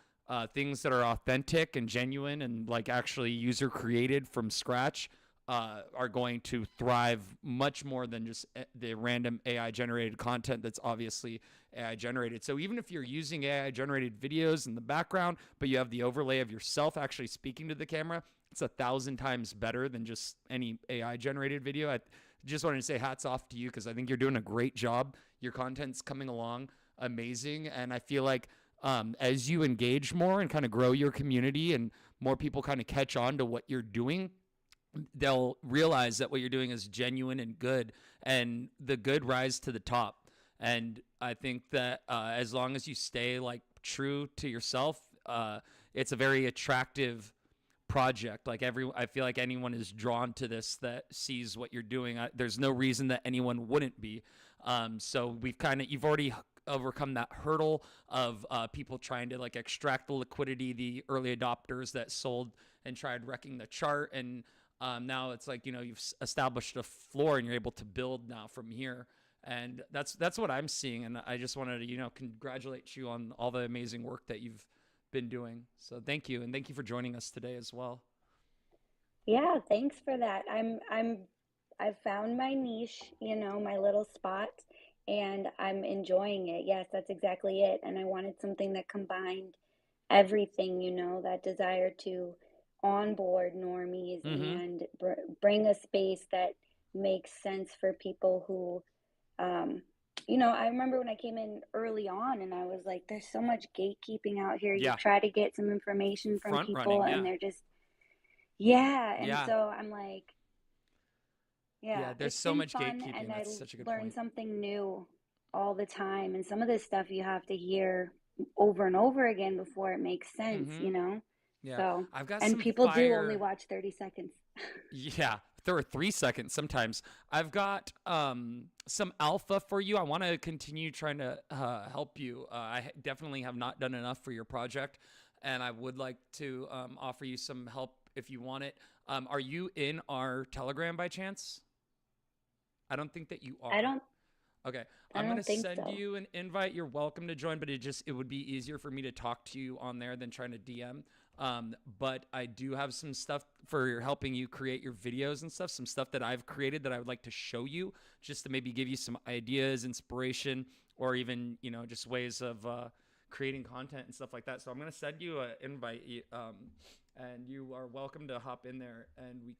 Things that are authentic and genuine and like actually user created from scratch are going to thrive much more than just the random AI generated content that's obviously AI generated. So even if you're using AI generated videos in the background, but you have the overlay of yourself actually speaking to the camera, it's 1,000 times better than just any AI generated video. I just wanted to say hats off to you, because I think you're doing a great job. Your content's coming along amazing. And I feel like as you engage more and kind of grow your community and more people kind of catch on to what you're doing, they'll realize that what you're doing is genuine and good, and the good rise to the top. And I think that as long as you stay like true to yourself, it's a very attractive project. Like I feel like anyone is drawn to this that sees what you're doing. There's no reason that anyone wouldn't be. So you've already overcome that hurdle of people trying to like extract the liquidity, the early adopters that sold and tried wrecking the chart. And now it's like, you've established a floor and you're able to build now from here. And that's what I'm seeing. And I just wanted to, congratulate you on all the amazing work that you've been doing. So thank you. And thank you for joining us today as well. Yeah, thanks for that. I've found my niche, my little spot, and I'm enjoying it. Yes, that's exactly it. And I wanted something that combined everything, that desire to onboard normies and bring a space that makes sense for people who, I remember when I came in early on and I was like, there's so much gatekeeping out here. You try to get some information from Front people running, and they're just, And so I'm like, there's it's so been much fun, gatekeeping. and That's such a good learn point. something new all the time. And some of this stuff you have to hear over and over again before it makes sense, Yeah. So, I've got and some people do fire... only watch 30 seconds. Yeah, there are 3 seconds sometimes. I've got some alpha for you. I want to continue trying to help you. I definitely have not done enough for your project, and I would like to offer you some help if you want it. Are you in our Telegram by chance? I don't think that you are. Okay, I'm going to send you an invite. You're welcome to join, but it would be easier for me to talk to you on there than trying to DM. But I do have some stuff for helping you create your videos and stuff, some stuff that I've created that I would like to show you, just to maybe give you some ideas, inspiration, or even, just ways of creating content and stuff like that. So I'm going to send you an invite, and you are welcome to hop in there, and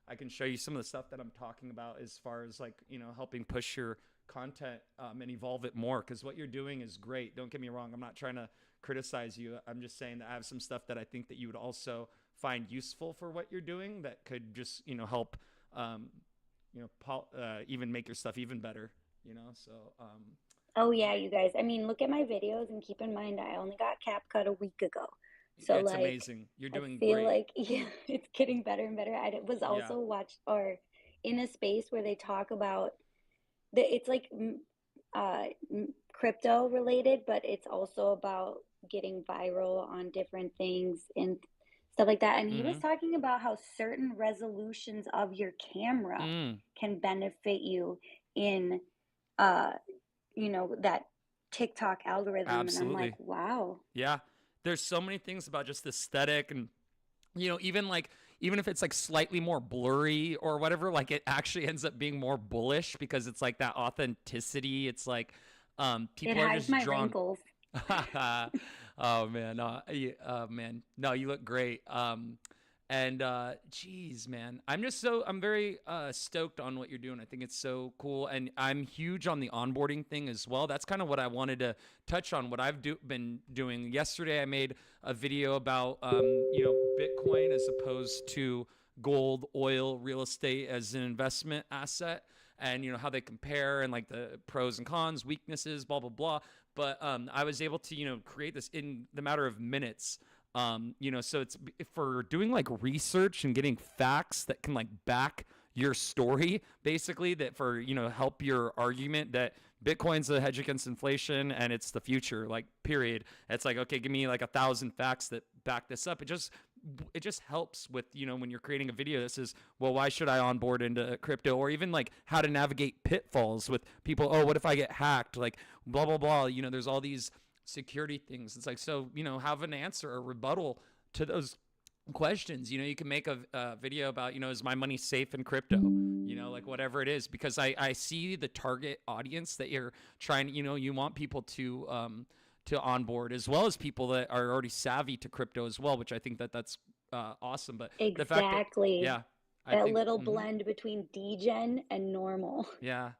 I can show you some of the stuff that I'm talking about as far as like, helping push your content and evolve it more, because what you're doing is great. Don't get me wrong. I'm not trying to criticize you. I'm just saying that I have some stuff that I think that you would also find useful for what you're doing that could just, help, even make your stuff even better, so. Oh yeah, you guys. I mean, look at my videos and keep in mind, I only got CapCut a week ago. So it's amazing. You're doing great. I feel great. like it's getting better and better. I was also in a space where they talk about it's like crypto related, but it's also about getting viral on different things and stuff like that. And he was talking about how certain resolutions of your camera can benefit you in that TikTok algorithm. Absolutely. And I'm like, wow. Yeah. There's so many things about just aesthetic and, even if it's like slightly more blurry or whatever, like it actually ends up being more bullish because it's like that authenticity. It's like people are just drawn. Wrinkles. Oh man, man, no, you look great. Geez, man, I'm very stoked on what you're doing. I think it's so cool, and I'm huge on the onboarding thing as well. That's kind of what I wanted to touch on. What I've been doing. Yesterday, I made a video about Bitcoin as opposed to gold, oil, real estate as an investment asset, and how they compare and like the pros and cons, weaknesses, blah blah blah. But I was able to create this in the matter of minutes. So it's for doing like research and getting facts that can like back your story, basically, that for, help your argument that Bitcoin's a hedge against inflation and it's the future, like, period. It's like, okay, give me like 1,000 facts that back this up. It just helps with, when you're creating a video that says, well, why should I onboard into crypto, or even like how to navigate pitfalls with people. Oh, what if I get hacked? Like, blah, blah, blah. There's all these security things. It's like, so, have an answer or rebuttal to those questions. You can make a video about, is my money safe in crypto? Like whatever it is, because I see the target audience that you're trying, you want people to onboard, as well as people that are already savvy to crypto as well, which I think that's awesome. But the fact that, Exactly. yeah, I That think, little blend between degen and normal. yeah.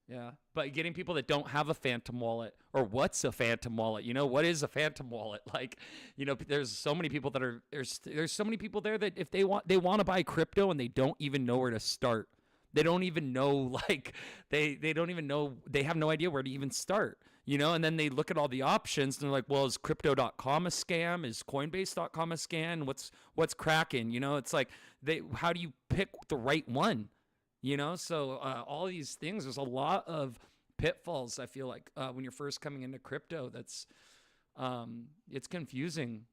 Yeah, but getting people that don't have a phantom wallet, or what's a phantom wallet? What is a phantom wallet? Like, there's so many people that are there's so many people there that if they want to buy crypto and they don't even know where to start. They don't even know, like, they don't even know, they have no idea where to even start, and then they look at all the options and they're like, well, is crypto.com a scam? Is coinbase.com a scam? What's cracking? It's like, how do you pick the right one? So all these things, there's a lot of pitfalls, I feel like, when you're first coming into crypto. That's it's confusing.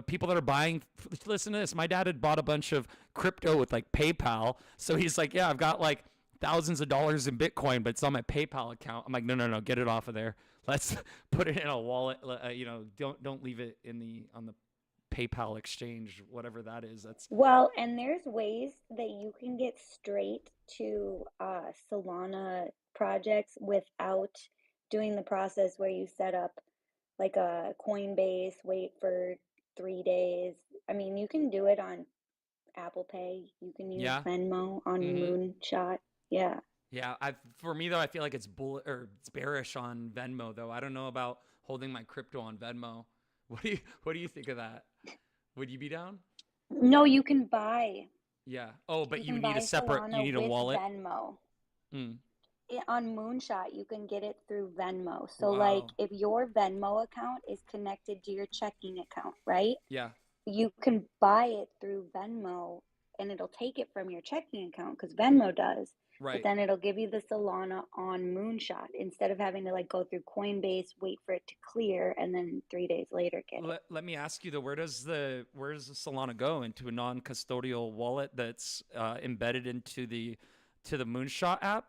People that are buying, listen to this, my dad had bought a bunch of crypto with like PayPal, so he's like, yeah, I've got like thousands of dollars in Bitcoin, but it's on my PayPal account. I'm like, no, get it off of there. Let's put it in a wallet. Don't leave it on the PayPal exchange, whatever that is. Well, and there's ways that you can get straight to Solana projects without doing the process where you set up like a Coinbase, wait for 3 days. I mean, you can do it on Apple Pay. You can use Venmo on Moonshot. Yeah. Yeah, for me though, I feel like it's bearish on Venmo though. I don't know about holding my crypto on Venmo. What do you think of that? Would you be down? No, you can buy. Yeah. Oh, but you need buy a separate. Solana You need a with wallet. Venmo. Mm. On Moonshot, you can get it through Venmo. So, Wow. like, if your Venmo account is connected to your checking account, right? Yeah. You can buy it through Venmo, and it'll take it from your checking account because Venmo does. Right. But then it'll give you the Solana on Moonshot instead of having to like go through Coinbase, wait for it to clear, and then 3 days later get it. Let me ask you though, where does the Solana go? Into a non-custodial wallet that's embedded into the Moonshot app,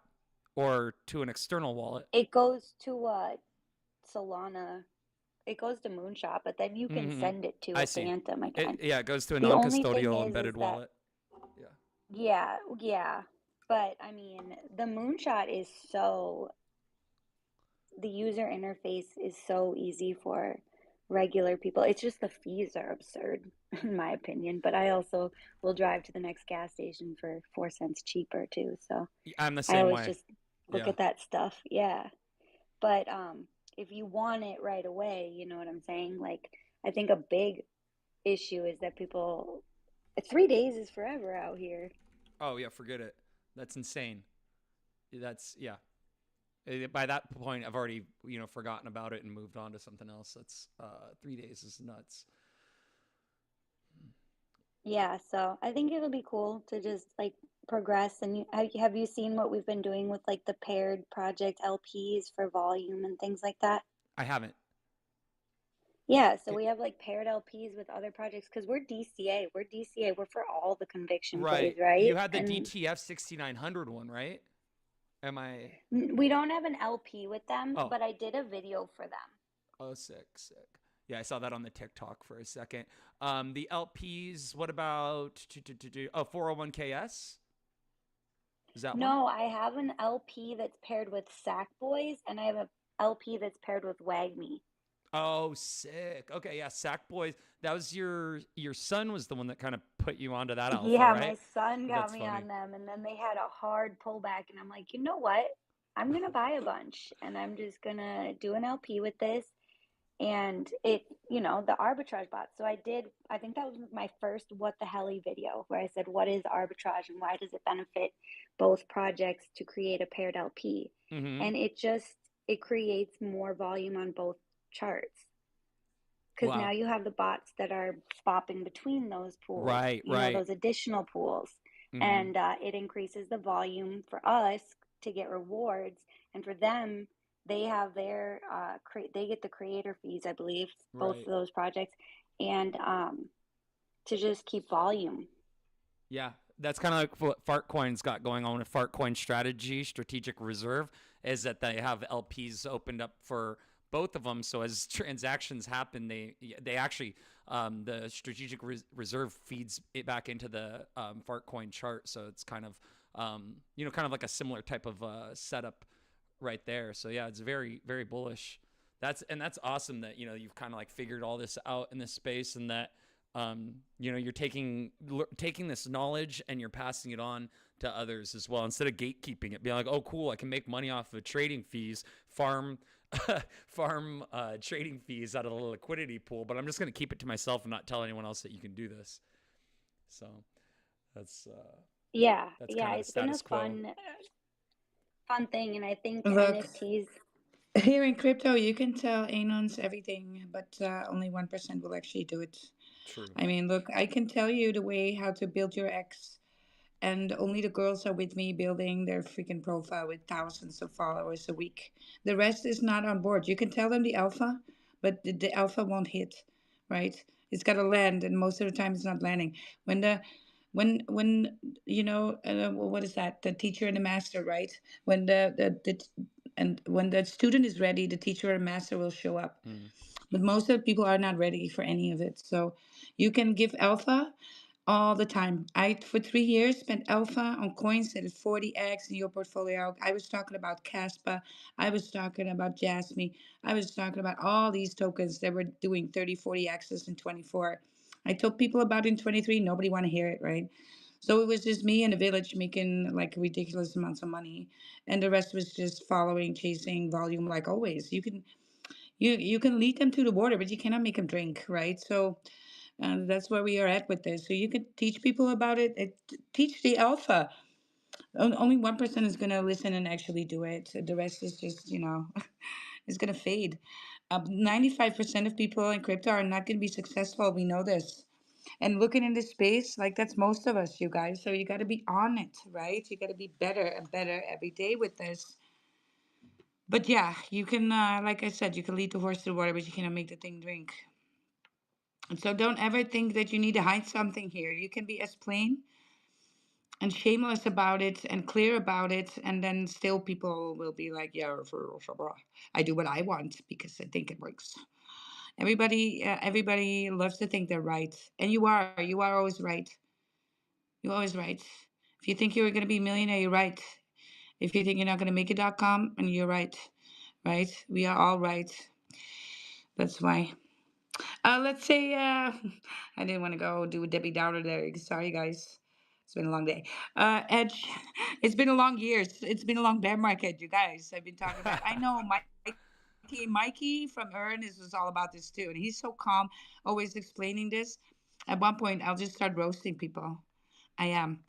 or to an external wallet? It goes to Solana. It goes to Moonshot, but then you can send it to a Phantom again. It goes to a The only thing non-custodial is embedded wallet. Yeah. But I mean, the Moonshot is the user interface is so easy for regular people. It's just the fees are absurd, in my opinion. But I also will drive to the next gas station for 4 cents cheaper too. So I'm the I same always way. just look at that stuff. Yeah. But if you want it right away, you know what I'm saying? Like, I think a big issue is that 3 days is forever out here. Oh yeah, forget it. That's insane. By that point, I've already forgotten about it and moved on to something else. That's 3 days is nuts. Yeah, so I think it'll be cool to just like progress. And have you seen what we've been doing with like the paired project LPs for volume and things like that? I haven't. Yeah, so we have like paired LPs with other projects because we're DCA. We're for all the conviction plays, right? You had the DTF 6900 one, right? We don't have an LP with them, Oh. but I did a video for them. Oh, sick. Yeah, I saw that on the TikTok for a second. The LPs, what about 401ks? Is that one? No, I have an LP that's paired with Sackboys, and I have an LP that's paired with WagMe. Oh, sick. Okay, yeah, Sackboys. That was your son was the one that kind of put you onto that alpha, Yeah, right? my son got That's me funny. on them, and then they had a hard pullback, and I'm like, you know what? I'm gonna buy a bunch, and I'm just gonna do an LP with this, and the arbitrage bot. So I think that was my first what the helly video where I said, what is arbitrage and why does it benefit both projects to create a paired LP? And it creates more volume on both charts. Because now you have the bots that are swapping between those pools, right? those additional pools. Mm-hmm. and it increases the volume for us to get rewards, and for them, they have their they get the creator fees, I believe, both of Right. those projects, and to just keep volume. Yeah, that's kind of like what Fartcoin's got going on with Fartcoin strategy, strategic reserve, is that they have LPs opened up for both of them. So as transactions happen, they actually the strategic reserve feeds it back into the Fartcoin chart. So it's kind of kind of like a similar type of setup right there. So yeah, it's very bullish. That's awesome that you've kind of like figured all this out in this space, and that you're taking this knowledge and you're passing it on to others as well, instead of gatekeeping it, being like, oh cool, I can make money off of trading fees, farm trading fees out of the liquidity pool, but I'm just going to keep it to myself and not tell anyone else that you can do this. So that's Yeah, that's yeah, kind of the it's been a status quo. fun thing, and I think Look, NFTs. here in crypto, you can tell Anons everything, but only 1% will actually do it. True. I mean, look, I can tell you the way how to build your X, and only the girls are with me building their freaking profile with thousands of followers a week. The rest is not on board. You can tell them the alpha, but the alpha won't hit, right? It's got to land, and most of the time it's not landing. When the when what is that? The teacher and the master, right? When and when the student is ready, the teacher and master will show up. Mm. But most of the people are not ready for any of it. So you can give alpha all the time. I, for 3 years, spent alpha on coins that is 40x in your portfolio. I was talking about Caspa. I was talking about Jasmine. I was talking about all these tokens that were doing 30, 40x's in 24. I told people about it in 23. Nobody want to hear it, right? So it was just me in the village making like ridiculous amounts of money, and the rest was just following, chasing volume like always. You can lead them to the water, but you cannot make them drink, right? So that's where we are at with this. So you can teach people about it. Teach the alpha. Only 1% is going to listen and actually do it. The rest is just, it's going to fade. 95% of people in crypto are not going to be successful. We know this. And looking in this space, like that's most of us, you guys. So you got to be on it, right? You got to be better and better every day with this. But yeah, you can, like I said, you can lead the horse to the water, but you cannot make the thing drink. And so don't ever think that you need to hide something here. You can be as plain and shameless about it and clear about it, and then still people will be like, yeah, I do what I want because I think it works. Everybody loves to think they're right, and you are always right. You're always right. If you think you're going to be a millionaire, you're right. If you think you're not going to make it.com, and you're right. Right, we are all right. That's why. Let's say I didn't want to go do a Debbie Downer there. Sorry, guys. It's been a long day. Edge, it's been a long year. It's been a long bear market, you guys. I've been talking about. I know Mikey from Earn was all about this too, and he's so calm, always explaining this. At one point, I'll just start roasting people. I am,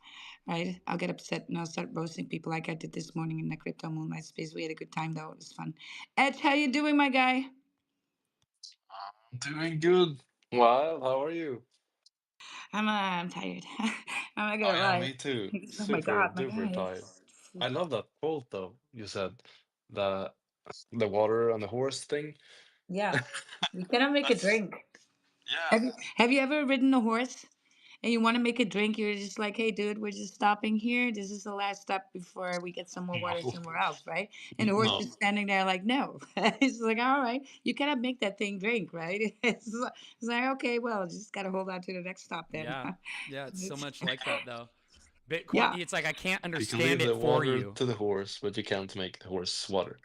right? I'll get upset and I'll start roasting people like I did this morning in the crypto moonlight space. We had a good time though. It was fun. Edge, how you doing, my guy? I'm doing good. Well, how are you? I'm tired. I'm not Oh gonna yeah, lie. me too. Oh my Super god, my duper guy. tired. I love that quote though. You said the the water and the horse thing. Yeah, you cannot make a That's drink. yeah. Have you ever ridden a horse and you want to make a drink? You're just like, hey, dude, we're just stopping here. This is the last stop before we get some more water No, somewhere else, right? And the horse is no. standing there like, no. It's like, all right, you cannot make that thing drink, right? It's like, okay, well, just gotta hold on to the next stop then. Yeah. Yeah, it's so much like that though. Bitcoin, Yeah. it's like I can't You can understand leave it the for water you. to the horse, but you can't make the horse water.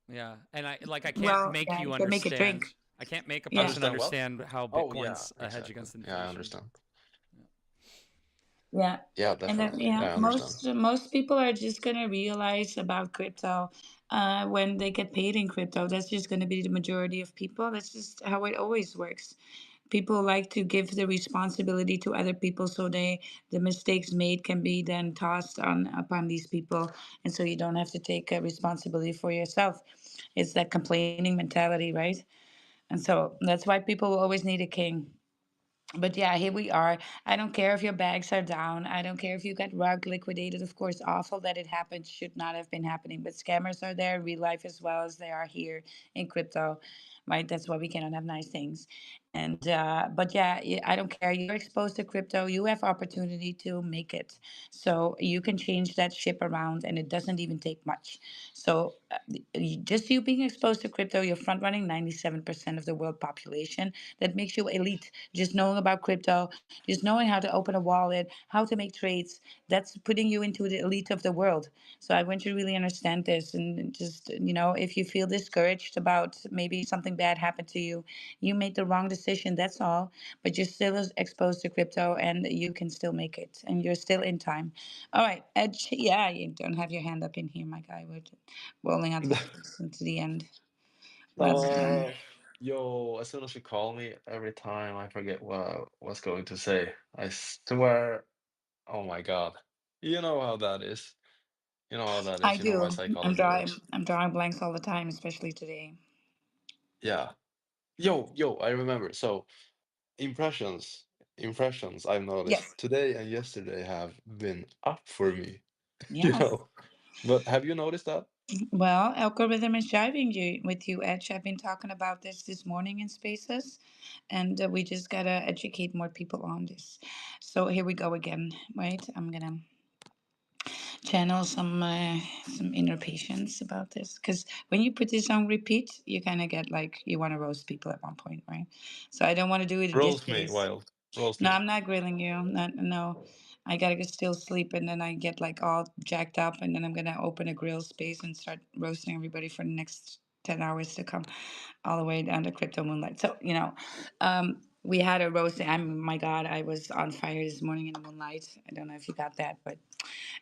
Yeah. And I can't Well, make yeah, you you can make a understand. drink. I can't make a Yeah. person Understand what? understand how Oh yeah, Bitcoin's a hedge exactly. against Yeah, I inflation. understand. Yeah. Yeah, And then definitely. yeah, Yeah, I understand. most people are just gonna realize about crypto when they get paid in crypto. That's just gonna be the majority of people. That's just how it always works. People like to give the responsibility to other people, so the mistakes made can be then tossed on upon these people, and so you don't have to take responsibility for yourself. It's that complaining mentality, right? And so that's why people will always need a king. But yeah, here we are. I don't care if your bags are down. I don't care if you got rug liquidated. Of course, awful that it happened. Should not have been happening. But scammers are there in real life as well as they are here in crypto, right? That's why we cannot have nice things. And but yeah, I don't care. You're exposed to crypto. You have opportunity to make it. So you can change that ship around, and it doesn't even take much. So just you being exposed to crypto, you're front running 97% of the world population. That makes you elite. Just knowing about crypto, just knowing how to open a wallet, how to make trades, that's putting you into the elite of the world. So I want you to really understand this. And just, if you feel discouraged about maybe something bad happened to you, you made the wrong decision. That's all. But you're still exposed to crypto and you can still make it. And you're still in time. All right. Edge, yeah, you don't have your hand up in here, my guy. We're rolling on to the end. Well done. Uh, yo, as soon as you call me, every time I forget what I was going to say. I swear, oh my God. You know how that is. You know how that I is. You know how do. I'm psychology drawing. works. I'm drawing blanks all the time, especially today. Yeah. Yo, I remember. So, impressions, impressions, I've noticed Yes. today and yesterday have been up for me, you Yes. know. But have you noticed that? Well, algorithm is driving you with you, Edge. I've been talking about this morning in Spaces, and we just gotta educate more people on this. So here we go again, right? I'm gonna channel some inner patience about this because when you put this on repeat, you kind of get like you want to roast people at one point, right? So I don't want to do it in this Roast me, case. Wild. Roast No, me. I'm not grilling you. Not, no, I gotta still sleep, and then I get like all jacked up, and then I'm gonna open a grill space and start roasting everybody for the next 10 hours to come, all the way down to crypto moonlight. So we had a roast. My God, I was on fire this morning in the moonlight. I don't know if you got that, but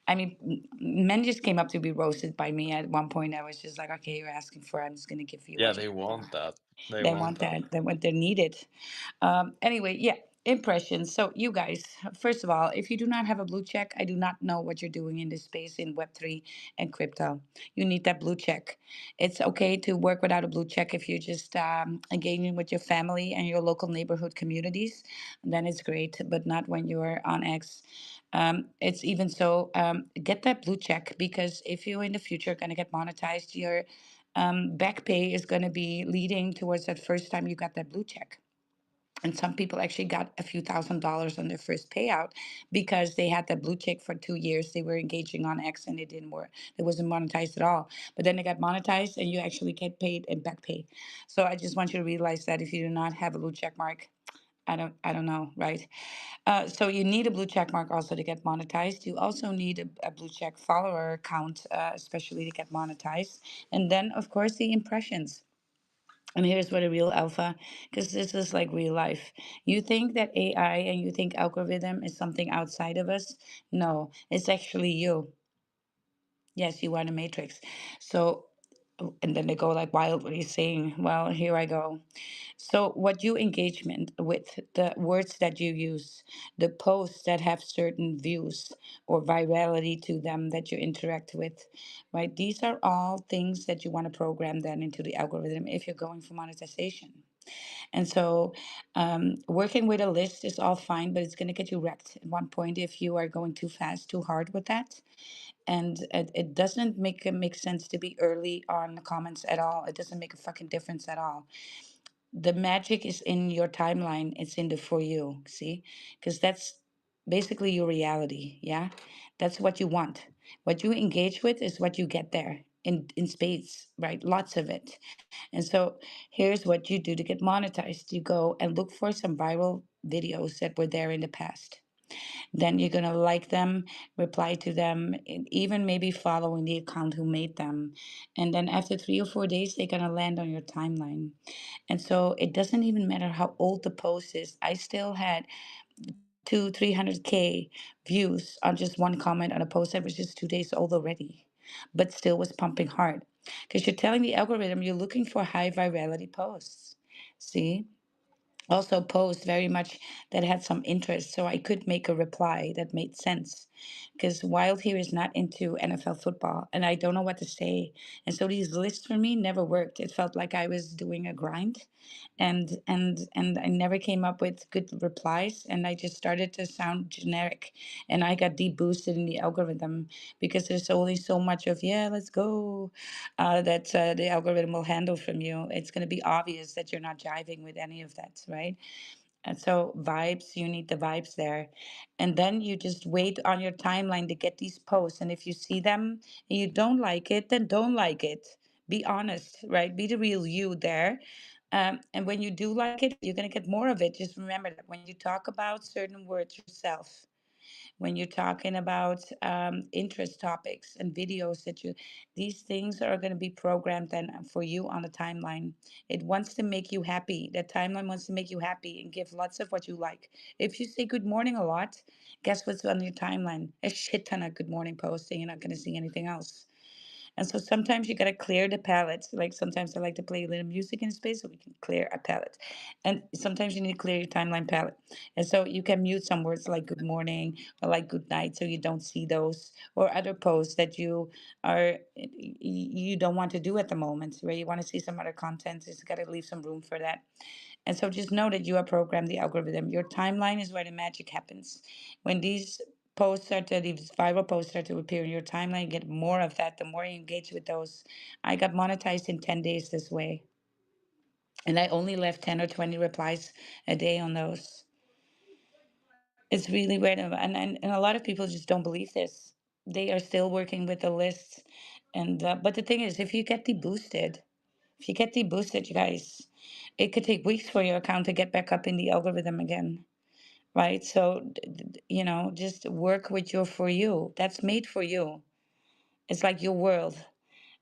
I mean, men just came up to be roasted by me at one point. I was just like, okay, you're asking for it. I'm just gonna give you Yeah, what they you. want that. They They want want that. that. They what they needed. Anyway, yeah, impressions. So, you guys, first of all, if you do not have a blue check, I do not know what you're doing in this space in Web3 and crypto. You need that blue check. It's okay to work without a blue check if you're just engaging with your family and your local neighborhood communities. Then it's great, but not when you're on X. It's even so, get that blue check because if you in the future going to get monetized, your back pay is going to be leading towards that first time you got that blue check. And some people actually got a few $1,000s on their first payout because they had that blue check for 2 years. They were engaging on X and it didn't work. It wasn't monetized at all. But then they got monetized and you actually get paid in back pay. So I just want you to realize that if you do not have a blue check mark, I don't know, right? So you need a blue check mark also to get monetized. You also need a blue check follower account, especially to get monetized. And then, of course, the impressions. And here's what a real alpha, because this is like real life. You think that AI and you think algorithm is something outside of us. No, it's actually you. Yes, you are the matrix. So, and then they go like, wild, what are you saying? Well, here I go. So, what you engagement with, the words that you use, the posts that have certain views or virality to them that you interact with, right? These are all things that you want to program then into the algorithm if you're going for monetization. And so, working with a list is all fine, but it's going to get you wrecked at one point if you are going too fast, too hard with that. And it doesn't make sense to be early on the comments at all. It doesn't make a fucking difference at all. The magic is in your timeline. It's in the for you, see? Because that's basically your reality, yeah? That's what you want. What you engage with is what you get there in spades, right? Lots of it. And so here's what you do to get monetized. You go and look for some viral videos that were there in the past. Then you're going to like them, reply to them, and even maybe following the account who made them. And then after 3 or 4 days, they're going to land on your timeline. And so it doesn't even matter how old the post is. I still had two, 300K views on just one comment on a post that was just 2 days old already, but still was pumping hard. Because you're telling the algorithm you're looking for high virality posts. See? Also, posts very much that had some interest, so I could make a reply that made sense. because Wild here is not into NFL football, and I don't know what to say. And so these lists for me never worked. It felt like I was doing a grind, and I never came up with good replies, and I just started to sound generic, and I got deboosted in the algorithm because there's only so much of yeah, let's go, that the algorithm will handle from you. It's going to be obvious that you're not jiving with any of that, right? And so vibes, you need the vibes there. And then you just wait on your timeline to get these posts. And if you see them and you don't like it, then don't like it. Be honest, right? Be the real you there. And when you do like it, you're going to get more of it. Just remember that when you talk about certain words yourself, when you're talking about interest topics and videos that you, these things are going to be programmed then for you on the timeline. It wants to make you happy. That timeline wants to make you happy and give lots of what you like. If you say good morning a lot, guess what's on your timeline? A shit ton of good morning posts, and you're not going to see anything else. And so sometimes you got to clear the palette. Like sometimes I like to play a little music in space so we can clear a palette. And sometimes you need to clear your timeline palette. And so you can mute some words like good morning or like good night so you don't see those or other posts that you are you don't want to do at the moment where you want to see some other content. Just got to leave some room for that. And so just know that you are programmed the algorithm. Your timeline is where the magic happens. When these viral posts start to appear in your timeline, you get more of that. The more you engage with those. I got monetized in 10 days this way. And I only left 10 or 20 replies a day on those. It's really weird. And a lot of people just don't believe this. They are still working with the lists. And but the thing is, if you get deboosted, you guys, it could take weeks for your account to get back up in the algorithm again, right? So, just work with your For You. That's made for you. It's like your world,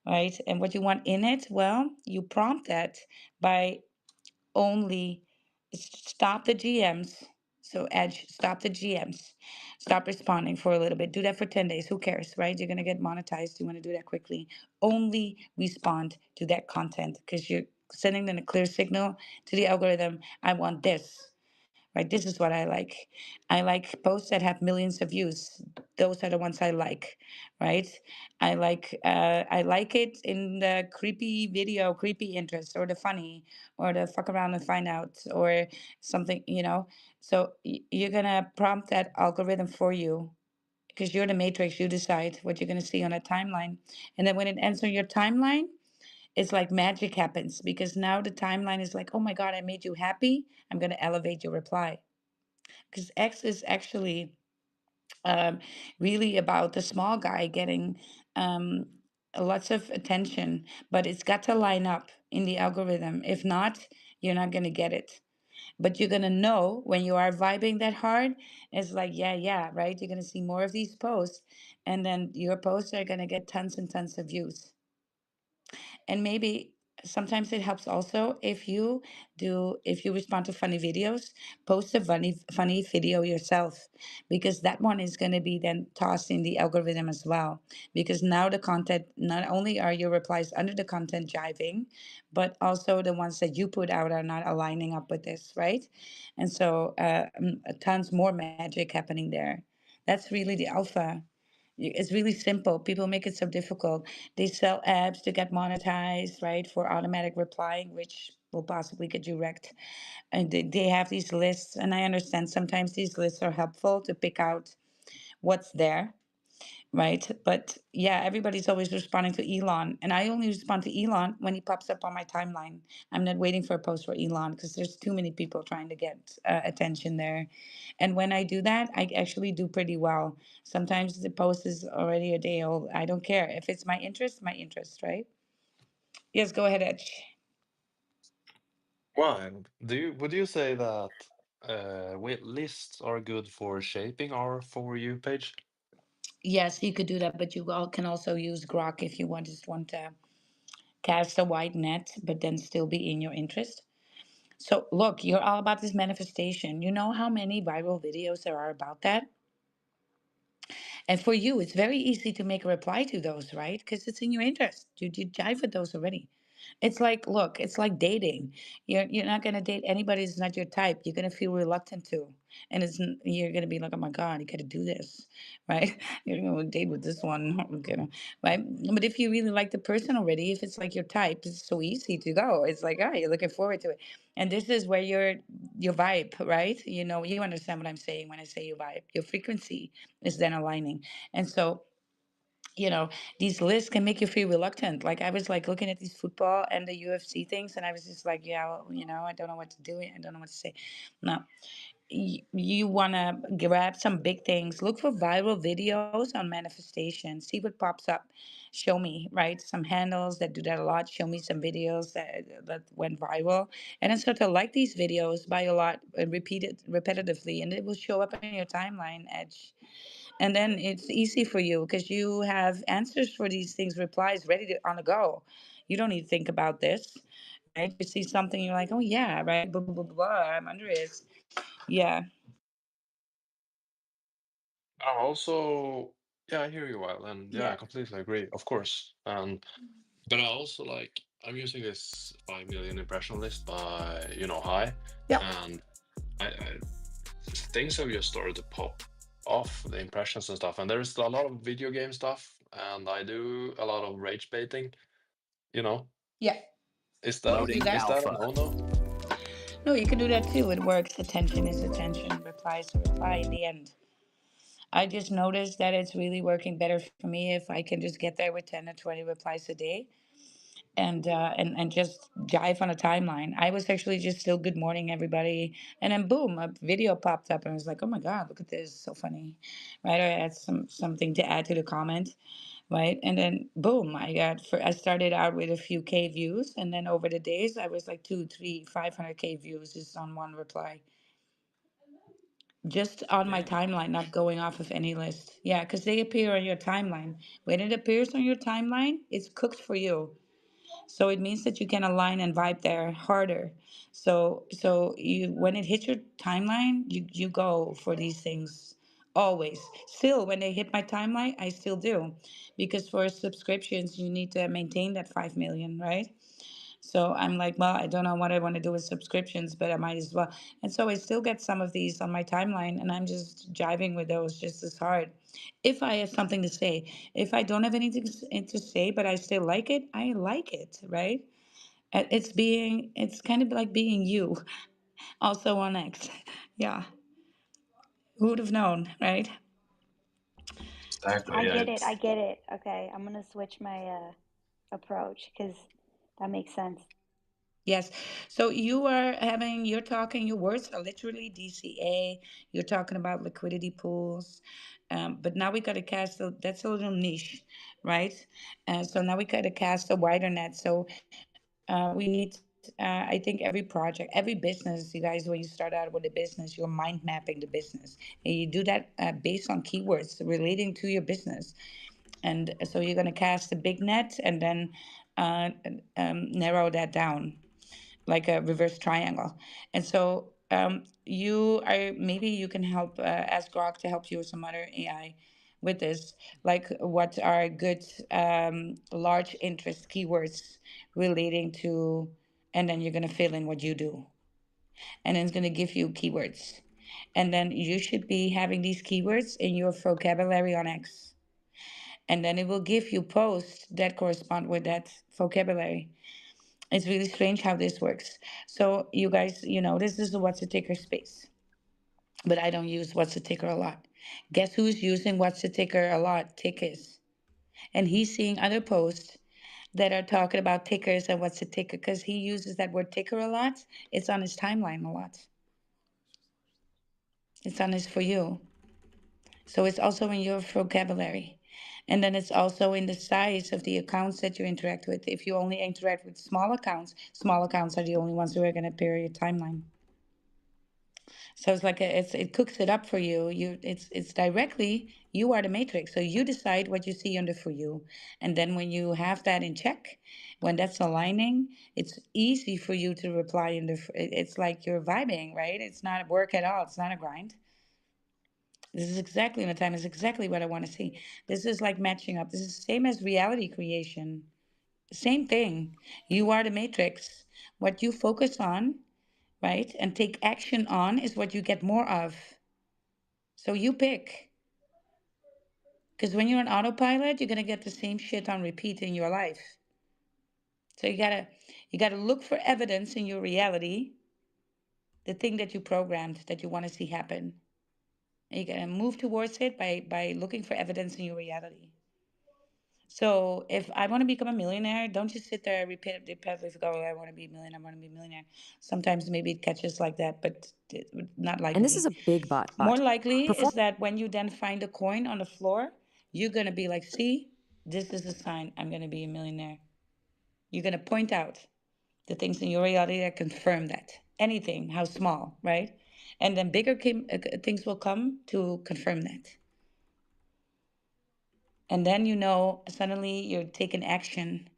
right? And what you want in it, well, you prompt that by only stop the GMs. So Edge, stop the GMs. Stop responding for a little bit. Do that for 10 days. Who cares, right? You're going to get monetized. You want to do that quickly. Only respond to that content because you're sending them a clear signal to the algorithm. I want this, right? This is what I like. I like posts that have millions of views. Those are the ones I like, right? I like it in the creepy video, creepy interest, or the funny, or the fuck around and find out, or something. So you're gonna prompt that algorithm for you because you're the matrix. You decide what you're gonna see on a timeline, and then when it ends on your timeline, it's like magic happens because now the timeline is like, oh my God, I made you happy. I'm going to elevate your reply. Because X is actually um, really about the small guy getting um, lots of attention, but it's got to line up in the algorithm. If not, you're not going to get it. But you're going to know when you are vibing that hard, it's like, yeah, yeah, right? You're going to see more of these posts, and then your posts are going to get tons and tons of views. And maybe sometimes it helps also if you respond to funny videos, post a funny video yourself because that one is going to be then tossed in the algorithm as well, because now the content, not only are your replies under the content jiving, but also the ones that you put out are not aligning up with this, right? And so tons more magic happening there. That's really the alpha. It's really simple. People make it so difficult. They sell apps to get monetized, right, for automatic replying, which will possibly get you wrecked. And they have these lists, and I understand sometimes these lists are helpful to pick out what's there, right? But yeah, everybody's always responding to Elon, and I only respond to Elon when he pops up on my timeline. I'm not waiting for a post for Elon because there's too many people trying to get attention there. And when I do that, I actually do pretty well. Sometimes the post is already a day old. I don't care if it's my interest, right? Yes, go ahead, Edge. Well, would you say that lists are good for shaping our For You page? Yes, you could do that, but you all can also use Grok if you just want to cast a wide net, but then still be in your interest. So, look, you're all about this manifestation. You know how many viral videos there are about that? And for you, it's very easy to make a reply to those, right? Because it's in your interest. You jive with those already. It's like, look, it's like dating. You're not gonna date anybody who's not your type. You're gonna feel reluctant to, and you're gonna be like, oh my god, you gotta do this, right? You're gonna date with this one, right? But if you really like the person already, if it's like your type, it's so easy to go. It's like, oh, you're looking forward to it, and this is where your vibe, right? You understand what I'm saying when I say your vibe. Your frequency is then aligning, and so you know these lists can make you feel reluctant. Like I was like looking at these football and the UFC things, and I was just like, yeah, well, I don't know what to do, I don't know what to say. No, you want to grab some big things, look for viral videos on manifestation, see what pops up, show me, right, some handles that do that a lot, show me some videos that went viral, and then start to like these videos, buy a lot, and repeat it repetitively, and it will show up in your timeline edge. And then it's easy for you because you have answers for these things, replies ready on the go. You don't need to think about this, right? You see something, you're like, oh yeah, right, blah blah blah blah, I'm under it. Yeah. I'm also, yeah, I hear you, Wild, and yeah, I Yeah. completely agree, of course. And but I also like I'm using this 5 million impression list by High, Yep. and I things have just started to pop off the impressions and stuff. And there's a lot of video game stuff, and I do a lot of rage baiting. You know, Yeah. is You can that do Loading is that. that a alpha. no-no? No, you can do that too. It works. Attention is attention. Reply is a reply in the end. I just noticed that it's really working better for me if I can just get there with 10 or 20 replies a day, and just jive on a timeline. I was actually just still good morning everybody, and then boom, a video popped up, and I was like, oh my god, look at this, so funny, right? I had something to add to the comment, right? And then boom, I started out with a few K views, and then over the days I was like 2, 3, 500K views just on one reply, just on my Damn. timeline, not going off of any list. Yeah, because they appear on your timeline. When it appears on your timeline, it's cooked for you. So it means that you can align and vibe there harder. So you, when it hits your timeline, you go for these things always. Still, when they hit my timeline, I still do, because for subscriptions you need to maintain that 5 million, right? So I'm like, well, I don't know what I want to do with subscriptions, but I might as well. And so I still get some of these on my timeline, and I'm just jiving with those just as hard. If I have something to say, if I don't have anything to say, but I still like it, I like it, right? It's kind of like being you, also on X. Yeah. Who would have known, right? Exactly. I Yeah. get it. I It's get it. Okay, I'm gonna switch my approach because that makes sense. Yes. So you're talking, your words are literally DCA. You're talking about liquidity pools. But now we got to that's a little niche, right? So now we got to cast a wider net. So we need, I think every project, every business, you guys, when you start out with a business, you're mind mapping the business. And you do that based on keywords relating to your business. And so you're going to cast a big net and then uh, narrow that down like a reverse triangle. And so maybe you can help, ask Grok to help you with some other AI with this, like what are good large interest keywords relating to, and then you're going to fill in what you do. And then it's going to give you keywords. And then you should be having these keywords in your vocabulary on X. And then it will give you posts that correspond with that vocabulary. It's really strange how this works. So you guys, this is the what's the ticker space, but I don't use what's the ticker a lot. Guess who's using what's the ticker a lot? Tick is. And he's seeing other posts that are talking about tickers and what's the ticker because he uses that word ticker a lot. It's on his timeline a lot. It's on his for you. So it's also in your vocabulary. And then it's also in the size of the accounts that you interact with. If you only interact with small accounts are the only ones who are going to appear in your timeline. So it's like it cooks it up for you. It's directly, you are the matrix. So you decide what you see under for you. And then when you have that in check, when that's aligning, it's easy for you to reply in it's like you're vibing, right? It's not work at all. It's not a grind. This is exactly in the time. Is exactly what I want to see. This is like matching up. This is the same as reality creation. Same thing. You are the matrix. What you focus on, right, and take action on is what you get more of. So you pick. Because when you're on autopilot, you're gonna get the same shit on repeat in your life. So you gotta look for evidence in your reality, the thing that you programmed that you want to see happen. And you gotta move towards it by looking for evidence in your reality. So if I want to become a millionaire, don't just sit there repetitively go, I want to be a millionaire, I want to be a millionaire. Sometimes maybe it catches like that, but not And this is likely. a big More but. likely is that when you then find a coin on the floor, you're gonna be like, see, this is a sign I'm gonna be a millionaire. You're gonna point out the things in your reality that confirm that. Anything, how small, right? And then bigger things will come to confirm that. And then suddenly you're taking action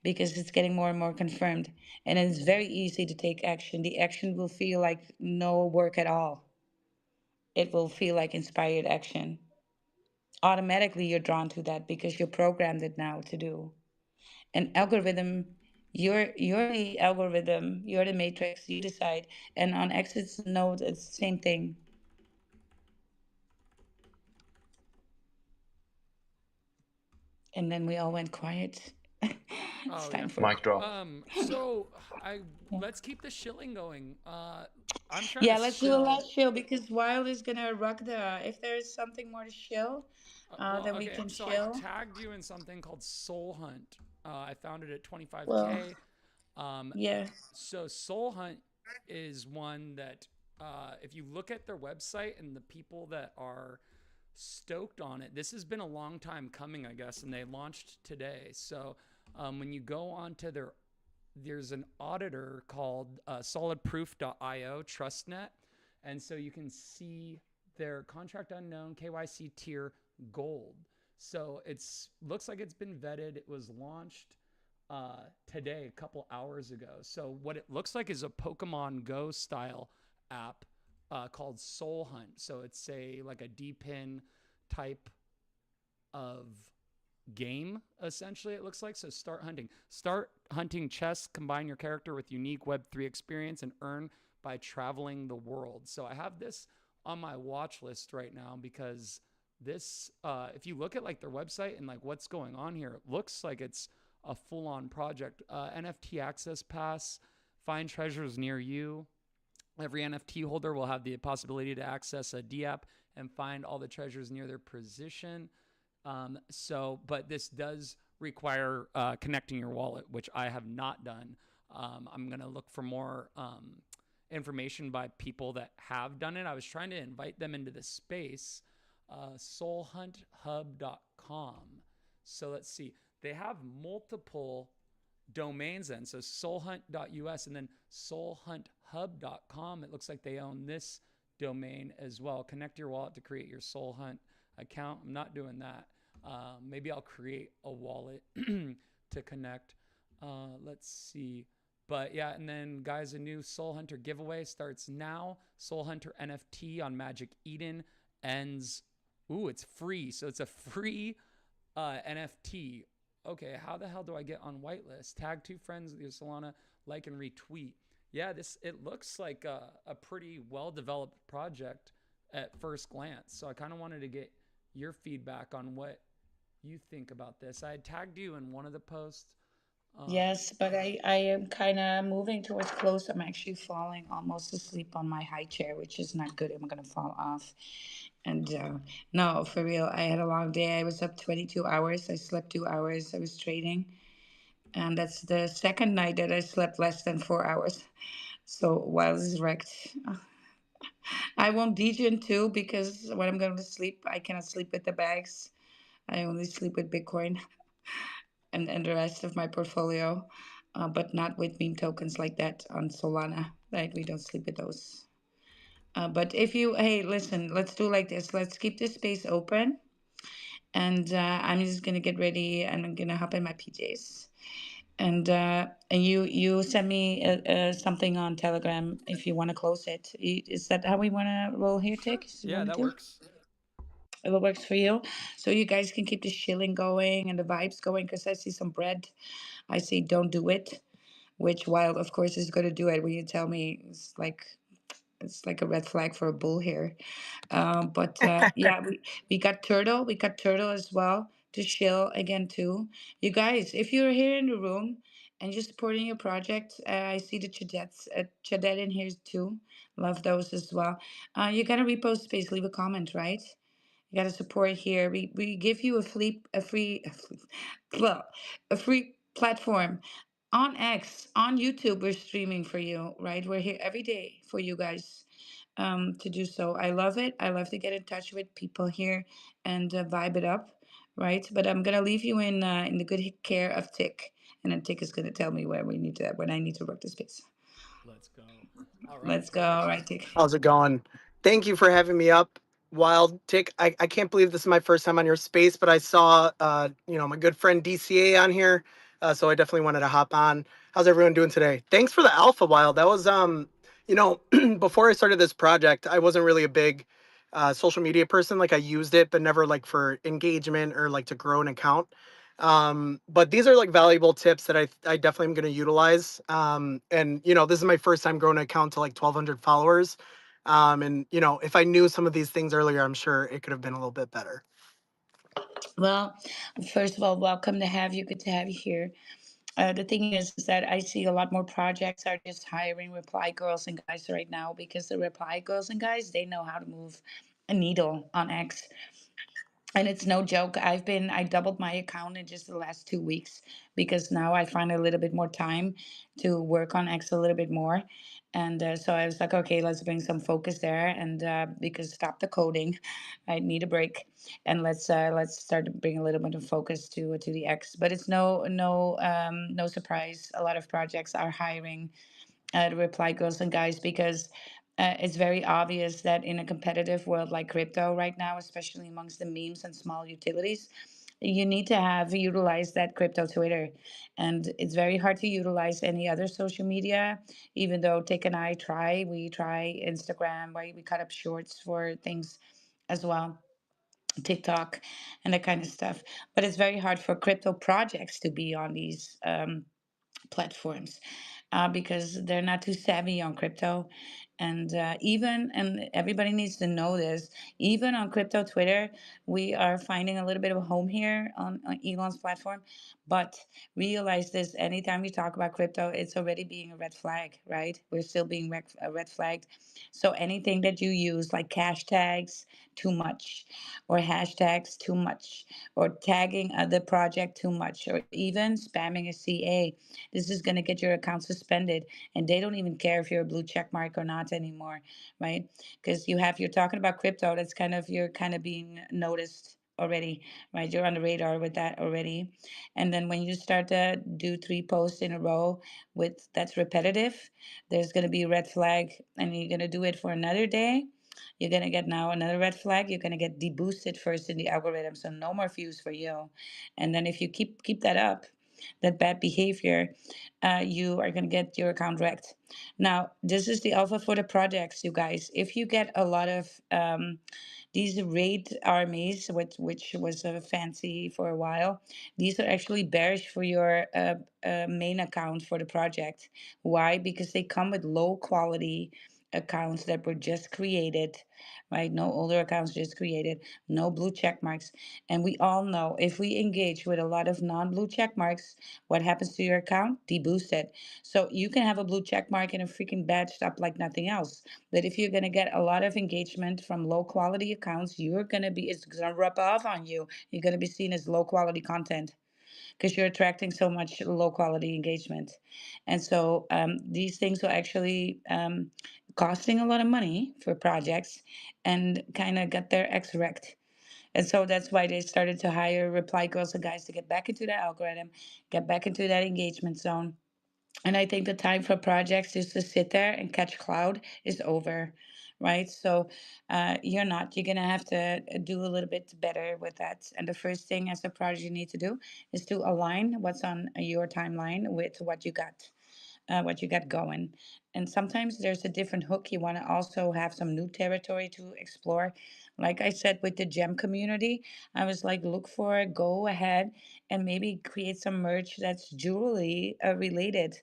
because it's getting more and more confirmed. And it's very easy to take action. The action will feel like no work at all, it will feel like inspired action. Automatically, you're drawn to that because you're programmed it now to do. An algorithm, you're the algorithm, you're the matrix, you decide. And on exits node, it's the same thing. And then we all went quiet. It's Oh yeah. time for Mic drop. So yeah. let's keep the shilling going. I'm trying to Yeah, let's do a shill. last shill because Wild is gonna rock the. If there's something more to shill, Well, then we okay. can So I shill. tagged you in something called Soul Hunt. I found it at Well, 25K. Um, yeah. so Soul Hunt is one that, if you look at their website and the people that are stoked on it, this has been a long time coming, I guess, and they launched today. So when you go onto there's an auditor called solidproof.io trustnet, and so you can see their contract unknown KYC tier gold. So it's looks like it's been vetted. It was launched today, a couple hours ago. So what it looks like is a Pokemon Go style app called Soul Hunt. So it's like a D-pin type of game, essentially, it looks like. So start hunting chests, combine your character with unique Web3 experience, and earn by traveling the world. So I have this on my watch list right now because this, if you look at like their website and like what's going on here, it looks like it's a full-on project. NFT access pass, find treasures near you. Every NFT holder will have the possibility to access a DApp and find all the treasures near their position. But this does require connecting your wallet, which I have not done. I'm going to look for more information by people that have done it. I was trying to invite them into this space, soulhunthub.com. So let's see. They have multiple domains then. So soulhunt.us and then soulhunthub.com. It looks like they own this domain as well. Connect your wallet to create your Soul Hunt account. I'm not doing that. Maybe I'll create a wallet to connect. Let's see. But yeah, and then guys, a new Soul Hunter giveaway starts now. Soul Hunter NFT on Magic Eden ends. Ooh, it's free. So it's a free NFT. Okay, how the hell do I get on whitelist? Tag 2 friends with your Solana, like and retweet. Yeah, it looks like a pretty well-developed project at first glance. So I kind of wanted to get your feedback on what you think about this. I had tagged you in one of the posts. Yes, but I am kind of moving towards close. I'm actually falling almost asleep on my high chair, which is not good. I'm gonna fall off. And no, for real, I had a long day. I was up 22 hours. I slept 2 hours. I was trading. And that's the second night that I slept less than 4 hours. So Wild is wrecked. I won't degen too because when I'm going to sleep, I cannot sleep with the bags. I only sleep with Bitcoin and the rest of my portfolio, but not with meme tokens like that on Solana. Right? We don't sleep with those. But hey, listen, let's do like this. Let's keep this space open. And I'm just gonna get ready and I'm gonna hop in my PJs. And you send me something on Telegram if you want to close it. Is that how we want to roll here, Tick? You Yeah, want that to do? works. If it works for you, so you guys can keep the shilling going and the vibes going because I see some bread I say don't do it, which Wild, of course, is going to do it. When you tell me, it's like a red flag for a bull here. But yeah, we got turtle. We got turtle as well to shill again too. You guys, if you're here in the room and you're supporting your project, I see the Chadet in here too. Love those as well. You gotta repost space, leave a comment, right? You gotta support here. We give you well, a free platform on X, on YouTube. We're streaming for you, right? We're here every day for you guys to do so. I love it. I love to get in touch with people here and vibe it up, right? But I'm gonna leave you in the good care of Tick, and then Tick is gonna tell me where we need to when I need to work the space. Let's go. All right, Let's go. Tick. All right, Tick. How's it going? Thank you for having me up, Wild&Tic. I can't believe this is my first time on your space, but I saw my good friend DCA on here, so I definitely wanted to hop on. How's everyone doing today? Thanks for the alpha, Wild. That was before I started this project, I wasn't really a big social media person. Like I used it, but never like for engagement or like to grow an account. But these are like valuable tips that I definitely am going to utilize. And this is my first time growing an account to like 1,200 followers. And if I knew some of these things earlier, I'm sure it could have been a little bit better. Well, first of all, welcome to have you. Good to have you here. The thing is that I see a lot more projects are just hiring reply girls and guys right now because the reply girls and guys, they know how to move a needle on X. And it's no joke. I doubled my account in just the last 2 weeks because now I find a little bit more time to work on X a little bit more. And so I was like, okay, let's bring some focus there. And because stop the coding, I need a break. And let's start to bring a little bit of focus to the X. But it's no surprise. A lot of projects are hiring the reply girls and guys because it's very obvious that in a competitive world like crypto right now, especially amongst the memes and small utilities, you need to have utilize that crypto Twitter, and it's very hard to utilize any other social media. Even though Tick and I we try Instagram, right? We cut up shorts for things as well. TikTok and that kind of stuff, but it's very hard for crypto projects to be on these platforms because they're not too savvy on crypto. And everybody needs to know this. Even on crypto Twitter, we are finding a little bit of a home here on Elon's platform. But realize this: anytime you talk about crypto, it's already being a red flag, right? We're still being red flagged. So anything that you use, like hashtags too much, or hashtags too much, or tagging other project too much, or even spamming a CA, this is going to get your account suspended, and they don't even care if you're a blue check mark or not anymore, right? Because you're talking about crypto. That's you're kind of being noticed already, right? You're on the radar with that already. And then when you start to do 3 posts in a row with that's repetitive, there's going to be a red flag, and you're going to do it for another day. You're gonna get now another red flag. You're gonna get deboosted first in the algorithm, so no more views for you. And then if you keep that up, that bad behavior, you are going to get your account wrecked. Now, this is the alpha for the projects, you guys. If you get a lot of these raid armies, which was fancy for a while, these are actually bearish for your main account for the project. Why? Because they come with low quality accounts that were just created, right? No older accounts just created, no blue check marks. And we all know if we engage with a lot of non-blue check marks, what happens to your account? Deboost it. So you can have a blue check mark and a freaking badged up like nothing else. But if you're gonna get a lot of engagement from low quality accounts, it's gonna rub off on you. You're gonna be seen as low quality content because you're attracting so much low quality engagement. And so these things are actually costing a lot of money for projects and kind of got their ex wrecked. And so that's why they started to hire reply girls and guys to get back into that algorithm, get back into that engagement zone. And I think the time for projects just to sit there and catch cloud is over, right? So you're going to have to do a little bit better with that. And the first thing as a project you need to do is to align what's on your timeline with what you got. what you got going. And sometimes there's a different hook. You want to also have some new territory to explore. Like I said, with the gem community, I was like, look for it, go ahead and maybe create some merch that's jewelry related,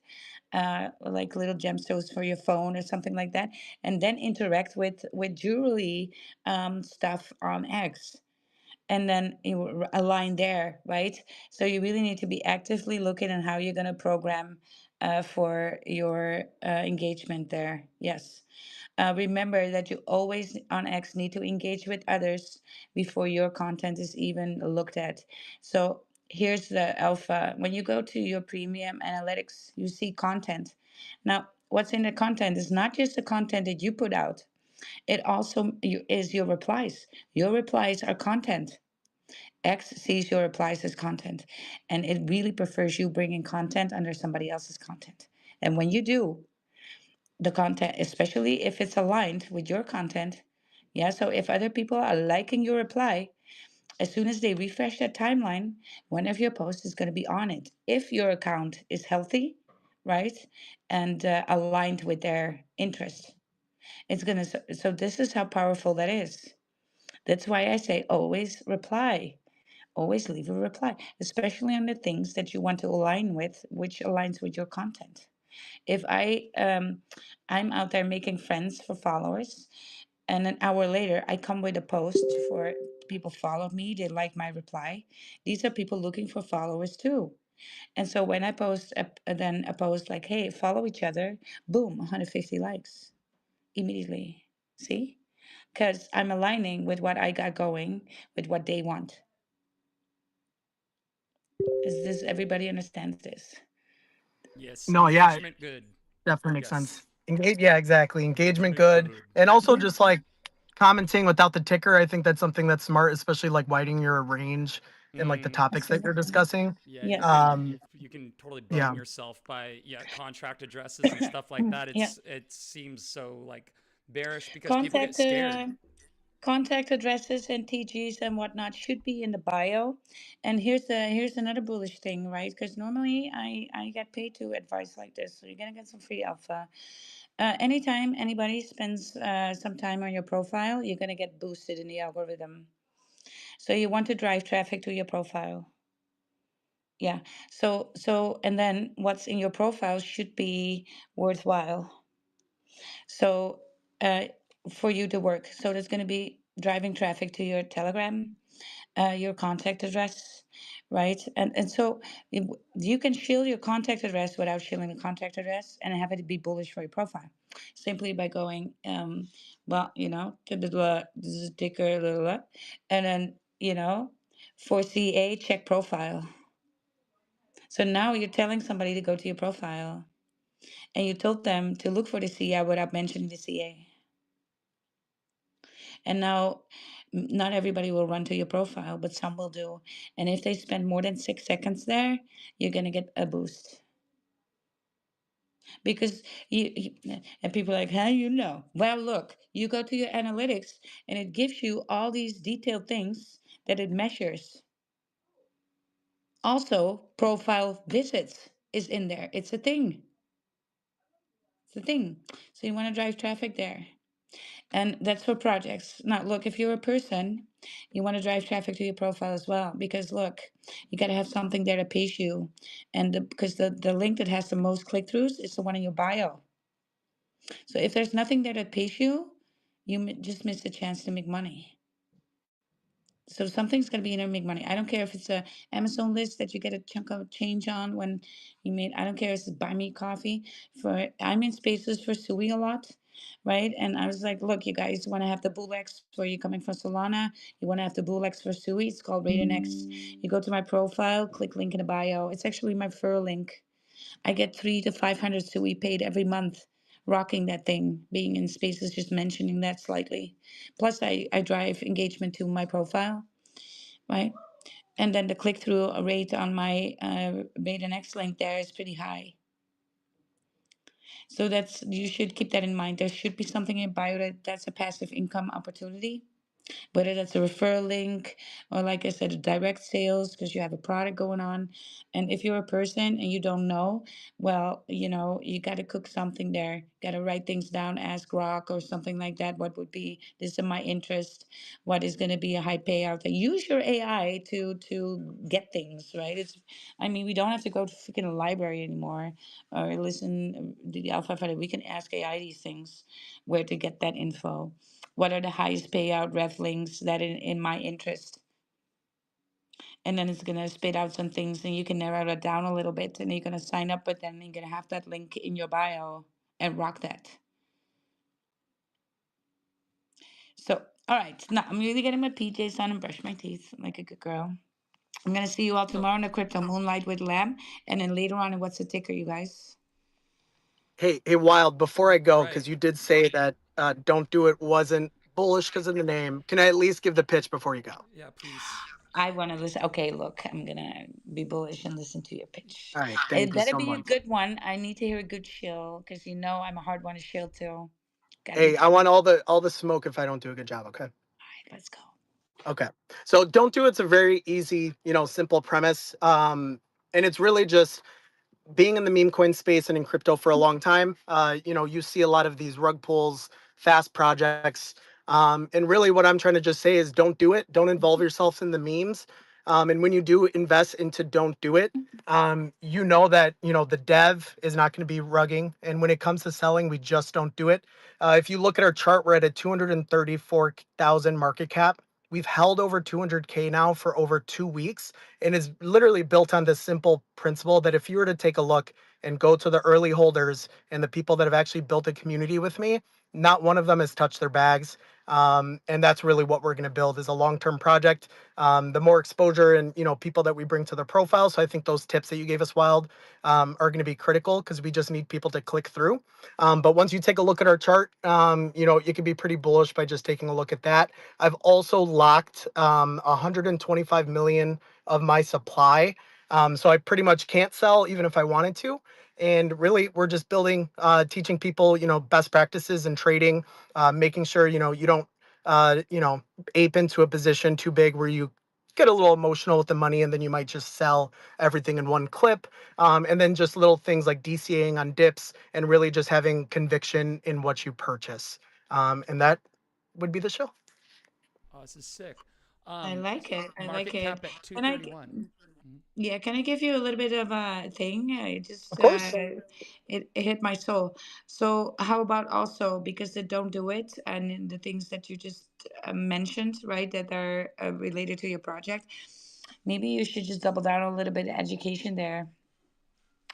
like little gemstones for your phone or something like that, and then interact with jewelry stuff on X, and then you align there, right? So you really need to be actively looking at how you're going to program for your engagement there. Yes. Remember that you always on X need to engage with others before your content is even looked at. So here's the alpha. When you go to your premium analytics, you see content. Now, what's in the content is not just the content that you put out. It also is your replies. Your replies are content. X sees your replies as content, and it really prefers you bringing content under somebody else's content. And when you do, the content, especially if it's aligned with your content, yeah, so if other people are liking your reply, as soon as they refresh that timeline, one of your posts is going to be on it. If your account is healthy, right, and aligned with their interest, it's going to, so this is how powerful that is. That's why I say always reply. Always leave a reply, especially on the things that you want to align with, which aligns with your content. If I'm out there making friends for followers, and an hour later I come with a post for people follow me, they like my reply. These are people looking for followers too. And so when I post then a post like, "Hey, follow each other," boom, 150 likes immediately. See? Because I'm aligning with what I got going with what they want. Is this everybody understands this? Yes, No, yeah, engagement good. definitely makes Yes, sense. Engage, yeah, exactly. Engagement engagement good, good. and also Yeah. just like commenting without the ticker. I think that's something that's smart, especially like widening your range and like the Mm, topics that you're Absolutely. discussing. yeah, you Yes. can Um, you can totally yeah, burn yourself by contract addresses and stuff like that. Yeah. It seems so like bearish because people get Contact scared. contact addresses and TGs and whatnot should be in the bio. And here's another bullish thing, right? Because normally I get paid to advise like this, so you're gonna get some free alpha. Anytime anybody spends some time on your profile, you're gonna get boosted in the algorithm. So you want to drive traffic to your profile. Yeah. So and then what's in your profile should be worthwhile. So uh, for you to work. So there's going to be driving traffic to your Telegram, your contact address, right? And so you can shill your contact address without shilling the contact address and have it be bullish for your profile. Simply by going, well, this is ticker, blah, blah, blah, and then, for CA, check profile. So now you're telling somebody to go to your profile and you told them to look for the CA without mentioning the CA. And now, not everybody will run to your profile, but some will do. And if they spend more than 6 seconds there, you're going to get a boost. Because and people are like, how do you know? Well, look, you go to your analytics and it gives you all these detailed things that it measures. Also, profile visits is in there. It's a thing. It's a thing. So you want to drive traffic there. And that's for projects. Now, look, if you're a person, you want to drive traffic to your profile as well. Because look, you got to have something there that pays you. And because the link that has the most click throughs is the one in your bio. So if there's nothing there that pays you, you just miss the chance to make money. So something's going to be in there to make money. I don't care if it's a Amazon list that you get a chunk of change on when you made. I don't care if it's buy me coffee. I'm in spaces for Sui a lot, right? And I was like, look, you guys want to have the Bulex where you're coming from Solana. You want to have the Bulex for Sui. It's called Radenex. You go to my profile, click link in the bio. It's actually my referral link. I get 300 to 500 Sui paid every month. Rocking that thing, being in spaces, just mentioning that slightly. Plus, I drive engagement to my profile, right? And then the click through rate on my Beta Next link there is pretty high. So you should keep that in mind. There should be something in bio that's a passive income opportunity. whether that's a referral link or, like I said, a direct sales because you have a product going on. And if you're a person and you don't know, well, you got to cook something there, got to write things down, ask Rock or something like that. What would be this in my interest? What is going to be a high payout? And use your AI to get things right. I mean, we don't have to go to freaking library anymore or listen to the Alpha Fighter. We can ask AI these things, where to get that info, what are the highest payout ref links that in my interest, and then it's going to spit out some things and you can narrow that down a little bit and you're going to sign up, but then you're going to have that link in your bio and rock that. So all right, now I'm really getting my PJs on and brush my teeth like a good girl. I'm going to see you all tomorrow in the Crypto Moonlight with Lamb, and then later on in What's the Ticker, you guys. Hey, Wild, before I go, Right. because you did say that Don't Do It wasn't bullish because of the name, can I at least give the pitch before you go? Yeah, please. I want to listen. Okay, look, I'm gonna be bullish and listen to your pitch. All right, It thank you better so be a much. good one. I need to hear a good shill because I'm a hard one to shill too. Gotta be Hey, I good. want all the smoke if I don't do a good job, okay? All right, let's go. Okay. So Don't Do It's a very easy, simple premise. And it's really just being in the meme coin space and in crypto for a long time, you see a lot of these rug pulls, fast projects. And really what I'm trying to just say is don't do it. Don't involve yourself in the memes. And when you do invest into Don't Do It, you know that, the dev is not going to be rugging. And when it comes to selling, we just don't do it. If you look at our chart, we're at a 234,000 market cap. We've held over 200K now for over 2 weeks, and is literally built on this simple principle that if you were to take a look and go to the early holders and the people that have actually built a community with me, not one of them has touched their bags. And that's really what we're going to build is a long-term project. The more exposure and people that we bring to the profile. So I think those tips that you gave us, Wild, are going to be critical because we just need people to click through. But once you take a look at our chart, you can be pretty bullish by just taking a look at that. I've also locked 125 million of my supply. So I pretty much can't sell even if I wanted to. And really, we're just building, teaching people, best practices in trading, making sure, you don't, ape into a position too big where you get a little emotional with the money and then you might just sell everything in one clip. And then just little things like DCAing on dips and really just having conviction in what you purchase. And that would be the show. Oh, this is sick. I like it. I like Market it. cap at And yeah, can I give you a little bit of a thing? I just Of course. it hit my soul. So how about also because they don't do it and the things that you just mentioned, right, that are related to your project, maybe you should just double down a little bit of education there,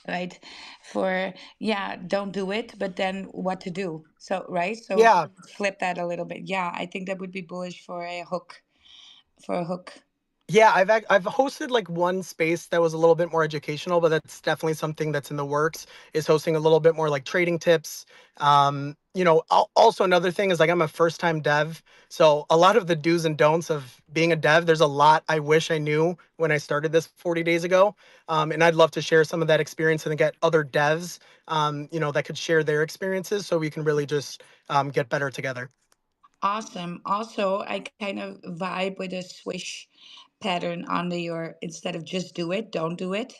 right? For yeah, don't do it, but then what to do. So right, so Yeah. flip that a little bit. Yeah, I think that would be bullish for a hook. For a hook. Yeah, I've hosted like one space that was a little bit more educational, but that's definitely something that's in the works, is hosting a little bit more like trading tips. Also another thing is like I'm a first time dev. So a lot of the do's and don'ts of being a dev, there's a lot I wish I knew when I started this 40 days ago. And I'd love to share some of that experience and get other devs, that could share their experiences so we can really just get better together. Awesome. Also, I kind of vibe with a swish pattern under your instead of just do it, don't do it.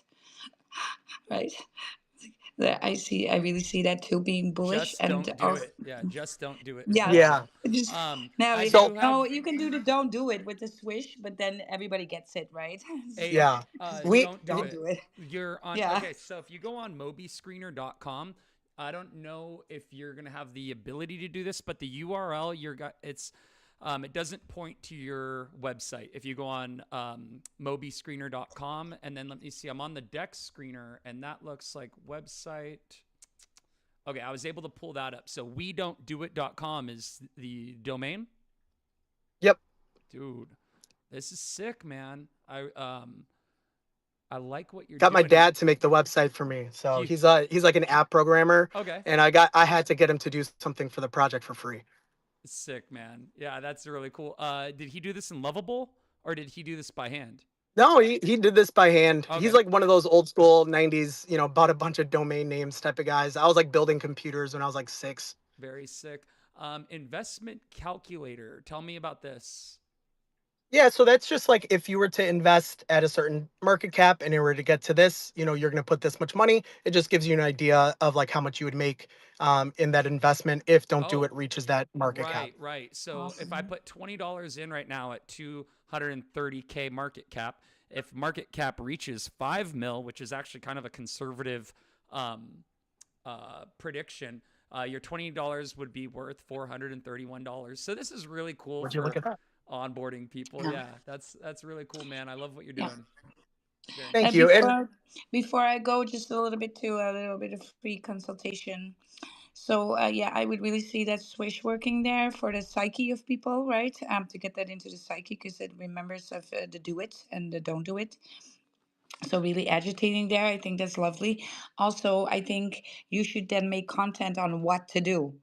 Right. I really see that too being bullish. Just And don't do also, it. Yeah, just don't do it. I yeah, love Yeah. it. just now I it's So do have no, you can do the don't do it with the swish, but then everybody gets it, right? a yeah, Just we don't do don't it. do it. You're on Yeah. okay, so if you go on mobyscreener.com, I don't know if you're gonna have the ability to do this, but the URL it doesn't point to your website. If you go on mobyscreener.com and then let me see, I'm on the Dex screener and that looks like website. Okay, I was able to pull that up. So we don't do it.com is the domain. Yep. Dude, this is sick, man. I like what you're Got my doing. And dad to make the website for me. So he he's like an app programmer, okay. and I had to get him to do something for the project for free. Sick, man. Yeah, that's really cool. Did he do this in Lovable or did he do this by hand? No, he did this by hand. He's Okay. like one of those old school 90s, bought a bunch of domain names type of guys. I was like building computers when I was like 6. Very sick. Investment calculator. Tell me about this. Yeah, so that's just like if you were to invest at a certain market cap and in order to get to this, you're going to put this much money. It just gives you an idea of like how much you would make in that investment if Don't Do Oh, It reaches that market cap. right, right. So if I Awesome. put $20 in right now at 230K market cap, if market cap reaches 5 mil, which is actually kind of a conservative um, prediction, your $20 would be worth $431. So this is really cool Would you look for at that? onboarding people. Yeah. Yeah, that's really cool, man. I love what you're Yeah. doing. Very Thank nice. you. And Before I go, just a little bit to a little bit of free consultation. So yeah, I would really see that swish working there for the psyche of people, right? To get that into the psyche because it remembers of the do it and the don't do it. So really agitating there, I think that's lovely. Also, I think you should then make content on what to do.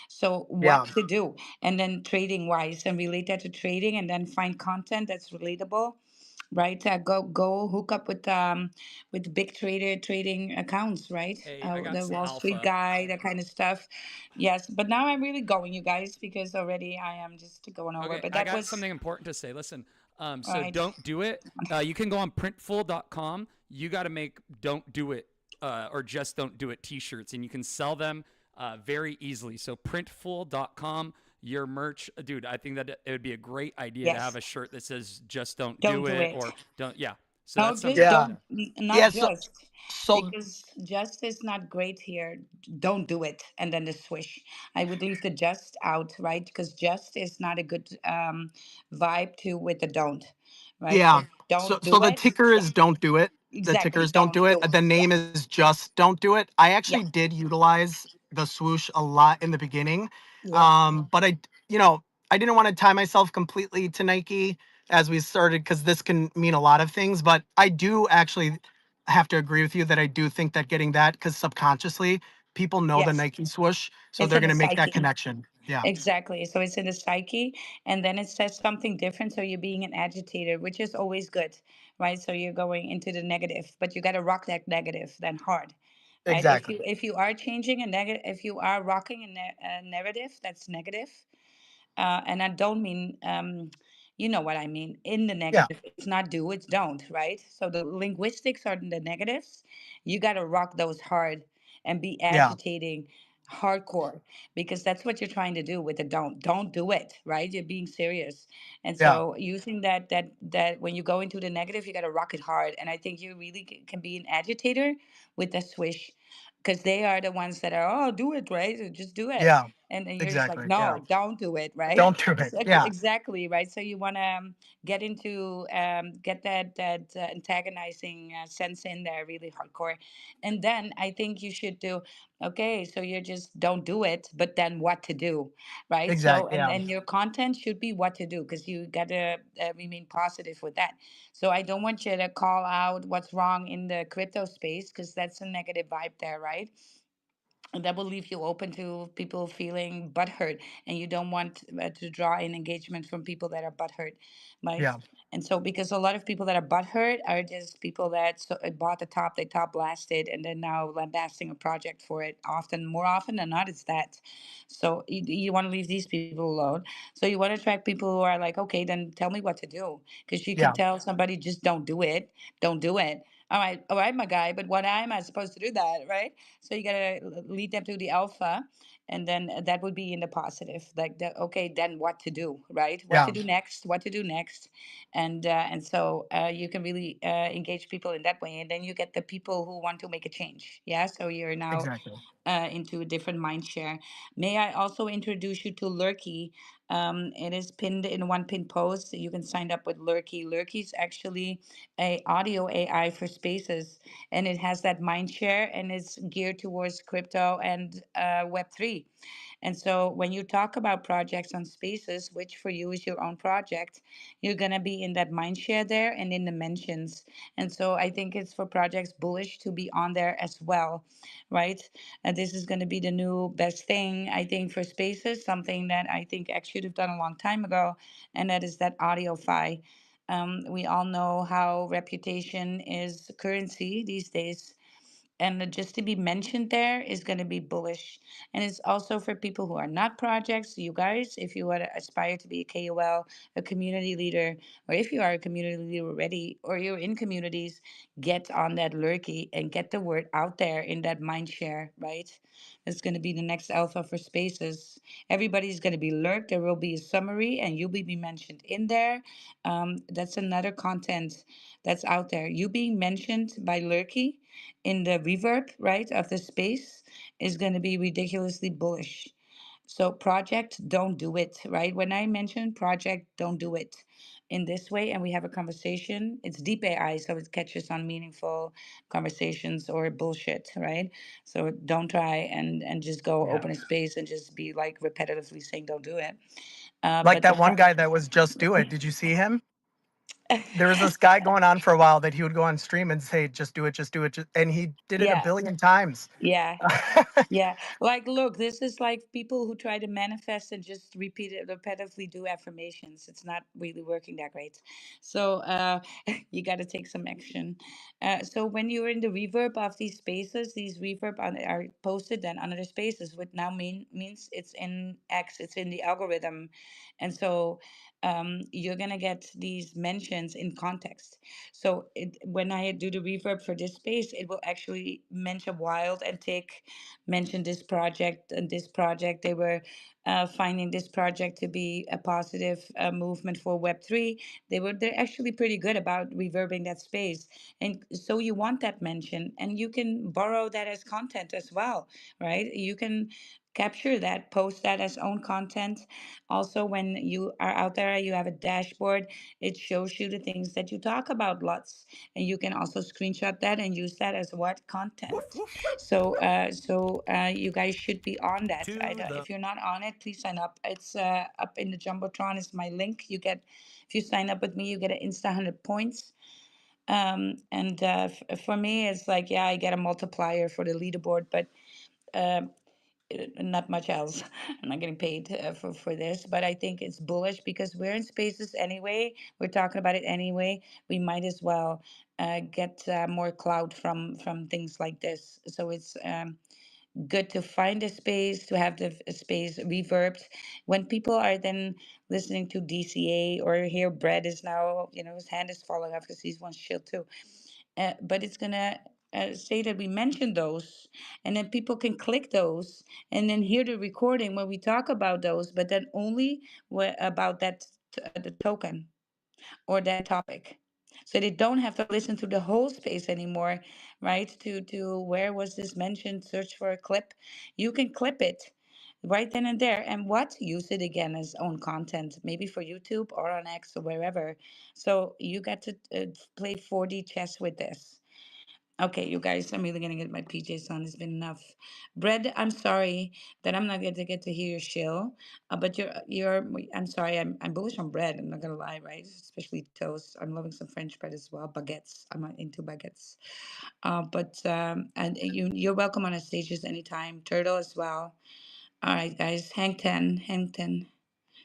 So what yeah, to do, and then trading wise, and relate that to trading, and then find content that's relatable, right? Go hook up with big trader trading accounts, right? Hey, I got The some Wall Street alpha. guy, that kind of stuff. Yes, but now I'm really going, you guys, because already I am just going over. Okay, But I that got was something important to say. Listen, so right. don't do it. You can go on printful.com. You got to make don't do it or just don't do it t-shirts, and you can sell them very easily. So printful.com, your merch, dude. I think that it would be a great idea to have Yes, a shirt that says just don't don't do do it it. or don't. Yeah. So No, that's just something yeah, don't, to. not yeah. So, just, so because just is not great here. Don't do it. And then the swish. I would leave the just out, right? Because just is not a good vibe to with the don't, right? yeah. So So, don't so do the it. ticker Yeah, is Don't Do It. The ticker exactly. is Don't Don't Do It. do it. The Yeah, name is just Don't Do It. I yeah, actually did utilize the swoosh a lot in the beginning. yeah. But I didn't want to tie myself completely to Nike as we started because this can mean a lot of things. But I do actually have to agree with you that I do think that getting that because subconsciously people know the Yes. Nike swoosh, so It's they're in the gonna make that psyche. connection. Yeah, Exactly. So it's in the psyche, and then it says something different. So you're being an agitator, which is always good, right? So you're going into the negative, but you got to rock that negative then hard, right? exactly. If you are changing a negative, if you are rocking a narrative that's negative, and I don't mean, you know what I mean, in the Yeah, negative. It's not do, it's don't, right? So the linguistics are the negatives. You got to rock those hard and be yeah, agitating hardcore because that's what you're trying to do with the don't. Don't do it, right? You're being serious. And yeah, so using that when you go into the negative, you got to rock it hard. And I think you really can be an agitator with the swish because they are the ones that are, oh, do it, right? So just do it, yeah. and then you're just like, Exactly. Yeah. no, don't do it, right? Don't do it. So Yeah. exactly, right? So you want to get into get that antagonizing sense in there really hardcore, and then I think you should do, okay, so you just don't do it, but then what to do, right? So Exactly. Yeah. and your content should be what to do because you gotta remain positive with that. So I don't want you to call out what's wrong in the crypto space because that's a negative vibe there, right? And that will leave you open to people feeling butthurt, and you don't want to draw in engagement from people that are butthurt, right? Yeah. And so because a lot of people that are butthurt are just people that bought the top, they top blasted, and then now lambasting a project for it. Often, more often than not, it's that. So you want to leave these people alone. So you want to attract people who are like, okay, then tell me what to do, because you can Yeah. tell somebody just don't do it, don't do it. All right, my guy, but when am I supposed to do that, right? So you gotta lead them to the alpha, and then that would be in the positive, like the, okay, then what to do, right? What to Yeah. do next? What to do next? And so you can really engage people in that way, and then you get the people who want to make a change. Yeah, so you're now Exactly. into a different mind share. May I also introduce you to Lurky? It is pinned in one pinned post. You can sign up with Lurky. Lurky is actually a audio AI for spaces, and it has that mind share, and it's geared towards crypto and Web3. And so when you talk about projects on spaces, which for you is your own project, you're going to be in that mind share there and in the mentions. And so I think it's for projects bullish to be on there as well, right? And this is going to be the new best thing, I think, for spaces, something that I think X should have done a long time ago, and that is that audio fi. We all know how reputation is currency these days, And just to be mentioned there is going to be bullish. And it's also for people who are not projects. You guys, if you want to aspire to be a KOL, a community leader, or if you are a community leader already, or you're in communities, get on that lurky and get the word out there in that mind share, right? It's going to be the next alpha for spaces. Everybody's going to be lurked. There will be a summary, and you'll be mentioned in there. That's another content that's out there. You being mentioned by lurky in the reverb, right, of the space is going to be ridiculously bullish. So project, don't do it, right? When I mention project, don't do it in this way, and we have a conversation. It's deep AI, so it catches on meaningful conversations or bullshit, right? So don't try and just go Yeah. open a space and just be like repetitively saying don't do it. Like But the that one guy that was just do it. Did you see him? There was this guy going on for a while that he would go on stream and say, just do it, just do it. And he did it a yeah, billion times. yeah. Yeah, like look, this is like people who try to manifest and just repeat it repetitively do affirmations. It's not really working that great. So you got to take some action. So when you're in the reverb of these spaces, these reverb are posted then under the spaces, which now means it's in X, it's in the algorithm, and so you're gonna get these mentions in context. So when I do the reverb for this space, it will actually mention Wild&Tic, mention this project and this project. They were finding this project to be a positive movement for Web3. They're actually pretty good about reverbing that space, and so you want that mention, and you can borrow that as content as well, right? You can capture that, post that as own content. Also, when you are out there, you have a dashboard. It shows you the things that you talk about lots, and you can also screenshot that and use that as what content. So you guys should be on that. If you're not on it, please sign up. It's up in the jumbotron. Is my link. You get, if you sign up with me, you get an insta 100 points. And for me, it's like, yeah, I get a multiplier for the leaderboard, but um, not much else. I'm not getting paid for this, but I think it's bullish because we're in spaces anyway. We're talking about it anyway. We might as well get more clout from things like this. So it's good to find a space, to have the space reverbed. When people are then listening to DCA or hear Brad is now, his hand is falling off because he's one shill too. But it's gonna say that we mentioned those, and then people can click those and then hear the recording when we talk about those, but then only about that the token or that topic. So they don't have to listen to the whole space anymore, right? To where was this mentioned, search for a clip. You can clip it right then and there and what use it again as own content, maybe for YouTube or on X or wherever. So you get to play 4D chess with this. Okay, you guys, I'm really gonna get my PJs on. It's been enough. Brett, I'm sorry that I'm not going to get to hear your shill, but I'm sorry, I'm bullish on bread. I'm not gonna lie, right? Especially toast. I'm loving some French bread as well. Baguettes. I'm not into baguettes. But and you're welcome on our stages anytime. Turtle as well. All right, guys. Hang 10. Hang 10.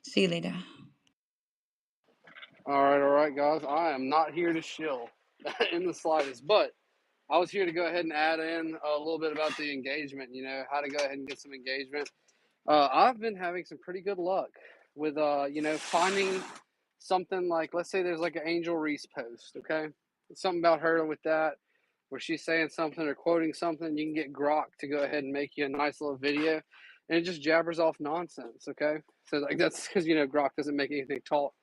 See you later. All right, guys. I am not here to shill in the slightest, but I was here to go ahead and add in a little bit about the engagement, how to go ahead and get some engagement. I've been having some pretty good luck with, finding something like, let's say there's like an Angel Reese post, okay? Something about her with that, where she's saying something or quoting something. You can get Grok to go ahead and make you a nice little video, and it just jabbers off nonsense, okay? So, like, that's because, Grok doesn't make anything talk.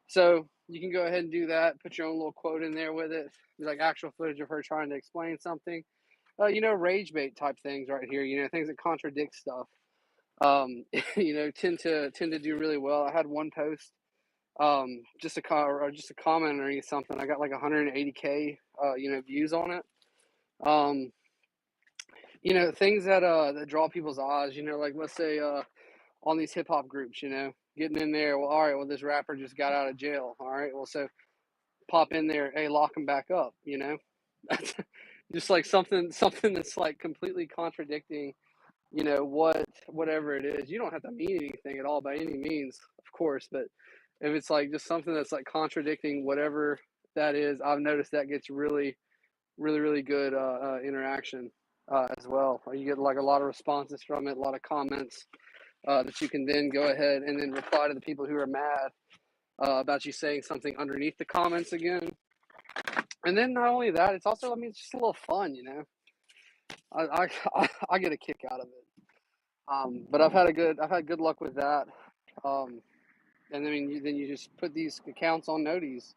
So you can go ahead and do that, put your own little quote in there with it, like actual footage of her trying to explain something. Rage bait type things right here, things that contradict stuff. Tend to do really well. I had one post, just a comment or something. I got like 180K, views on it. Things that draw people's eyes, like let's say on these hip hop groups, getting in there. Well, all right, well, this rapper just got out of jail. All right, well, so pop in there, hey, lock him back up, just like something that's like completely contradicting, whatever it is. You don't have to mean anything at all by any means, of course, but if it's like just something that's like contradicting whatever that is, I've noticed that gets really, really, really good interaction as well. You get like a lot of responses from it, a lot of comments that you can then go ahead and then reply to the people who are mad about you saying something underneath the comments again. And then not only that, it's also, I mean, it's just a little fun, you know. I get a kick out of it. But I've had good luck with that. And then you just put these accounts on noties.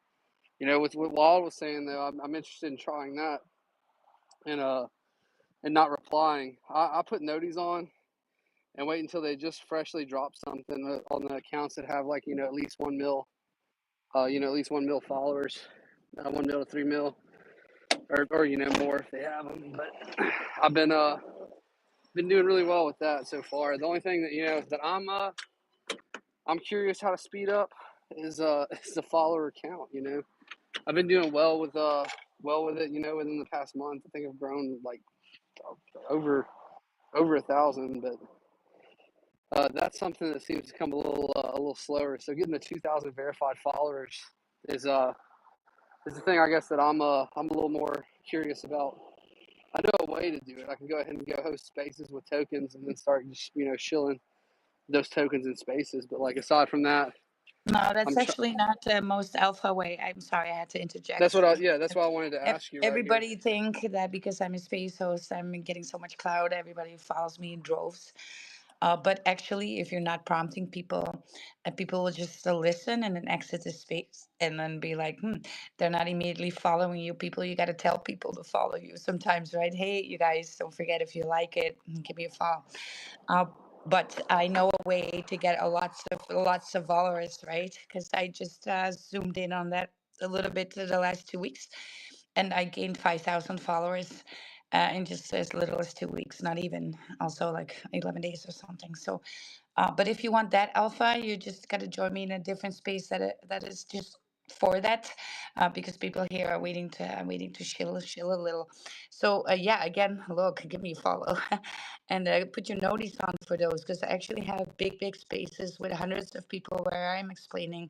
You know, with what Wild was saying though, I'm interested in trying that and not replying. I put noties on and wait until they just freshly drop something on the accounts that have like, you know, at least 1 mil, at least 1 mil followers, 1 mil to 3 mil, or you know, more if they have them. But I've been doing really well with that so far. The only thing that, you know, that I'm curious how to speed up is the follower count. You know, I've been doing well with it. You know, within the past month, I think I've grown like over 1,000, but that's something that seems to come a little slower. So getting the 2,000 verified followers is the thing, I guess, that I'm a little more curious about. I know a way to do it. I can go ahead and go host spaces with tokens and then start just, you know, shilling those tokens in spaces. But like aside from that, No, that's I'm actually not the most alpha way. I'm sorry, I had to that's interject. what that's what I wanted to ask you right here. Everybody think that because I'm a space host, I'm getting so much clout. Everybody follows me in droves. But actually, if you're not prompting people, people will just listen and then exit the space and then be like, they're not immediately following you. People, you got to tell people to follow you sometimes, right? Hey, you guys, don't forget if you like it, give me a follow. Uh, but I know a way to get lots of followers, right? Because I just zoomed in on that a little bit the last 2 weeks, and I gained 5,000 followers in just as little as 2 weeks, not even, also like 11 days or something. So, but if you want that alpha, you just got to join me in a different space that is just for that, because people here are waiting to shill a little. So yeah, again, look, give me a follow, and put your notice on for those, because I actually have big spaces with hundreds of people where I'm explaining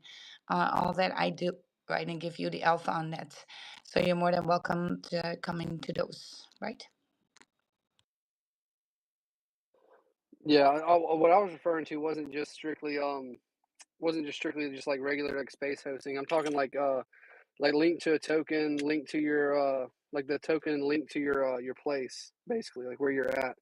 all that I do, right, and give you the alpha on that. So you're more than welcome to come into those, right? Yeah, what I was referring to wasn't just strictly just like regular like space hosting. I'm talking like link to a token, link to your like the token link to your place, basically, like where you're at,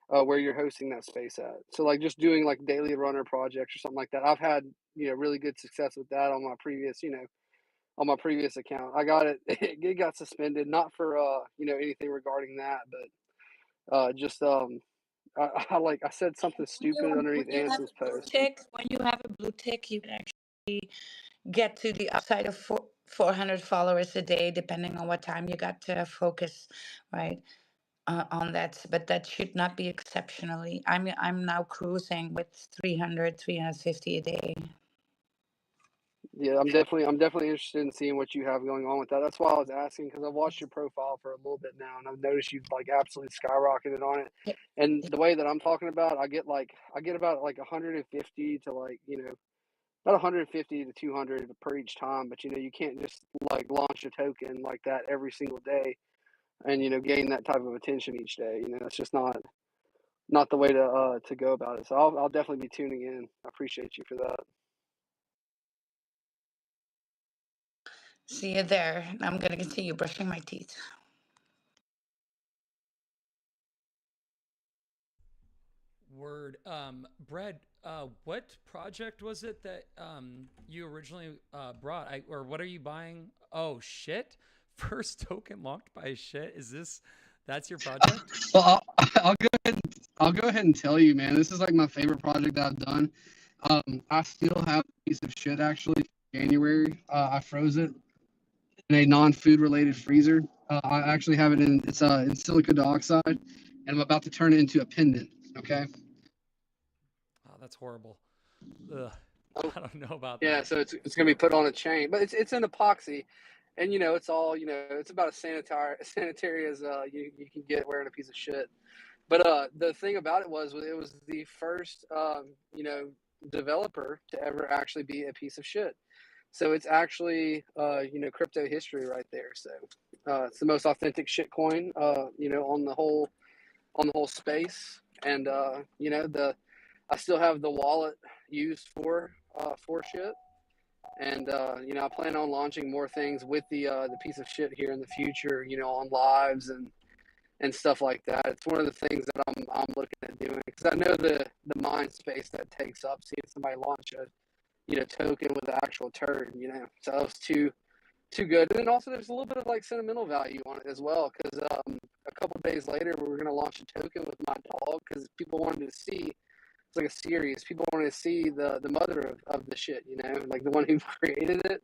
where you're hosting that space at. So like just doing like daily runner projects or something like that. I've had, you know, really good success with that on my previous, you know, on my previous account. I got it it got suspended, not for you know, anything regarding that, but just I said something stupid When underneath you have Anson's a blue post. tick, you can actually get to the upside of 400 followers a day, depending on what time you got to focus, right, on that. But that should not be exceptionally. I'm now cruising with 300, 350 a day. Yeah, I'm definitely interested in seeing what you have going on with that. That's why I was asking, because I've watched your profile for a little bit now, and I've noticed you've like absolutely skyrocketed on it. Yep. And the way that I'm talking about, I get about like 150 to like, you know, about 150 to 200 per each time. But you know, you can't just like launch a token like that every single day and, you know, gain that type of attention each day. You know, it's just not the way to go about it. So I'll definitely be tuning in. I appreciate you for that. See you there. I'm gonna continue brushing my teeth. Word. Brad, what project was it that you originally brought? Or what are you buying? Oh shit! First token locked by shit. That's your project? Well, I'll go ahead and tell you, man. This is like my favorite project that I've done. I still have a piece of shit actually. January, I froze it in a non-food related freezer. I actually have it in silica dioxide, and I'm about to turn it into a pendant. Okay. Oh, that's horrible. Ugh. I don't know about Yeah, that. so it's gonna be put on a chain, but it's an epoxy, and you know it's all, you know, it's about as sanitary as you can get wearing a piece of shit. But the thing about it was the first you know, developer to ever actually be a piece of shit. So it's actually you know, crypto history right there. So It's the most authentic shit coin, on the whole space. And I still have the wallet used for shit. And I plan on launching more things with the piece of shit here in the future, on lives and stuff like that. It's one of the things that I'm looking at doing, because I know the mind space that takes up seeing somebody launch a token with the actual turd. So that was too good. And then also there's a little bit of like sentimental value on it as well, because a couple of days later we were going to launch a token with my dog, because people wanted to see. It's like a series. People wanted to see the mother of the shit, like the one who created it.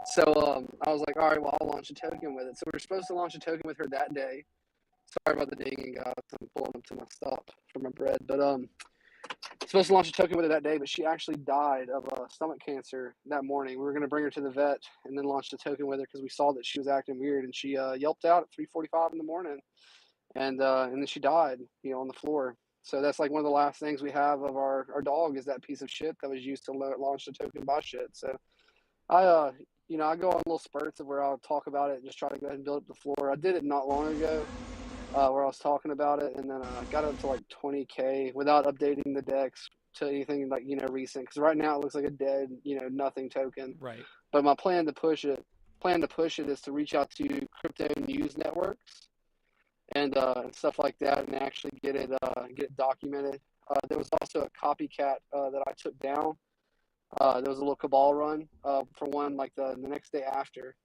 So I was like, all right, well, I'll launch a token with it. So we were supposed to launch a token with her that day. Sorry about the dinging, guys. I'm pulling up to my stop for my bread. But supposed to launch a token with her that day, but she actually died of stomach cancer that morning. We were going to bring her to the vet and then launch the token with her, because we saw that she was acting weird, and she yelped out at 3:45 in the morning, and then she died, on the floor. So that's like one of the last things we have of our dog, is that piece of shit that was used to launch the token by shit. So I I go on little spurts of where I'll talk about it and just try to go ahead and build up the floor. I did it not long ago, where I was talking about it, and then got up to like 20K without updating the decks to anything like recent, because right now it looks like a dead nothing token. Right. But my plan to push it is to reach out to crypto news networks and stuff like that, and actually get it documented. There was also a copycat that I took down. There was a little cabal run for one, like the next day after,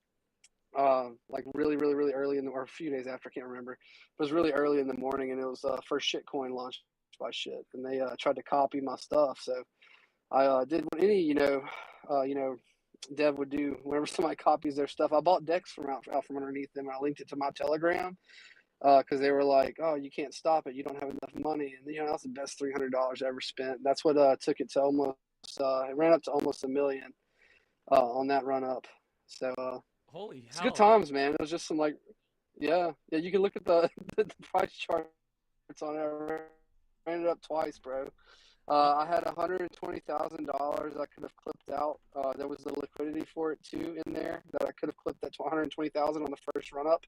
like really, really, really early or a few days after, I can't remember. It was really early in the morning, and it was first shitcoin launched by shit, and they tried to copy my stuff. So I did what any dev would do whenever somebody copies their stuff. I bought decks from out from underneath them, and I linked it to my Telegram, because they were like, "Oh, you can't stop it. You don't have enough money." And that's the best $300 I ever spent. That's what took it to almost. It ran up to almost $1 million on that run up. So Holy it's hell, good dude. times, man. It was just some like, yeah. You can look at the price charts on it. I ran it up twice, bro. I had $120,000 I could have clipped out. There was the liquidity for it too in there that I could have clipped that to 120,000 on the first run up.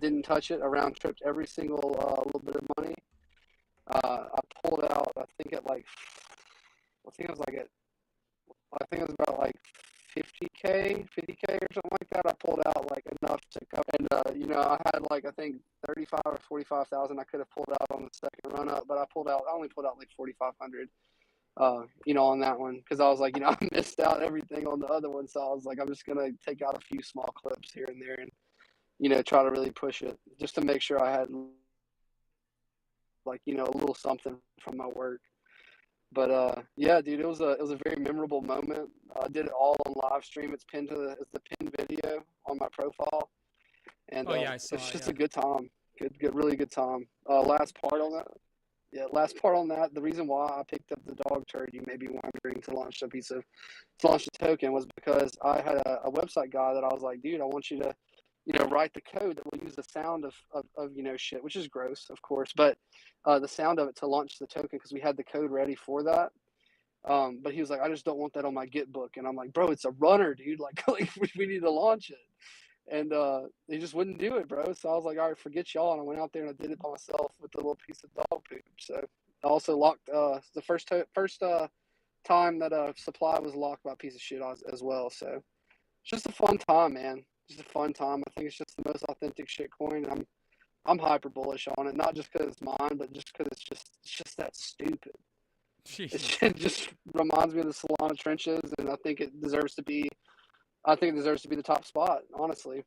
Didn't touch it. I round tripped every single little bit of money. I pulled out. I think it was about like 50K or something like that. I pulled out like enough to cover. And I had like I think 35 or 45,000 I could have pulled out on the second run up, but I only pulled out like 4,500. On that one, because I was like, I missed out everything on the other one, so I was like, I'm just gonna take out a few small clips here and there, and try to really push it just to make sure I had like a little something from my work. But yeah, dude, it was a very memorable moment. I did it all on live stream. It's pinned to the pinned video on my profile, and Oh yeah, I saw it's it. just Yeah. a good time. Good, really good time. Last part on that. Yeah, last part on that. The reason why I picked up the dog turd, you may be wondering, to launch the token, was because I had a website guy that I was like, dude, I want you to, write the code that will use the sound of shit, which is gross, of course, but the sound of it to launch the token, because we had the code ready for that. But he was like, I just don't want that on my Git book, and I'm like, bro, it's a runner, dude. Like we need to launch it. And they just wouldn't do it, bro. So I was like, all right, forget y'all. And I went out there and I did it by myself with the little piece of dog poop. So I also locked the first time that supply was locked by a piece of shit as well. So it's just a fun time, man. Just a fun time. I think it's just the most authentic shit coin. I'm hyper bullish on it, not just because it's mine, but just because it's just that stupid. It just reminds me of the Solana trenches, and I think it deserves to be the top spot, honestly.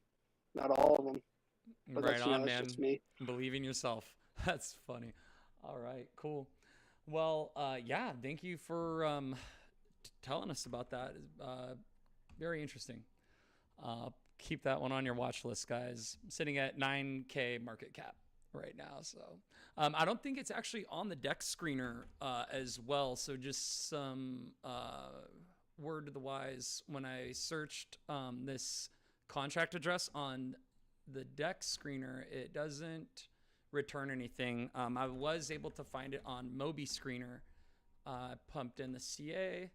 Not all of them. But Right on, that's man. just me. Believe in yourself. That's funny. All right, cool. Well, yeah, thank you for telling us about that. Very interesting. Keep that one on your watch list, guys. I'm sitting at 9K market cap right now. So I don't think it's actually on the DEX screener as well. So just some word to the wise, when I searched this contract address on the DEX screener, it doesn't return anything. I was able to find it on Moby screener. Pumped in the CA,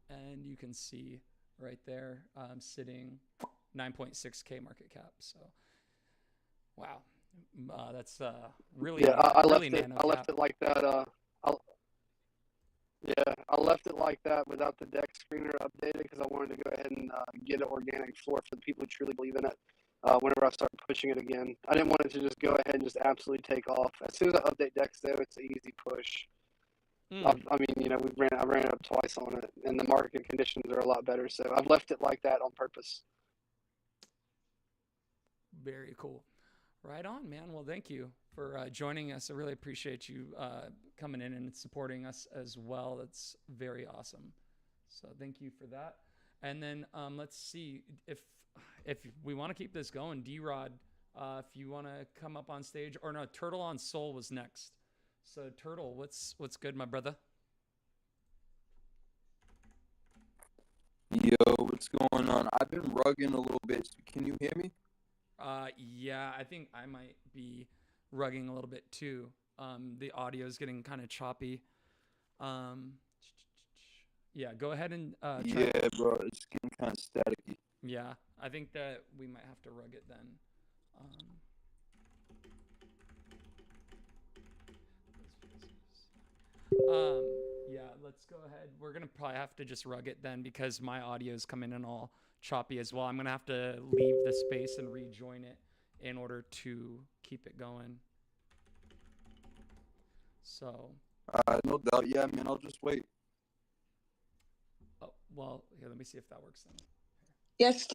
and you can see right there, sitting 9.6K market cap. So Wow. That's really Yeah, I really left it. nano I gap. left it like that. I, yeah, I left it like that without the deck screener updated because I wanted to go ahead and get an organic floor for the people who truly believe in it. Whenever I start pushing it again, I didn't want it to just go ahead and just absolutely take off. As soon as I update decks, though, it's an easy push. I mean, you know, I ran it up twice on it, and the market conditions are a lot better. So I've left it like that on purpose. Very cool. Right on, man. Well, thank you for joining us. I really appreciate you coming in and supporting us as well. That's very awesome. So thank you for that. And then let's see if we want to keep this going. D-Rod, if you want to come up on stage, or no, Turtle on Soul was next. So Turtle, what's good, my brother? Yo, what's going on? I've been rugging a little bit. Can you hear me? Yeah, I think I might be rugging a little bit too. The audio is getting kind of choppy. Yeah, go ahead and try. Yeah, bro, it's getting kind of staticky. Yeah, I think that we might have to rug it then. Yeah, let's go ahead. We're gonna probably have to just rug it then because my audio is coming in all choppy as well. I'm gonna have to leave the space and rejoin it in order to keep it going. So. No doubt. Yeah, man, I'll just wait. Oh, well, here, let me see if that works then. Yes,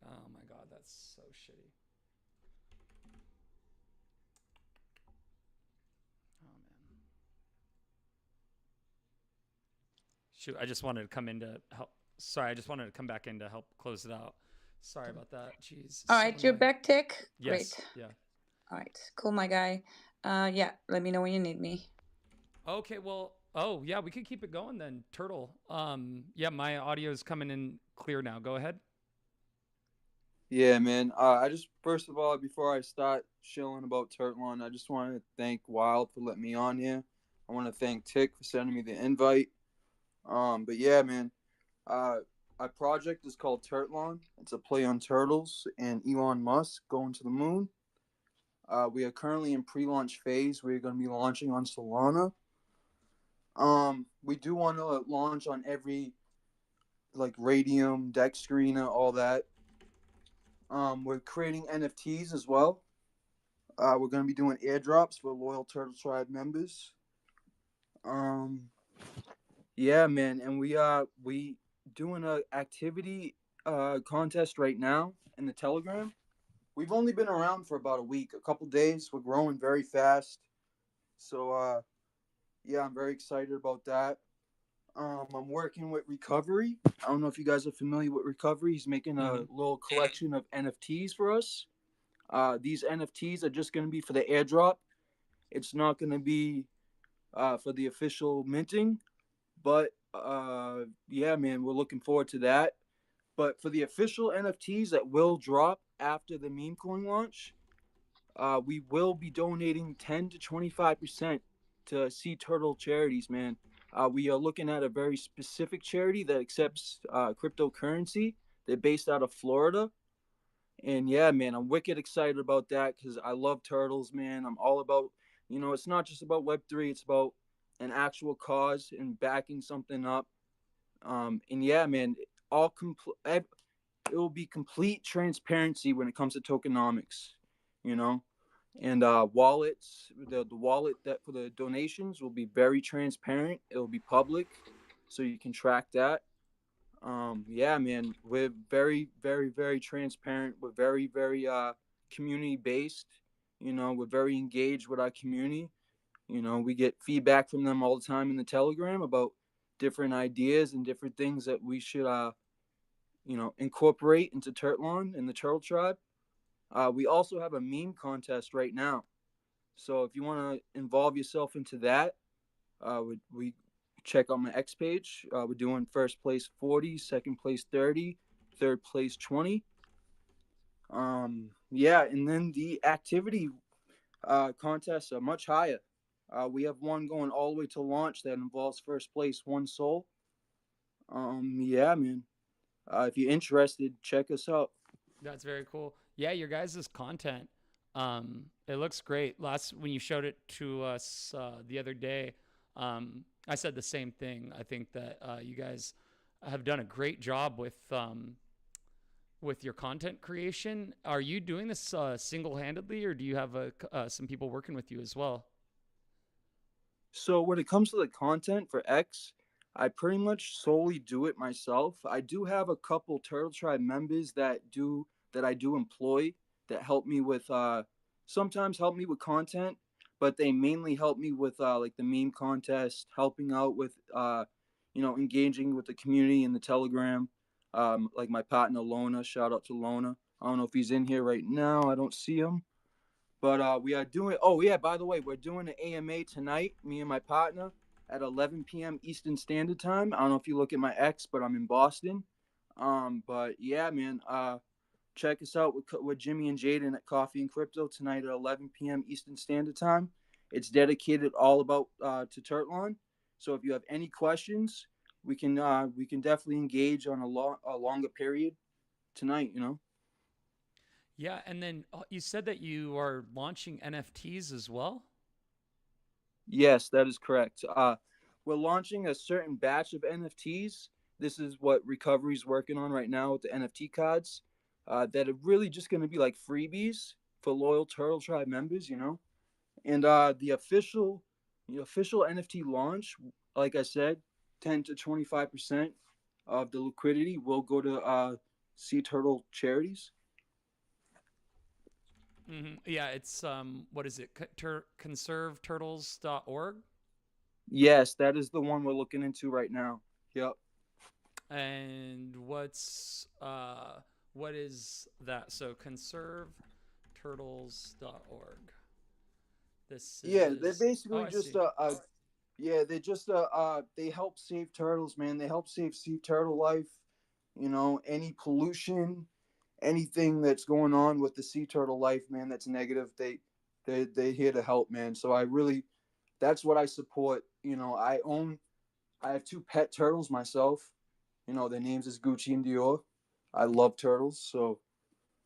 Oh my god, that's so shitty. Oh man. Shoot, I just wanted to come in to help. Sorry, I just wanted to come back in to help close it out. Sorry about that. Jeez. all right, you're back, Tic? Yes. Great. Yeah. All right, cool, my guy. Yeah, let me know when you need me. Okay, well, oh yeah, we could keep it going then, Turtle. Yeah, my audio is coming in clear now. Go ahead. Yeah, man. I just first of all, before I start shilling about Turtlon, I just want to thank Wild for letting me on here. I want to thank Tick for sending me the invite. But yeah, man. Our project is called Turtlon. It's a play on turtles and Elon Musk going to the moon. We are currently in pre-launch phase. We're going to be launching on Solana. We do want to launch on every like Radium, deck screener, all that. We're creating NFTs as well. We're going to be doing airdrops for loyal Turtle Tribe members. Yeah, man, and we doing a activity contest right now in the Telegram. We've only been around for about a week, a couple days. We're growing very fast, so yeah, I'm very excited about that. I'm working with Recovery. I don't know if you guys are familiar with Recovery. He's making a little collection of NFTs for us. These NFTs are just going to be for the airdrop. It's not going to be for the official minting. But yeah, man, we're looking forward to that. But for the official NFTs that will drop after the meme coin launch, we will be donating 10 to 25% to Sea Turtle charities, man. We are looking at a very specific charity that accepts cryptocurrency. They're based out of Florida. And yeah, man, I'm wicked excited about that because I love turtles, man. I'm all about, it's not just about Web3, it's about an actual cause and backing something up. And yeah, man, it will be complete transparency when it comes to tokenomics, you know. And wallets, the wallet that for the donations will be very transparent. It will be public, so you can track that. Yeah, man, we're very, very, very transparent. We're very, very community based. We're very engaged with our community. We get feedback from them all the time in the Telegram about different ideas and different things that we should incorporate into Turtlon and the Turtle Tribe. We also have a meme contest right now. So if you want to involve yourself into that, we check out my X page. We're doing first place 40, second place 30, third place 20. Yeah, and then the activity contests are much higher. We have one going all the way to launch that involves first place one soul. Yeah, man. If you're interested, check us out. That's very cool. Yeah, your guys' content, it looks great. Last when you showed it to us the other day, I said the same thing. I think that you guys have done a great job with your content creation. Are you doing this single-handedly, or do you have some people working with you as well? So when it comes to the content for X, I pretty much solely do it myself. I do have a couple Turtle Tribe members that I do employ that help me with sometimes help me with content, but they mainly help me with like the meme contest, helping out with engaging with the community in the Telegram. Like my partner Lona, shout out to Lona. I don't know if he's in here right now. I don't see him. But we are doing. Oh yeah, by the way, we're doing an AMA tonight. Me and my partner at 11 p.m. Eastern Standard Time. I don't know if you look at my X, but I'm in Boston. But yeah, man. Check us out with Jimmy and Jaden at Coffee and Crypto tonight at 11 p.m. Eastern Standard Time. It's dedicated all about to Turtlon. So if you have any questions, we can definitely engage on a longer period tonight. You know. Yeah, and then you said that you are launching NFTs as well. Yes, that is correct. We're launching a certain batch of NFTs. This is what Recovery's working on right now with the NFT cards. That are really just going to be like freebies for loyal Turtle Tribe members, you know. And the official NFT launch, like I said, 10 to 25% of the liquidity will go to Sea Turtle charities. Yeah, it's what is it? Conserveturtles.org. Yes, that is the one we're looking into right now. Yep. And what is that? So conserveturtles.org. This Yeah, they're is basically I just see. yeah, they help save turtles, man. They help save sea turtle life. You know, any pollution, anything that's going on with the sea turtle life, man, that's negative. They here to help, man. So I really, that's what I support. You know, I have two pet turtles myself. You know, their names is Gucci and Dior. I love turtles, so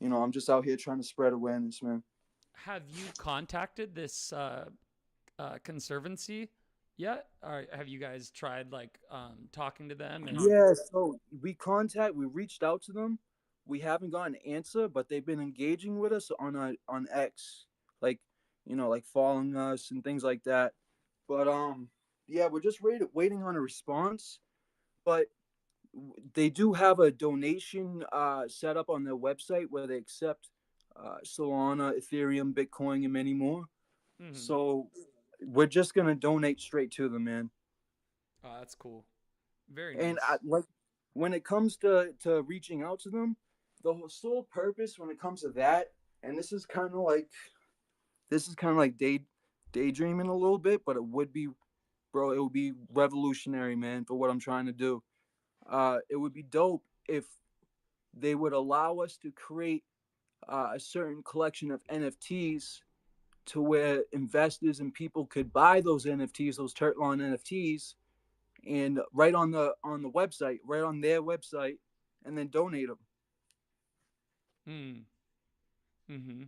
I'm just out here trying to spread awareness, man. Have you contacted this conservancy yet? Or have you guys tried like talking to them and? Yeah, so we reached out to them. We haven't gotten an answer, but they've been engaging with us on X, like like following us and things like that. But yeah, we're just waiting on a response. But they do have a donation set up on their website where they accept Solana, Ethereum, Bitcoin, and many more. Mm-hmm. So we're just gonna donate straight to them, man. Oh, that's cool. Very And nice. like when it comes to reaching out to them, the whole sole purpose when it comes to that, and this is kind of like daydreaming a little bit, but it would be, bro, it would be revolutionary, man, for what I'm trying to do. It would be dope if they would allow us to create a certain collection of NFTs to where investors and people could buy those NFTs, those Turtlon NFTs, and right on the website, right on their website, and then donate them. Mm. Mm-hmm.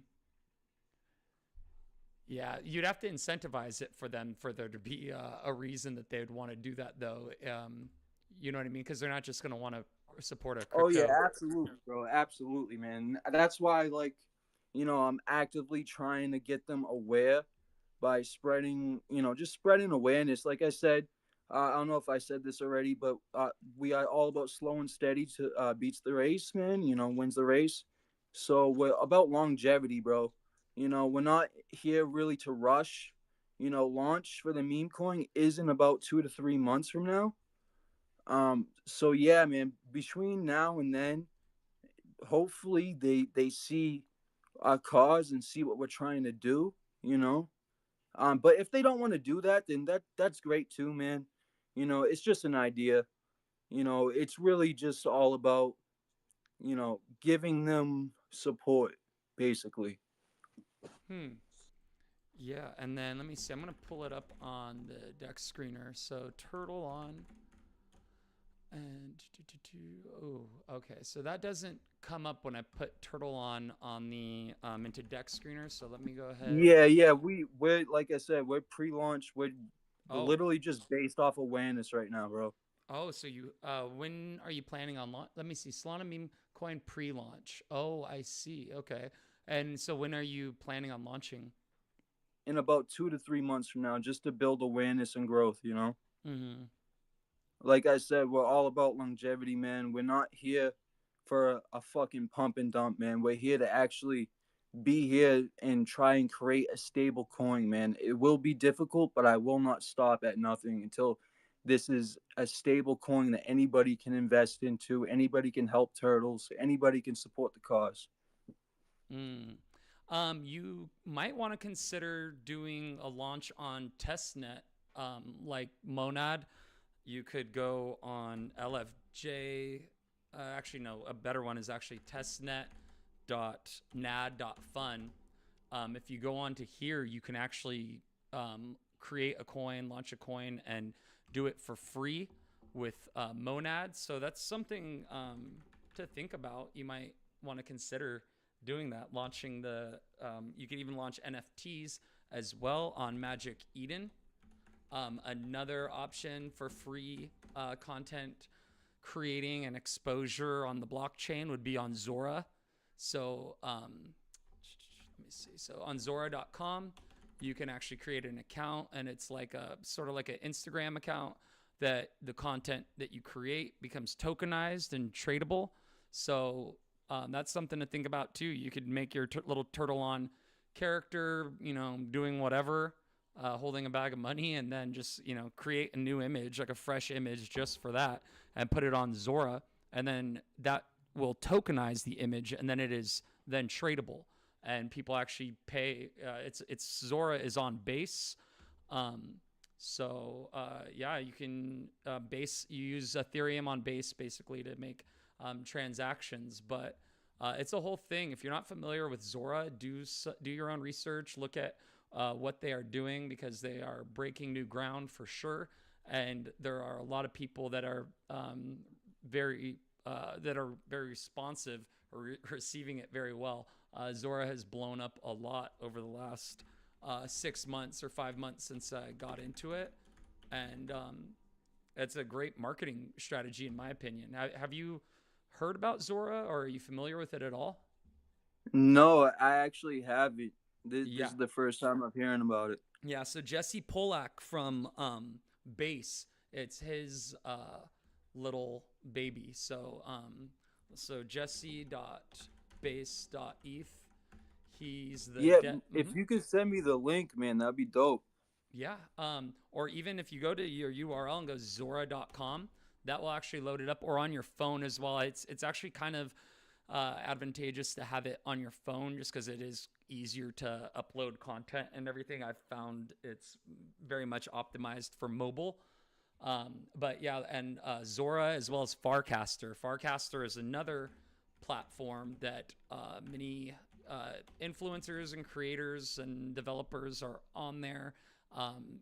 Yeah, you'd have to incentivize it for them for there to be a reason that they would want to do that, though. You know what I mean? Because they're not just going to want to support a Oh yeah, crypto. absolutely, bro, absolutely, man. That's why, like, I'm actively trying to get them aware by spreading, just spreading awareness. Like I said, I don't know if I said this already, but we are all about slow and steady to beats the race, man. Wins the race. So we're about longevity, bro. We're not here really to rush. Launch for the meme coin isn't about 2 to 3 months from now. So yeah, man. Between now and then, hopefully they see our cause and see what we're trying to do. You know But if they don't want to do that, then that's great too, man. It's just an idea. It's really just all about giving them support, basically. Hmm. Yeah, and then let me see. I'm gonna pull it up on the deck screener. So turtle on, and oh, okay. So that doesn't come up when I put turtle on the into deck screener. So let me go ahead. Yeah. We're like I said, we're pre-launch. We're Oh, literally just based off awareness right now, bro. oh. So you when are you planning on launch? Let me see. Solana meme coin pre-launch. Oh, I see. Okay. And so when are you planning on launching? In about 2 to 3 months from now, just to build awareness and growth. Mm-hmm. Like I said, we're all about longevity, man. We're not here for a fucking pump and dump, man. We're here to actually be here and try and create a stable coin, man. It will be difficult, but I will not stop at nothing until this is a stable coin that anybody can invest into, anybody can help turtles, anybody can support the cause. Mm. You might want to consider doing a launch on testnet, like Monad. You could go on LFJ. Actually, no, a better one is actually testnet.nad.fun. If you go on to here, you can actually create a coin, launch a coin, and do it for free with Monad. So that's something to think about. You might want to consider doing that, launching you could even launch NFTs as well on Magic Eden. Another option for free content creating and exposure on the blockchain would be on Zora. So let me see. So on Zora.com, you can actually create an account, and it's like a sort of like an Instagram account that the content that you create becomes tokenized and tradable. So that's something to think about too. You could make your little turtle on character, doing whatever, holding a bag of money, and then just create a new image, like a fresh image, just for that, and put it on Zora, and then that will tokenize the image, and then it is then tradable, and people actually pay. It's Zora is on Base. Yeah, you can you use Ethereum on Base basically to make transactions, but it's a whole thing. If you're not familiar with Zora, do your own research. Look at what they are doing, because they are breaking new ground for sure. And there are a lot of people that are very responsive or receiving it very well. Zora has blown up a lot over the last 6 months or 5 months since I got into it, and it's a great marketing strategy in my opinion. Have you heard about Zora, or are you familiar with it at all? No, I actually haven't. This Yeah. is the first time I'm hearing about it. Yeah, so Jesse Polak from Base, it's his little baby. So Jesse.base.eth. He's the Yeah, if you could send me the link, man, that'd be dope. Yeah. Or even if you go to your URL and go Zora.com, that will actually load it up, or on your phone as well. It's actually kind of advantageous to have it on your phone, just because it is easier to upload content and everything. I've found it's very much optimized for mobile. But yeah, and Zora as well as Farcaster. Farcaster is another platform that many influencers and creators and developers are on there,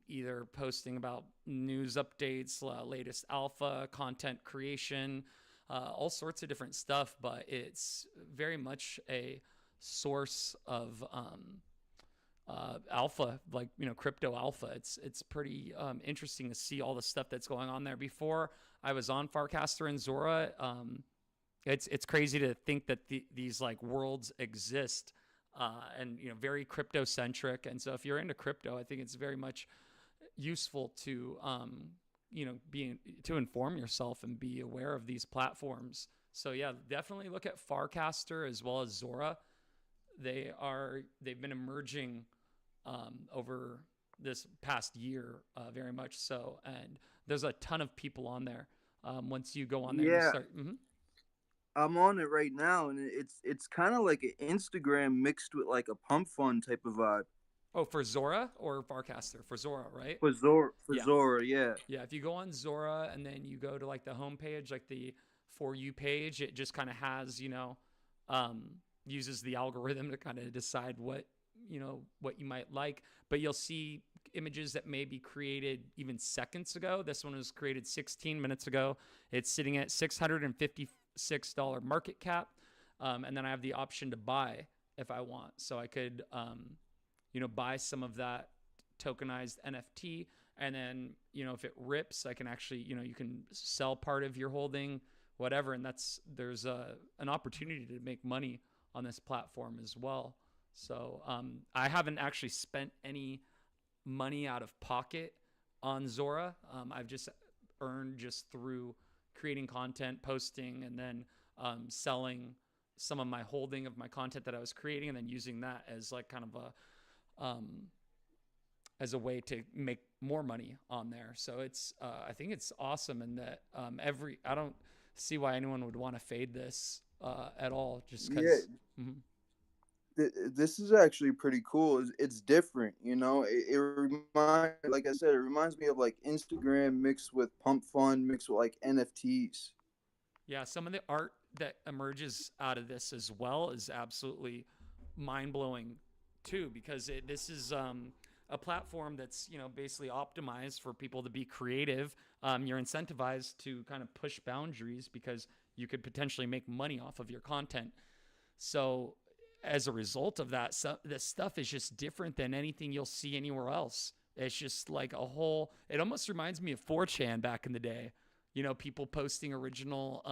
either posting about news updates, latest alpha, content creation, all sorts of different stuff. But it's very much a source of alpha, like crypto alpha. It's pretty interesting to see all the stuff that's going on there. Before I was on Farcaster and Zora, it's crazy to think that these like worlds exist, and very crypto centric. And so if you're into crypto, I think it's very much useful to to inform yourself and be aware of these platforms. So yeah, definitely look at Farcaster as well as Zora. They've been emerging over this past year, very much so, and there's a ton of people on there. Once you go on there, you Yeah, start. I'm on it right now, and it's kind of like an Instagram mixed with like a pump fun type of vibe. Oh, for Zora or Farcaster? For Zora, right? For Yeah. Zora, yeah. Yeah, if you go on Zora and then you go to like the homepage, like the For You page, it just kind of has, um, uses the algorithm to kind of decide what you might like. But you'll see images that may be created even seconds ago. This one was created 16 minutes ago. It's sitting at $656 market cap. And then I have the option to buy if I want. So I could, buy some of that tokenized NFT. And then, if it rips, I can actually, you can sell part of your holding, whatever. And there's an opportunity to make money on this platform as well. So I haven't actually spent any money out of pocket on Zora. I've just earned just through creating content, posting, and then selling some of my holding of my content that I was creating, and then using that as like kind of as a way to make more money on there. So it's I think it's awesome, and that I don't see why anyone would want to fade this at all, just because. Yeah. This is actually pretty cool. It's different, it reminds, like I said, it reminds me of like Instagram mixed with Pump Fund mixed with like NFTs. Yeah, some of the art that emerges out of this as well is absolutely mind-blowing too, because this is a platform that's basically optimized for people to be creative. You're incentivized to kind of push boundaries because you could potentially make money off of your content. So as a result of that, this stuff is just different than anything you'll see anywhere else. It's just like it almost reminds me of 4chan back in the day. People posting original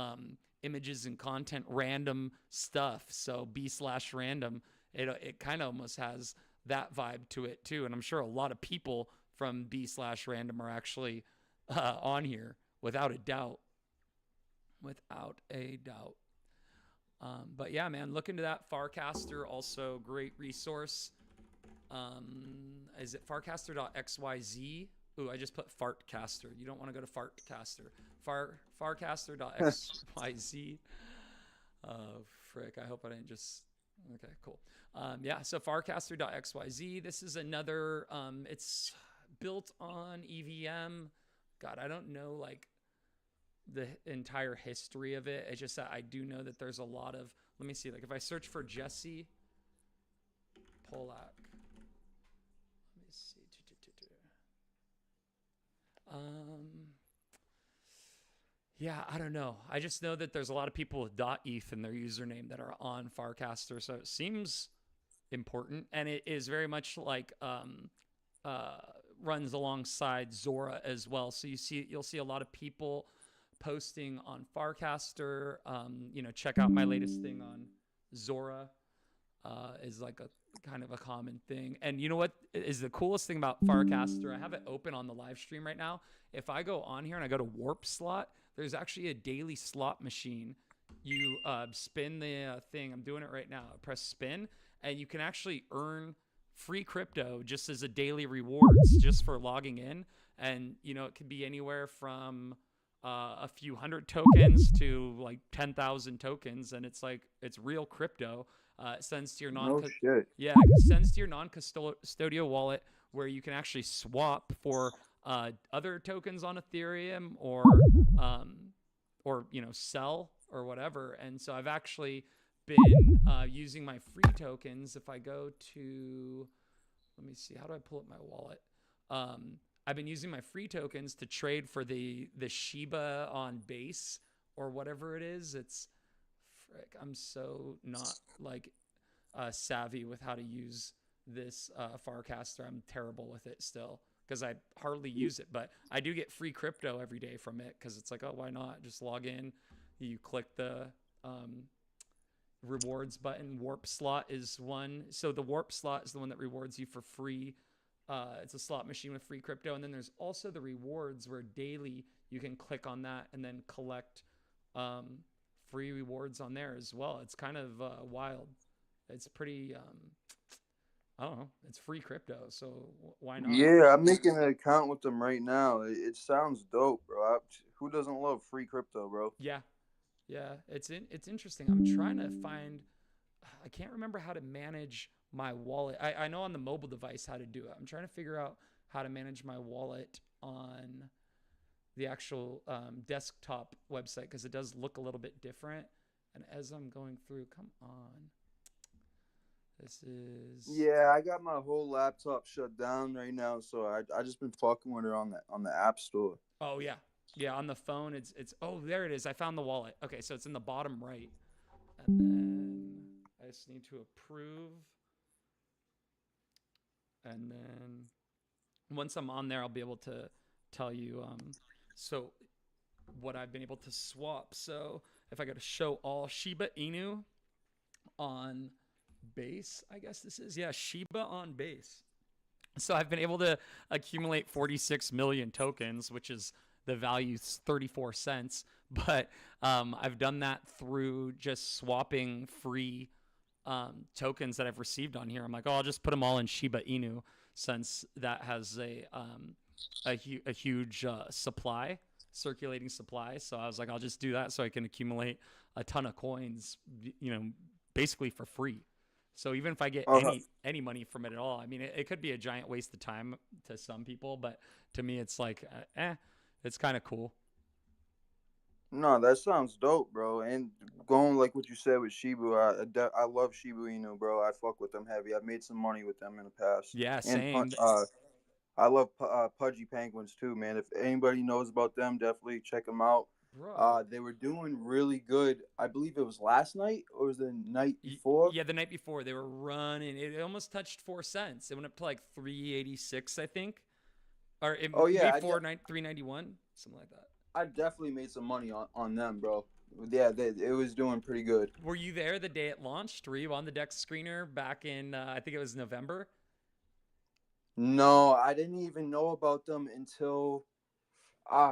images and content, random stuff. So b/random, it kind of almost has that vibe to it too. And I'm sure a lot of people from b/random are actually on here without a doubt. But yeah, man, look into that. Farcaster, also great resource. Is it farcaster.xyz? Ooh, I just put Fartcaster. You don't want to go to Fartcaster. Farcaster.xyz. Oh, frick. I hope I didn't just... Okay, cool. Yeah, so farcaster.xyz. This is another... it's built on EVM. God, I don't know, like, the entire history of it. It's just that I do know that there's a lot of... Let me see. Like, if I search for Jesse Polak... Yeah, I don't know. I just know that there's a lot of people with .eth in their username that are on Farcaster, so it seems important, and it is very much like runs alongside Zora as well. So you'll see a lot of people posting on Farcaster. Check out my latest thing on Zora. Is like a kind of a common thing. And you know what is the coolest thing about Farcaster? I have it open on the live stream right now. If I go on here and I go to Warp Slot, there's actually a daily slot machine. You spin the thing. I'm doing it right now. I press spin, and you can actually earn free crypto just as a daily rewards just for logging in. And, it could be anywhere from a few hundred tokens to like 10,000 tokens. And it's real crypto. It sends to your it sends to your non-custodial wallet, where you can actually swap for other tokens on Ethereum or sell or whatever. And so I've actually been using my free tokens. If I go to, let me see, how do I pull up my wallet? I've been using my free tokens to trade for the Shiba on base or whatever it is. It's frick. I'm so not like savvy with how to use this Farcaster. I'm terrible with it still because I hardly use it, but I do get free crypto every day from it because it's like, oh, why not? Just log in. You click the rewards button. Warp Slot is one. So the Warp Slot is the one that rewards you for free. It's a slot machine with free crypto. And then there's also the rewards where daily you can click on that and then collect free rewards on there as well. It's kind of wild. It's pretty, I don't know. It's free crypto, so why not? Yeah, I'm making an account with them right now. It sounds dope, bro. Who doesn't love free crypto, bro? Yeah, it's interesting. I'm trying to find. I can't remember how to manage my wallet. I know on the mobile device how to do it. I'm trying to figure out how to manage my wallet on the actual desktop website, because it does look a little bit different. And as I'm going through, come on. This is... Yeah, I got my whole laptop shut down right now, so I just been fucking with it on the App Store. Oh yeah, yeah. On the phone, it's. Oh, there it is. I found the wallet. Okay, so it's in the bottom right, and then I just need to approve, and then once I'm on there, I'll be able to tell you. So what I've been able to swap. So if I go to show all Shiba Inu on base, I guess this is, yeah, Shiba on base. So I've been able to accumulate 46 million tokens, which is the value's 34 cents. But I've done that through just swapping free tokens that I've received on here. I'm like, oh, I'll just put them all in Shiba Inu, since that has a huge circulating supply. So I was like, I'll just do that so I can accumulate a ton of coins, basically for free. So even if I get any money from it at all, I mean, it could be a giant waste of time to some people, but to me, it's like, it's kind of cool. No, that sounds dope, bro. And going like what you said with Shibu, I love Shibu Inu, bro. I fuck with them heavy. I've made some money with them in the past. Yeah, and same. I love Pudgy Penguins too, man. If anybody knows about them, definitely check them out. Bro. They were doing really good. I believe it was last night or was the night before? Yeah, the night before they were running. It almost touched 4 cents. It went up to like 386, I think. Or maybe 391, something like that. I definitely made some money on them, bro. Yeah, it was doing pretty good. Were you there the day it launched? Were you on the Dex screener back in, I think it was November? No, I didn't even know about them until,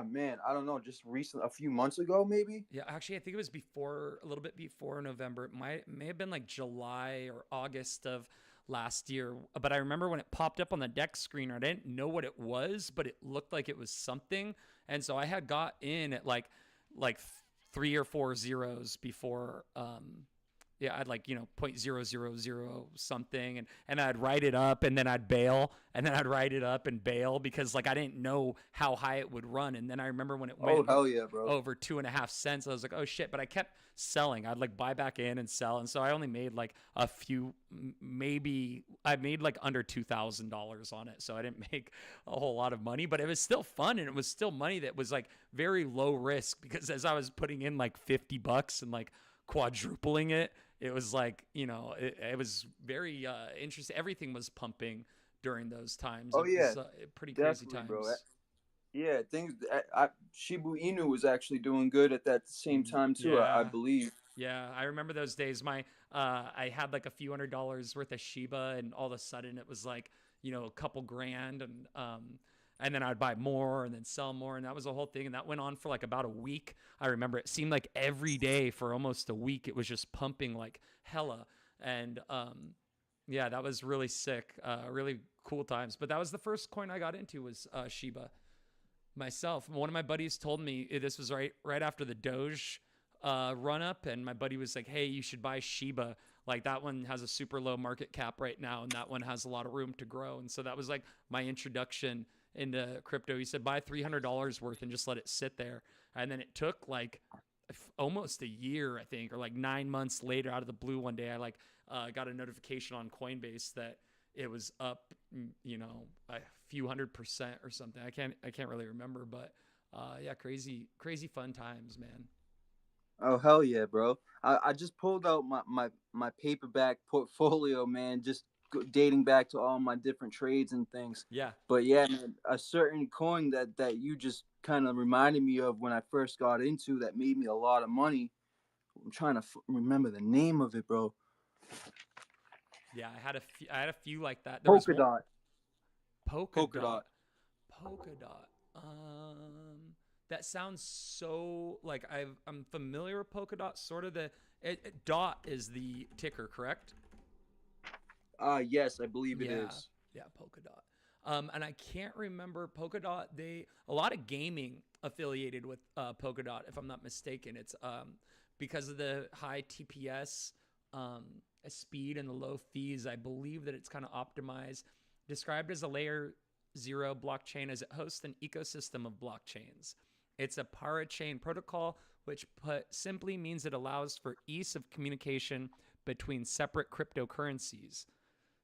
man, I don't know, just a few months ago, maybe. Yeah, actually, I think it was a little bit before November. It may have been like July or August of last year. But I remember when it popped up on the Dex screener, I didn't know what it was, but it looked like it was something. And so I had got in at like 3 or 4 zeros before, I'd like, 0.000 something, and I'd write it up and then I'd bail, and then I'd write it up and bail, because like I didn't know how high it would run. And then I remember when it went hell yeah, bro, over 2.5 cents, I was like, oh shit, but I kept selling. I'd like buy back in and sell. And so I only made like a few, maybe I made like under $2,000 on it. So I didn't make a whole lot of money, but it was still fun. And it was still money that was like very low risk, because as I was putting in like $50 and like quadrupling it, it was like, it was very interesting. Everything was pumping during those times. Oh, yeah. It was pretty crazy times. Bro. Yeah, Shibu Inu was actually doing good at that same time too, yeah. I believe. Yeah, I remember those days. I had like a few $100s worth of Shiba, and all of a sudden it was like, a couple grand, and then I'd buy more and then sell more. And that was the whole thing. And that went on for like about a week. I remember it seemed like every day for almost a week, it was just pumping like hella. And yeah, that was really sick. Really cool times. But that was the first coin I got into, was Shiba myself. One of my buddies told me, this was right after the Doge run up. And my buddy was like, hey, you should buy Shiba. Like that one has a super low market cap right now. And that one has a lot of room to grow. And so that was like my introduction into crypto. He said, buy $300 worth and just let it sit there. And then it took like almost a year, I think, or like 9 months later, out of the blue one day, I got a notification on Coinbase that it was up, a few 100% or something. I can't really remember, but yeah, crazy fun times, man. Oh hell yeah, bro. I just pulled out my paperback portfolio, man, just dating back to all my different trades and things. Yeah. But yeah, man, a certain coin that you just kind of reminded me of when I first got into, that made me a lot of money. I'm trying to remember the name of it, bro. Yeah, I had a few like that. Polka dot. Polka dot. That sounds so like I'm familiar with polka dot. Sort of dot is the ticker, correct? Yes, I believe it is. Yeah, polka dot. And I can't remember polka dot. A lot of gaming affiliated with polka dot, if I'm not mistaken. It's because of the high TPS speed and the low fees, I believe that it's kind of optimized, described as a layer 0 blockchain as it hosts an ecosystem of blockchains. It's a parachain protocol, which put simply means it allows for ease of communication between separate cryptocurrencies.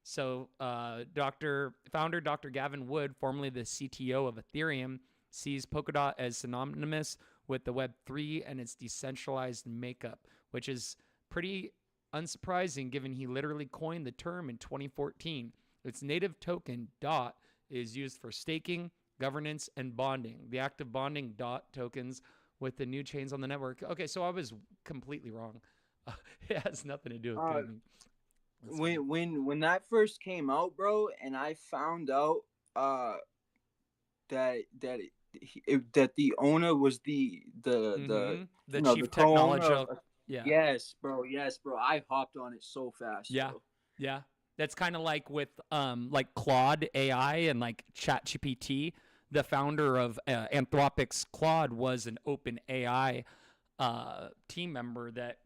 So, founder Dr. Gavin Wood, formerly the CTO of Ethereum, sees Polkadot as synonymous with the Web3 and its decentralized makeup, which is pretty unsurprising given he literally coined the term in 2014. Its native token, DOT, is used for staking, governance, and bonding. The act of bonding DOT tokens with the new chains on the network. Okay, so I was completely wrong. It has nothing to do with gaming. When that first came out, bro, and I found out that the owner was the chief the co-owner technology. Yeah. Yes, bro. I hopped on it so fast. Yeah. Bro. Yeah. That's kind of like with like Claude AI and like ChatGPT. The founder of Anthropic's Claude was an open AI team member that,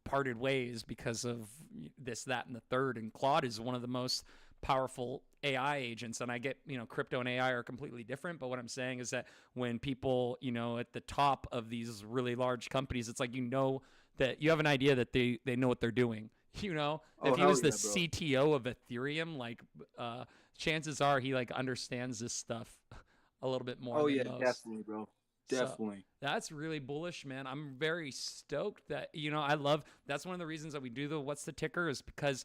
parted ways because of this, that, and the third. And Claude is one of the most powerful AI agents. And I get, crypto and AI are completely different. But what I'm saying is that when people, at the top of these really large companies, it's like, that you have an idea that they know what they're doing. If he was the CTO of Ethereum, like chances are he like understands this stuff a little bit more. Than most. Definitely, bro. Definitely. So that's really bullish, man. I'm very stoked that, that's one of the reasons that we do the What's the Ticker is because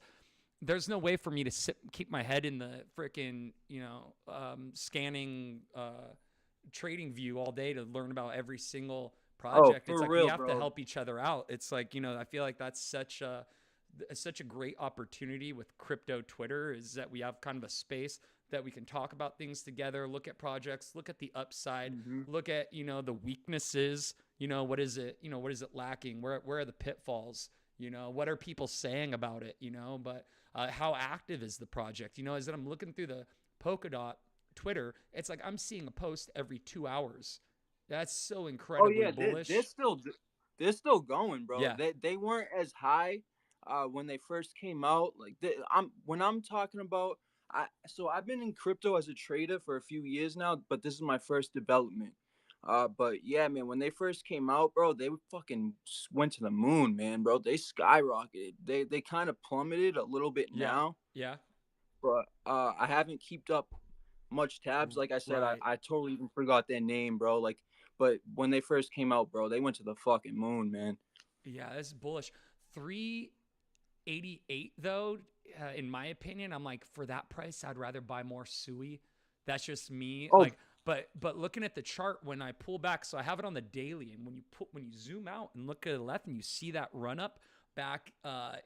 there's no way for me to keep my head in the freaking, scanning trading view all day to learn about every single project. It's like we have to help each other out. It's like, I feel like that's such a great opportunity with crypto Twitter is that we have kind of a space that we can talk about things together, look at projects, look at the upside, look at, the weaknesses, what is it lacking? Where are the pitfalls? What are people saying about it? But how active is the project? Is that I'm looking through the Polkadot Twitter, it's like I'm seeing a post every 2 hours. That's so incredibly bullish. They're still going, bro. Yeah. They weren't as high when they first came out. Like I'm talking about, I've been in crypto as a trader for a few years now, but this is my first development. But yeah, man, when they first came out, bro, they fucking went to the moon, man, bro. They skyrocketed. They kind of plummeted a little bit now. Yeah. But I haven't kept up much tabs. Like I said, Right. I totally even forgot their name, bro. Like, but when they first came out, bro, they went to the fucking moon, man. Yeah, that's bullish. 388 though, in my opinion, I'm like, for that price, I'd rather buy more Sui. That's just me. But looking at the chart when I pull back, so I have it on the daily, and when you zoom out and look at the left, and you see that run up back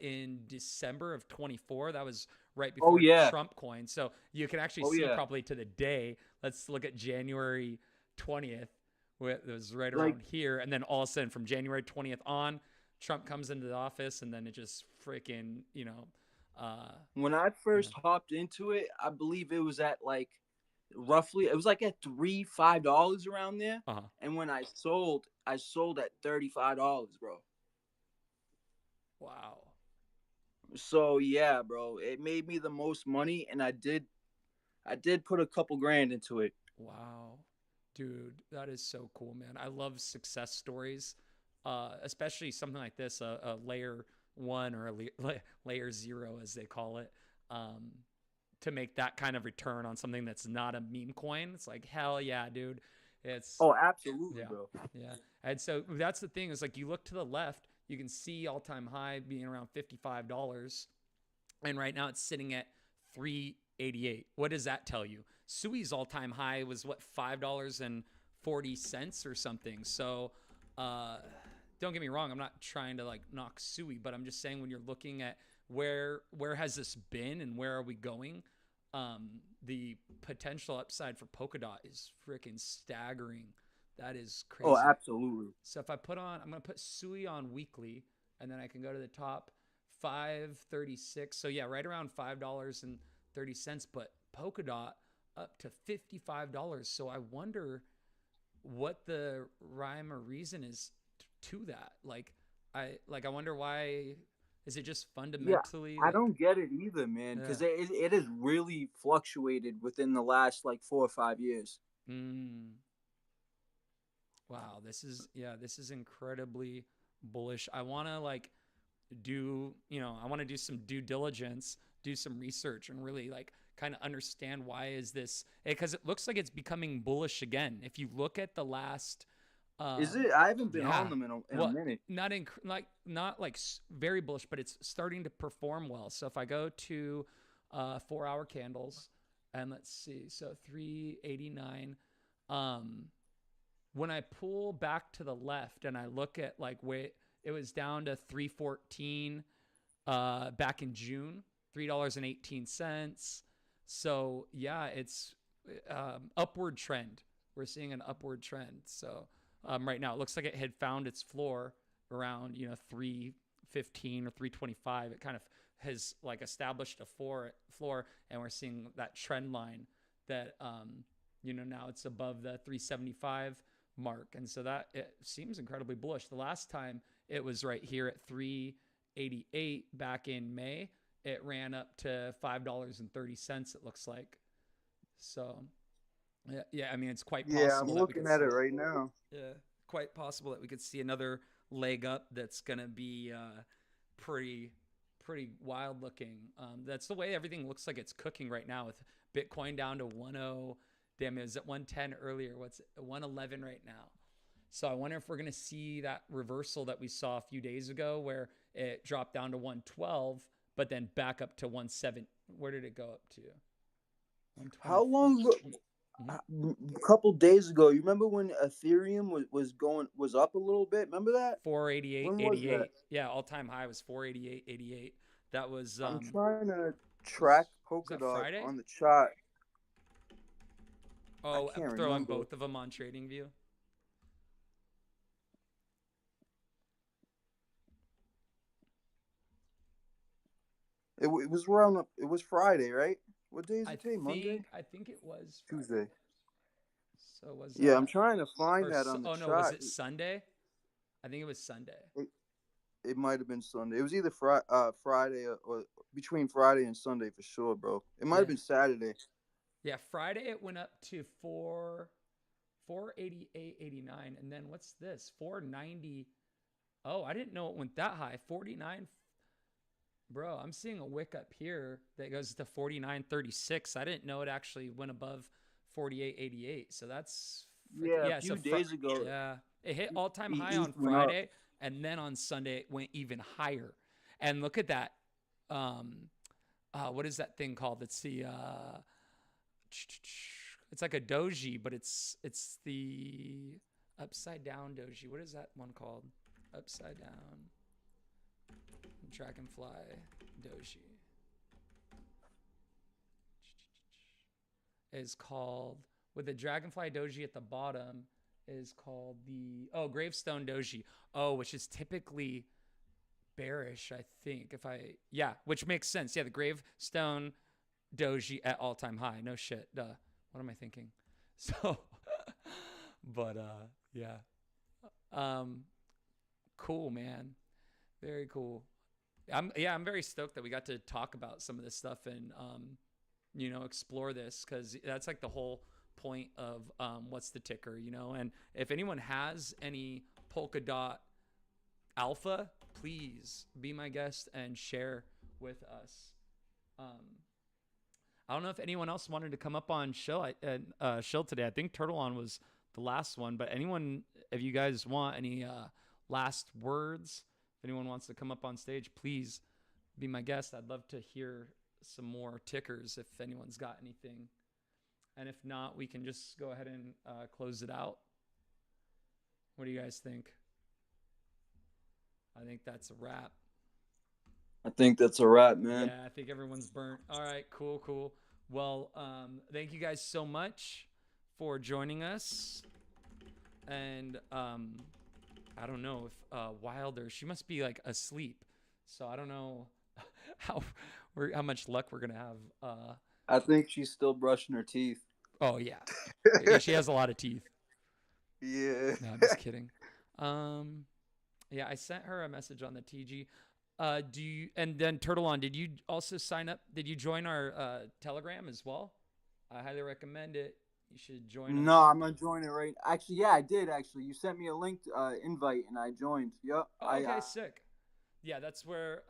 in December of 24, that was right before Trump coin. So you can actually see probably to the day. Let's look at January 20th. It was right around here, and then all of a sudden from January 20th on, Trump comes into the office, and then it just freaking, when I first hopped into it, I believe it was at like roughly, it was like at $5 around there. And when I sold at $35, bro. Wow. So yeah, bro, it made me the most money, and I did put a couple grand into it. Wow. Dude, that is so cool, man. I love success stories, especially something like this, a layer 1 or a layer 0, as they call it, to make that kind of return on something that's not a meme coin. It's like, hell yeah, dude. It's absolutely, bro. Yeah. And so that's the thing is like you look to the left, you can see all-time high being around $55. And right now it's sitting at $3.88. What does that tell you? Sui's all-time high was what, $5.40 or something. So don't get me wrong, I'm not trying to like knock Sui, but I'm just saying when you're looking at where has this been and where are we going, the potential upside for Polkadot is freaking staggering. That is crazy. Oh, absolutely. So if I I'm going to put Sui on weekly, and then I can go to the top, 536. So yeah, right around $5.30, but Polkadot up to $55. So I wonder what the rhyme or reason is to that. I wonder why Is it just Yeah, fundamentally I like, don't get it either, man, yeah. because it has really fluctuated within the last like 4 or 5 years. Mm. Wow, this is incredibly bullish. I want to like I want to do some due diligence, do some research and really like kind of understand why is this, because it looks like it's becoming bullish again. If you look at the last Is it? I haven't been on yeah, them in a well, minute. not like very bullish, but it's starting to perform well. So if I go to 4-hour candles and let's see, so 389, when I pull back to the left and I look at like where it was down to 314 back in June, $3.18. So yeah, it's upward trend. We're seeing an upward trend. So right now it looks like it had found its floor around 315 or 325. It kind of has like established a floor, and we're seeing that trend line that now it's above the 375 mark, and so that it seems incredibly bullish. The last time it was right here at 388 back in May. It ran up to $5.30. It looks like. So, yeah. I mean, it's quite Yeah, I'm possible that we looking could at see. it right now. Yeah, quite possible that we could see another leg up. That's gonna be pretty wild looking. That's the way everything looks like it's cooking right now, with Bitcoin down to 10. Damn, it was at 110 earlier. What's 111 right now? So I wonder if we're going to see that reversal that we saw a few days ago, where it dropped down to 112, but then back up to 17. Where did it go up to? 120. How long ago? Mm-hmm. A couple days ago, you remember when Ethereum was up a little bit? Remember that? 488.88. When was that? Yeah, all time high was 488.88. That was I'm trying to was track that Polkadot Friday? on the chart. I Oh, can't throw on remember. both of them on TradingView. It was around. It was Friday, right? What day is it today? Monday? I think it was Friday. Tuesday. So was Yeah, I'm that? trying to find that on the Oh no, was chart. it Sunday? I think it was Sunday. It might have been Sunday. It was either Friday or between Friday and Sunday for sure, bro. It might have been Saturday. Yeah, Friday it went up to 488.89, and then what's this? 490. Oh, I didn't know it went that high. 49. Bro, I'm seeing a wick up here that goes to 49.36. I didn't know it actually went above 48.88. So that's A few days ago. Yeah, it hit all-time high ETH on Friday, and then on Sunday it went even higher. And look at that. What is that thing called? It's the it's like a doji, but it's the upside down doji. What is that one called? Upside down dragonfly doji is called, with the dragonfly doji at the bottom, is called the gravestone doji. Which is typically bearish, I think. Which makes sense. Yeah, the gravestone doji at all-time high. No shit. Duh. What am I thinking? So, but yeah. Cool, man. Very cool. I'm very stoked that we got to talk about some of this stuff and explore this, because that's like the whole point of what's the ticker, and if anyone has any Polkadot alpha, please be my guest and share with us. I don't know if anyone else wanted to come up on shill today. I think Turtleon was the last one, but anyone, if you guys want any last words, if anyone wants to come up on stage, please be my guest. I'd love to hear some more tickers if anyone's got anything. And if not, we can just go ahead and close it out. What do you guys think? I think that's a wrap. I think that's a wrap, man. Yeah, I think everyone's burnt. All right, cool. Well, thank you guys so much for joining us. And I don't know if Wilder, she must be like asleep. So I don't know how much luck we're gonna have. I think she's still brushing her teeth. Oh yeah, she has a lot of teeth. Yeah. No, I'm just kidding. Yeah, I sent her a message on the TG. Do you, and then Turtle On, did you also sign up? Did you join our Telegram as well? I highly recommend it. You should join No, us. I'm gonna join it right. Actually, yeah, I did. Actually, you sent me a link invite, and I joined. Yep. Oh, okay, sick. Yeah, that's where